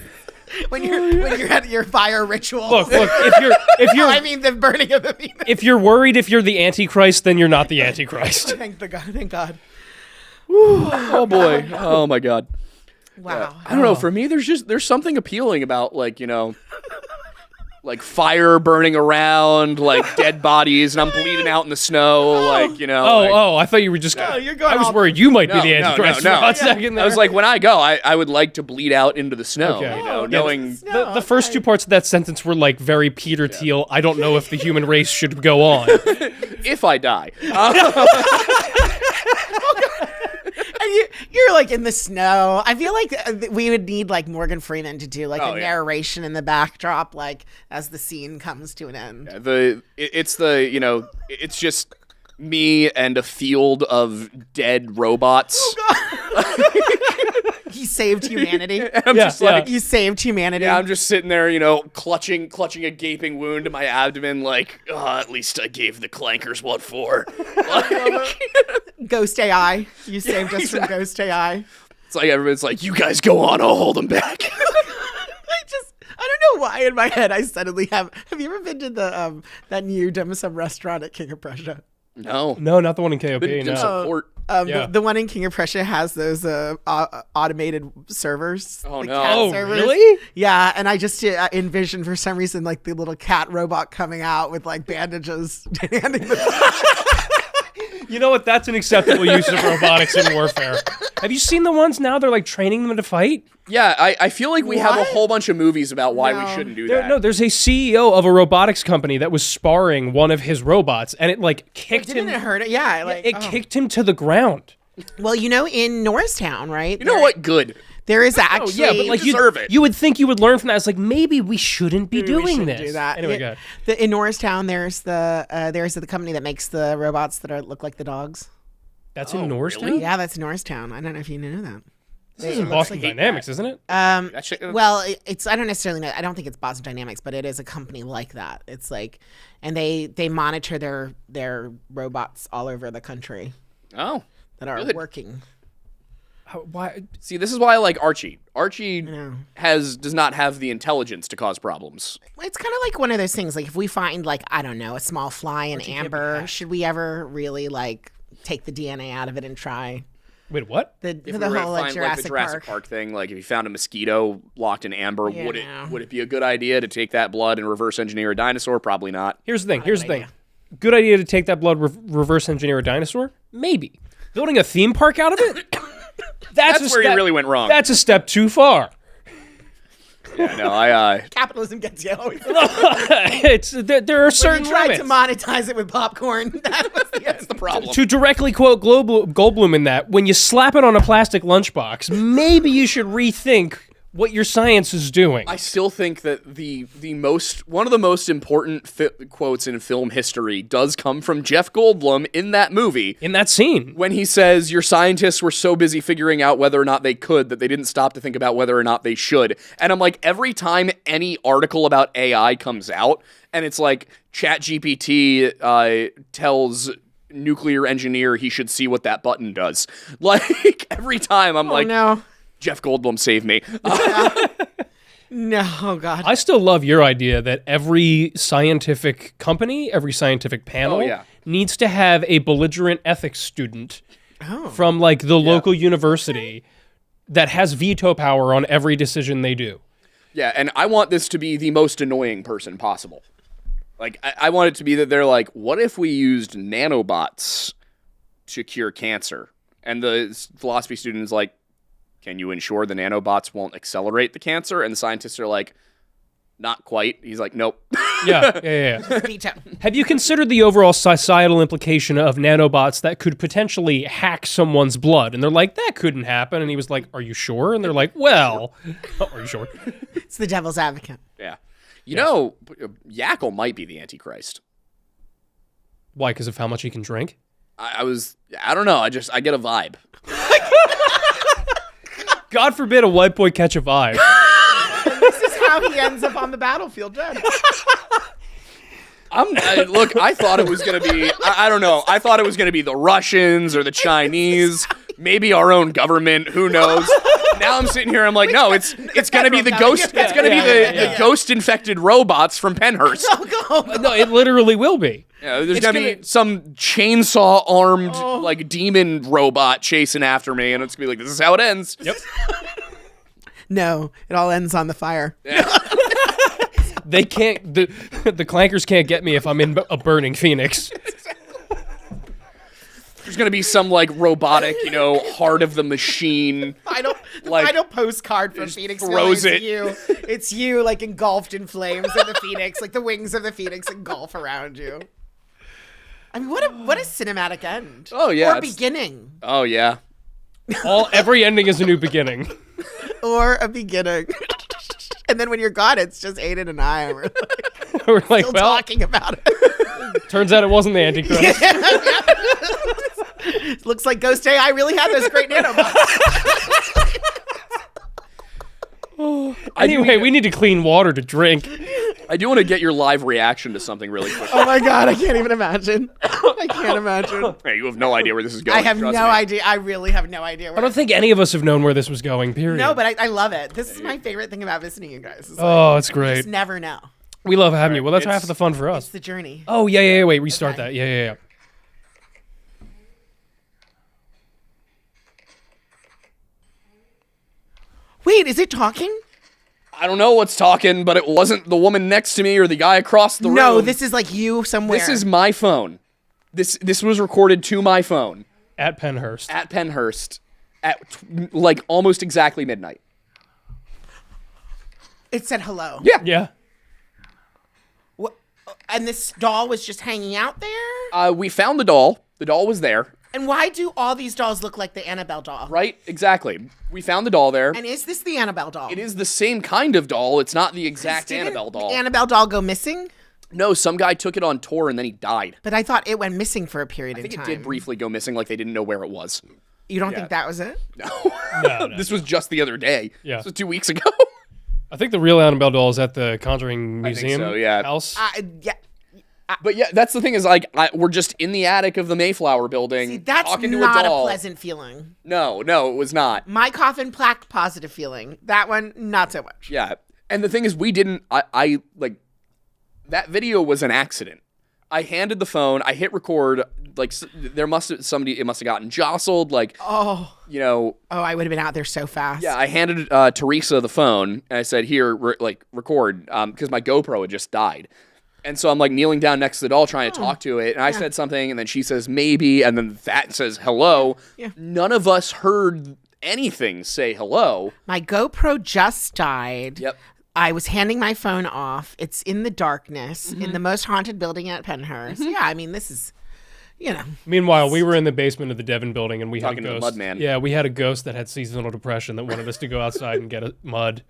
when you're at your fire ritual. Look. If you're I mean the burning of the Venus. if you're worried if you're the Antichrist, then you're not the Antichrist. Thank God. Oh boy. Oh my God. Wow. I don't know. For me, there's something appealing about like like fire burning around, like dead bodies, and I'm bleeding out in the snow, like Oh, I thought you were just. you're going I was all- worried you might be No, the no, Antichrist no, for a no. hot second there. I was like, when I go, I would like to bleed out into the snow. Okay. Knowing the first two parts of that sentence were like very Peter Thiel. I don't know if the human race should go on. if I die. And you're like in the snow. I feel like we would need like Morgan Freeman to do like Oh, a yeah. narration in the backdrop, like as the scene comes to an end. It's just me and a field of dead robots. He saved humanity. I'm Yeah, just like, You saved humanity. yeah, I'm just sitting there, clutching a gaping wound to my abdomen, like, at least I gave the clankers what for. Ghost AI. You saved us from Ghost AI. It's like everyone's like, you guys go on, I'll hold them back. I don't know why in my head I suddenly have you ever been to the that new dim sum restaurant at King of Prussia? No. No, not the one in KOP. Dim No. sum port. Yeah. The one in King of Prussia has those automated servers. Oh, the no. cat Oh, servers. really? Yeah, and I just envisioned for some reason like the little cat robot coming out with like bandages, handing the You know what? That's an acceptable use of robotics in warfare. Have you seen the ones now? They're like training them to fight. Yeah, I feel like we have a What? whole bunch of movies about why we No. shouldn't do that. No, there's a CEO of a robotics company that was sparring one of his robots, and it like kicked Didn't him. it hurt it? Yeah, like It kicked him to the ground. well, in Norristown, right? You know what? Good. There is actually Yeah, but like deserve it. you would think you would learn from that. It's like maybe we shouldn't be Maybe we doing shouldn't this. do that. Anyway, Yeah. go ahead. In Norristown, there's the company that makes the robots that look like the dogs. That's Oh, in Norristown. really? Yeah, that's Norristown. I don't know if you knew that. This is Boston Dynamics, isn't it? That shit- Well, it's I don't necessarily know. I don't think it's Boston Dynamics, but it is a company like that. It's like, and they monitor their robots all over the country Oh. that are Good. working. Why? See, this is why I like Archie. Archie know. does not have the intelligence to cause problems. It's kind of like one of those things. Like if we find like I don't know a small fly in amber, should we ever really like take the DNA out of it and try Wait, what? the If we the were to whole like find Jurassic, the Jurassic Park thing, like if you found a mosquito locked in amber, Yeah, would no. it be a good idea to take that blood and reverse engineer a dinosaur? Probably not. Here's the thing. Good idea to take that blood, reverse engineer a dinosaur? Maybe. Building a theme park out of it? That's where you really went wrong. That's a step too far. Yeah, no, I Capitalism gets you. There are certain You tried limits. to monetize it with popcorn. That was that's the problem. To directly quote Goldblum in that, when you slap it on a plastic lunchbox, maybe you should rethink what your science is doing. I still think that one of the most important quotes in film history does come from Jeff Goldblum in that movie. in that scene. When he says, your scientists were so busy figuring out whether or not they could that they didn't stop to think about whether or not they should. And I'm like, every time any article about AI comes out, and it's like, ChatGPT like nuclear engineer he should see what that button does. Like, every time I'm like, no, Jeff Goldblum, save me. no, oh God. I still love your idea that every scientific company, every scientific panel Oh, yeah. needs to have a belligerent ethics student Oh. from like the local university that has veto power on every decision they do. Yeah, and I want this to be the most annoying person possible. Like, I want it to be that they're like, what if we used nanobots to cure cancer? And the philosophy student is like, can you ensure the nanobots won't accelerate the cancer? And the scientists are like, not quite. He's like, nope. Yeah. Veto. Have you considered the overall societal implication of nanobots that could potentially hack someone's blood? And they're like, that couldn't happen. And he was like, are you sure? And they're like, well, are you sure? It's the devil's advocate. Yeah. You know, Yackle might be the Antichrist. Why? Because of how much he can drink? I don't know. I get a vibe. God forbid a white boy catch a vibe. This is how he ends up on the battlefield dead. Look, I thought it was going to be, I don't know. I thought it was going to be the Russians or the Chinese, maybe our own government. Who knows? Now I'm sitting here. I'm like, no, it's going to be the ghost. It's going to be the ghost infected robots from Penhurst. No, it literally will be. Yeah, there's going to be some chainsaw armed like demon robot chasing after me. And it's going to be like, this is how it ends. Yep. No, it all ends on the fire. They can't, the clankers can't get me if I'm in a burning phoenix. There's going to be some like robotic, heart of the machine. Final postcard from Phoenix. Throws it. It's you like engulfed in flames and the phoenix, like the wings of the phoenix engulf around you. I mean, what a cinematic end. Oh, yeah. Or beginning. Oh, yeah. Every ending is a new beginning. Or a beginning. And then when you're gone, it's just Aiden and I. And We're like, still well, talking about it. turns out it wasn't the Antichrist. Looks like Ghost AI really had those great nanobots. Anyway, we need to clean water to drink. I do want to get your live reaction to something really quick. Oh my God, I can't even imagine. I can't imagine. Hey, you have no idea where this is going. I have trust no me. idea. I really have no idea. I don't think any of us have known where this was going, period. No, but I love it. This is my favorite thing about visiting you guys. It's like, Oh, it's you great. just never know. We love having you. Well, that's It's- half of the fun for It's us. the journey. Oh, yeah, wait, restart Okay. that. Yeah. Wait, is it talking? I don't know what's talking, but it wasn't the woman next to me or the guy across the room. No, this is like you somewhere. This is my phone. This was recorded to my phone At Penhurst. at Penhurst at like almost exactly midnight. It said hello. Yeah. What? And this doll was just hanging out there? We found the doll. The doll was there. And why do all these dolls look like the Annabelle doll? Right? Exactly. We found the doll there. And is this the Annabelle doll? It is the same kind of doll. It's not the exact Didn't Annabelle doll. the Annabelle doll go missing? No, some guy took it on tour and then he died. But I thought it went missing for a period I of think time. it did briefly go missing, like they didn't know where it was. You don't Yeah. think that was it? No. This was just the other day. Yeah. This was 2 weeks ago. I think the real Annabelle doll is at the Conjuring think Museum so, yeah. house. Yeah. But yeah, that's the thing is like we're just in the attic of the Mayflower building See, that's talking to not a doll. pleasant feeling. No, it was not. My coffin plaque positive feeling. That one, not so much. Yeah. And the thing is we didn't I like that video was an accident. I handed the phone, I hit record, like it must have gotten jostled, like Oh, I would have been out there so fast. Yeah, I handed Teresa the phone and I said, "Here, record," because my GoPro had just died, and so I'm like kneeling down next to the doll trying to talk to it, and I said something, and then she says maybe, and then that says hello. Yeah. None of us heard anything say hello. My GoPro just died. Yep. I was handing my phone off. It's in the darkness Mm-hmm. in the most haunted building at Penhurst. Yeah, I mean, this is, Meanwhile, we were in the basement of the Devon building and we Talking had to a the ghost. mud man. Yeah, we had a ghost that had seasonal depression that wanted us to go outside and get mud.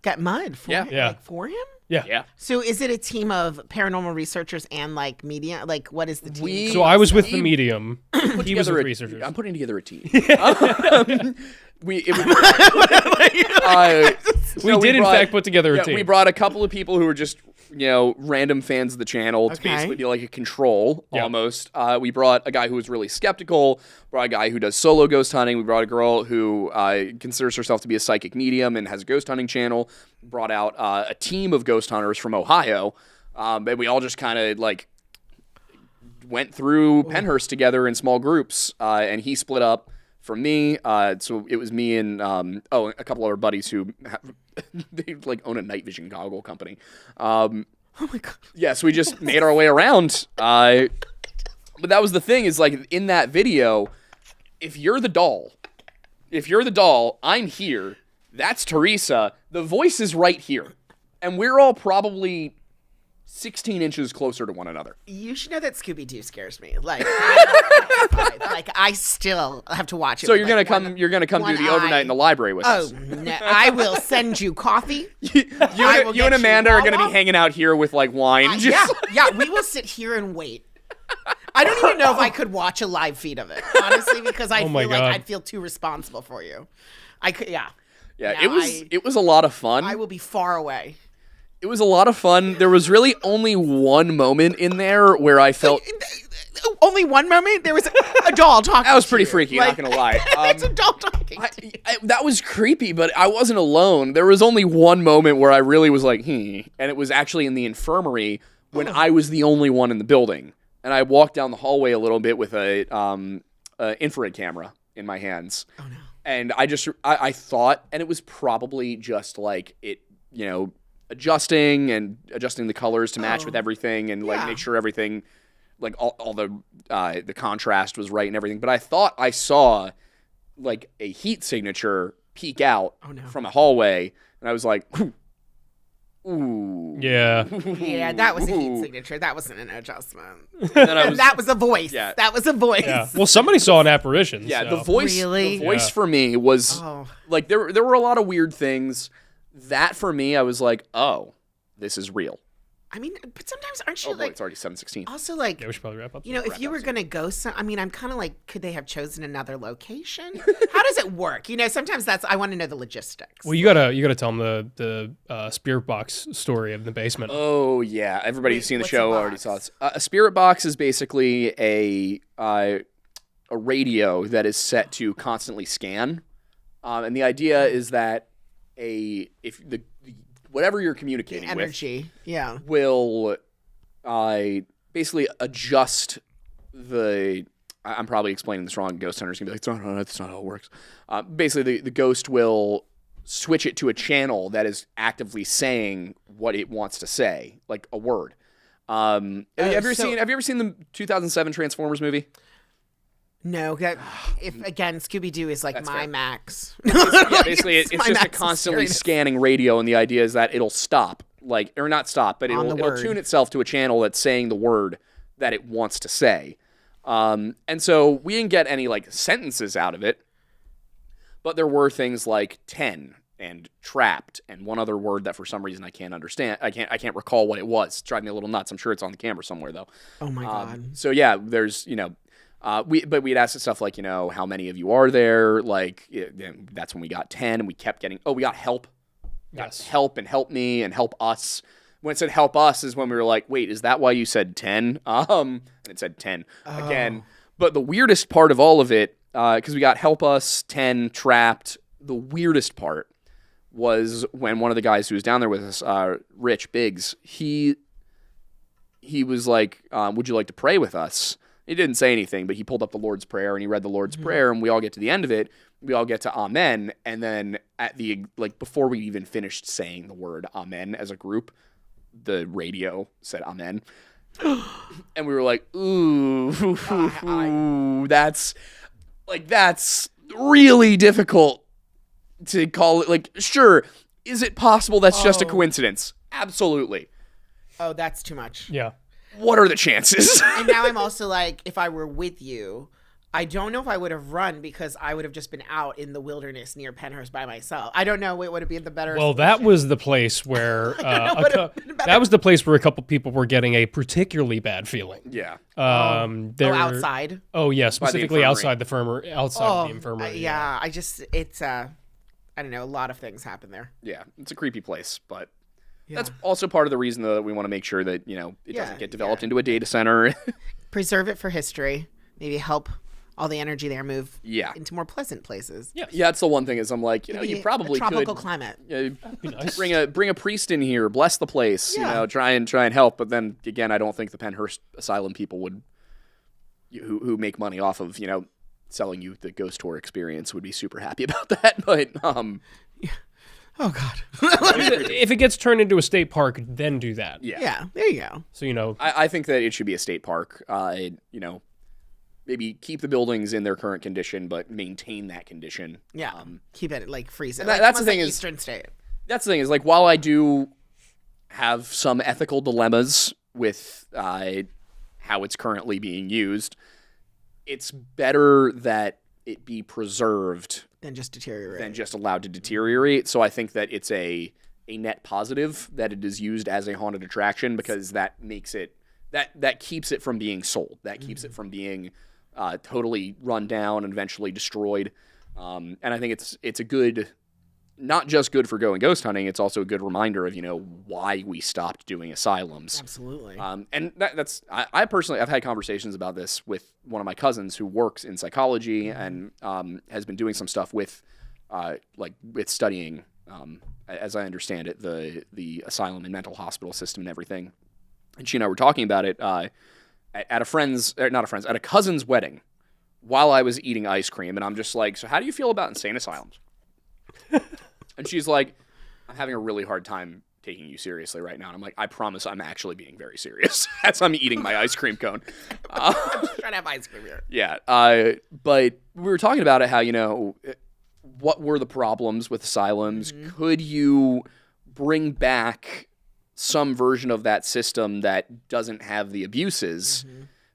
get mud for Yeah. him. Yeah. Like, for him? Yeah. Yeah. So is it a team of paranormal researchers and like media? Like, what is the team? So I was with the medium. He was Together with a- researchers. I'm putting together a team. We did in fact put together a team. We brought a couple of people who were just random fans of the channel to Okay. basically be like a control Yeah. almost. We brought a guy who was really skeptical. Brought a guy who does solo ghost hunting. We brought a girl who considers herself to be a psychic medium and has a ghost hunting channel. Brought out a team of ghost hunters from Ohio, and we all just kind of like went through Penhurst together in small groups, and he split up from me. So it was me and a couple of our buddies who they like own a night vision goggle company. Oh my god. Yeah, so we just made our way around. But that was the thing is like in that video, if you're the doll, I'm here. That's Teresa. The voice is right here. and we're all probably 16 inches closer to one another. You should know that Scooby-Doo scares me. Like, like I still have to watch it. So with, you're like, gonna come do the overnight in the library with Oh, us. no, I will send you coffee. You and Amanda are gonna be hanging out here with like wine. Yeah, we will sit here and wait. I don't even know if I could watch a live feed of it, honestly, because I my feel like God. I'd feel too responsible for you. I could, Yeah, No, it was a lot of fun. I will be far away. It was a lot of fun. There was really only one moment in there where I felt Only one moment there was a doll talking. that was pretty to you. freaky. Like, Not gonna lie. it's a doll talking. To you. That was creepy, but I wasn't alone. There was only one moment where I really was like, and it was actually in the infirmary when I was the only one in the building, and I walked down the hallway a little bit with a infrared camera in my hands. Oh no! And I thought, and it was probably just like it, adjusting the colors to match with everything, and like make sure everything, like all the contrast was right and everything. But I thought I saw like a heat signature peek out from a hallway, and I was like, ooh. Yeah. Yeah, that was a heat signature. That wasn't an adjustment. And That was a voice. Yeah. That was a voice. Yeah. Well, somebody saw an apparition. Yeah, so. the voice. Really? The voice Yeah. for me was Oh. like there were a lot of weird things. That for me, I was like, oh, this is real. I mean, but sometimes aren't you Oh boy, like it's already 7:16. also like Yeah, we should probably wrap up. if you were gonna go I'm kind of like, could they have chosen another location? How does it work? Sometimes I want to know the logistics. Well, you gotta tell them the spirit box story of the basement. Oh yeah, everybody who's seen the what's show a already box? saw this. A spirit box is basically a radio that is set to constantly scan, and the idea is that if whatever you're communicating with Energy. Yeah. will basically adjust the. I'm probably explaining this wrong. Ghost Hunter's gonna be like, no, that's not how it works. Basically, the ghost will switch it to a channel that is actively saying what it wants to say, like a word. Have you ever seen the 2007 Transformers movie? No, again, Scooby-Doo is like my fair. max. Yeah, basically, it's my just a max constantly experience. scanning radio, and the idea is that it'll stop, or not stop, but On the it'll word. tune itself to a channel that's saying the word that it wants to say. And so we didn't get any like sentences out of it, but there were things like 10 and trapped and one other word that for some reason I can't understand. I can't recall what it was. It's driving me a little nuts. I'm sure it's on the camera somewhere though. Oh my god. So yeah, there's we'd ask stuff like how many of you are there? Like that's when we got 10, and we kept getting we got help. Yes. Help and help me and help us. When it said help us is when we were like, wait, is that why you said 10? And it said 10 again. But the weirdest part of all of it, because we got help us, 10, trapped, the weirdest part was when one of the guys who was down there with us, Rich Biggs, he was like, would you like to pray with us? He didn't say anything, but he pulled up the Lord's Prayer and he read the Lord's Prayer, and we all get to the end of it. We all get to Amen, and then at the before we even finished saying the word Amen as a group, the radio said Amen, and we were like, ooh, that's really difficult to call it. Like, sure, is it possible that's just a coincidence? Absolutely. Oh, that's too much. Yeah. What are the chances? And now I'm also like, if I were with you, I don't know if I would have run because I would have just been out in the wilderness near Penhurst by myself. I don't know what would have been the better. Well, that was the place where that was the place where a couple people were getting a particularly bad feeling. Yeah. outside. Oh yeah, specifically infirmary. outside of the infirmary. Yeah, it's I don't know. A lot of things happen there. Yeah. It's a creepy place, but that's also part of the reason though, that we want to make sure that, it doesn't get developed into a data center. Preserve it for history. Maybe help all the energy there move Yeah. into more pleasant places. Yeah. Yeah, that's the one thing is I'm like, you Maybe probably a tropical could climate. Be nice. bring a priest in here, bless the place, Yeah. try and help. But then again, I don't think the Penhurst Asylum people would, who make money off of, selling you the ghost tour experience would be super happy about that. But, Oh God. If it gets turned into a state park, then do that. yeah. Yeah, there you go. So I think that it should be a state park. Maybe keep the buildings in their current condition, but maintain that condition. Yeah, keep it like freeze it. that- Like, that's the almost thing like is- Eastern State. That's the thing is like while I do have some ethical dilemmas with how it's currently being used. It's better that it be preserved Then just deteriorate. than just allowed to deteriorate. So I think that it's a net positive that it is used as a haunted attraction, because that makes it that keeps it from being sold. That keeps it from being totally run down and eventually destroyed. And I think it's a good, not just good for going ghost hunting, it's also a good reminder of, why we stopped doing asylums. Absolutely. And that's I personally, I've had conversations about this with one of my cousins who works in psychology and has been doing some stuff with with studying, as I understand it, the asylum and mental hospital system and everything. And she and I were talking about it at a cousin's wedding while I was eating ice cream. And I'm just like, so how do you feel about insane asylums? And she's like, I'm having a really hard time taking you seriously right now. And I'm like, I promise I'm actually being very serious as I'm eating my ice cream cone. I'm just trying to have ice cream here. Yeah. But we were talking about it, how, what were the problems with asylums? Could you bring back some version of that system that doesn't have the abuses?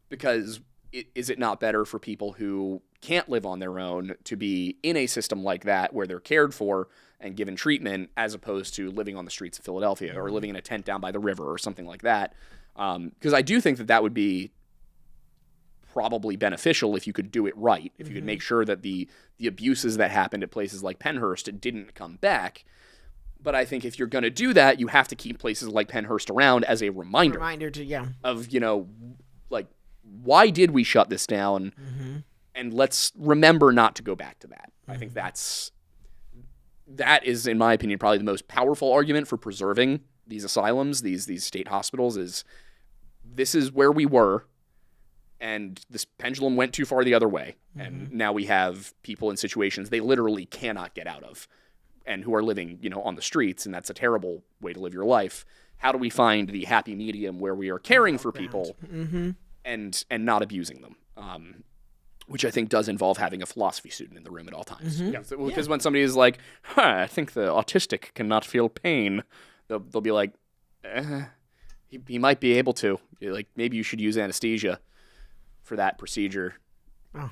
Because is it not better for people who can't live on their own to be in a system like that where they're cared for and given treatment, as opposed to living on the streets of Philadelphia or living in a tent down by the river or something like that? Because I do think that would be probably beneficial if you could do it right, if you could make sure that the abuses that happened at places like Pennhurst didn't come back. But I think if you're going to do that, you have to keep places like Pennhurst around as a reminder of, why did we shut this down? And let's remember not to go back to that. I think that is, in my opinion, probably the most powerful argument for preserving these asylums, these state hospitals, is this is where we were, and this pendulum went too far the other way. And now we have people in situations they literally cannot get out of, and who are living, on the streets, and that's a terrible way to live your life. How do we find the happy medium where we are caring for people and not abusing them? Which I think does involve having a philosophy student in the room at all times. Because when somebody is like, I think the autistic cannot feel pain, they'll be like, he might be able to. Like, maybe you should use anesthesia for that procedure. Oh.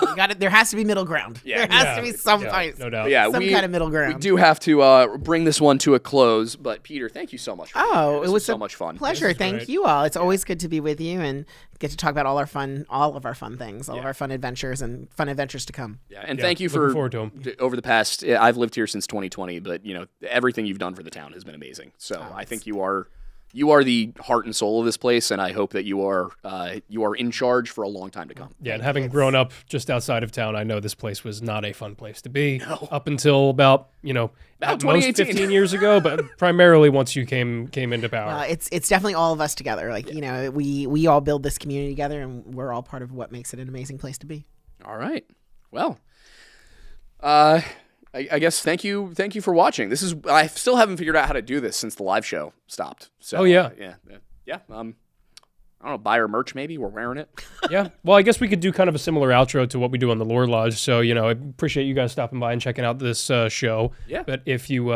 You got it. There has to be middle ground. There has to be some kind, no doubt. some kind of middle ground. We do have to bring this one to a close. But Peter, thank you so much. It was so much fun. Pleasure. Thank great. you all. It's always good to be with you and get to talk about all of our fun things, all of our fun adventures and fun adventures to come. Yeah, and thank you looking forward to 'em. over the past. I've lived here since 2020, but everything you've done for the town has been amazing. So I think you are the heart and soul of this place, and I hope that you are in charge for a long time to come. Yeah, and having grown up just outside of town, I know this place was not a fun place to be up until about at most 15 years ago, but primarily once you came into power. It's definitely all of us together. We all build this community together, and we're all part of what makes it an amazing place to be. All right. Well, I guess thank you for watching. I still haven't figured out how to do this since the live show stopped. So yeah. I don't know, buy our merch maybe. We're wearing it. Yeah. Well, I guess we could do kind of a similar outro to what we do on the Lore Lodge. So, I appreciate you guys stopping by and checking out this show. Yeah. But if you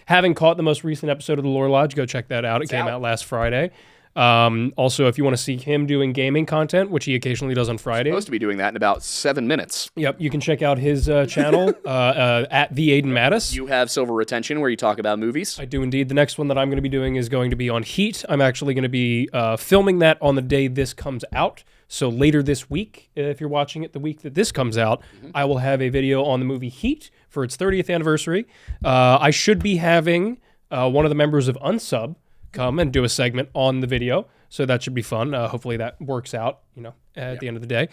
haven't caught the most recent episode of the Lore Lodge, go check that out. It came out last Friday. Also, if you want to see him doing gaming content, which he occasionally does on Fridays. Supposed to be doing that in about 7 minutes. Yep. You can check out his channel at the Aiden Mattis. You have Silver Retention, where you talk about movies. I do indeed. The next one that I'm going to be doing is going to be on Heat. I'm actually going to be filming that on the day this comes out. So later this week, if you're watching it the week that this comes out, I will have a video on the movie Heat for its 30th anniversary. I should be having one of the members of Unsub come and do a segment on the video. So that should be fun. Hopefully that works out, at the end of the day.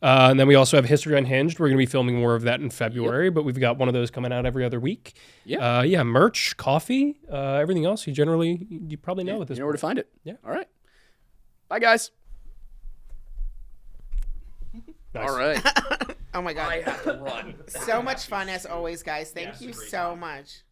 And then we also have History Unhinged. We're going to be filming more of that in February, but we've got one of those coming out every other week. Yeah. Merch, coffee, everything else you probably know at this point. You know where to find it. Yeah. All right. Bye, guys. Nice. All right. Oh my God. I have to run. So much fun as always, guys. Thank you so much.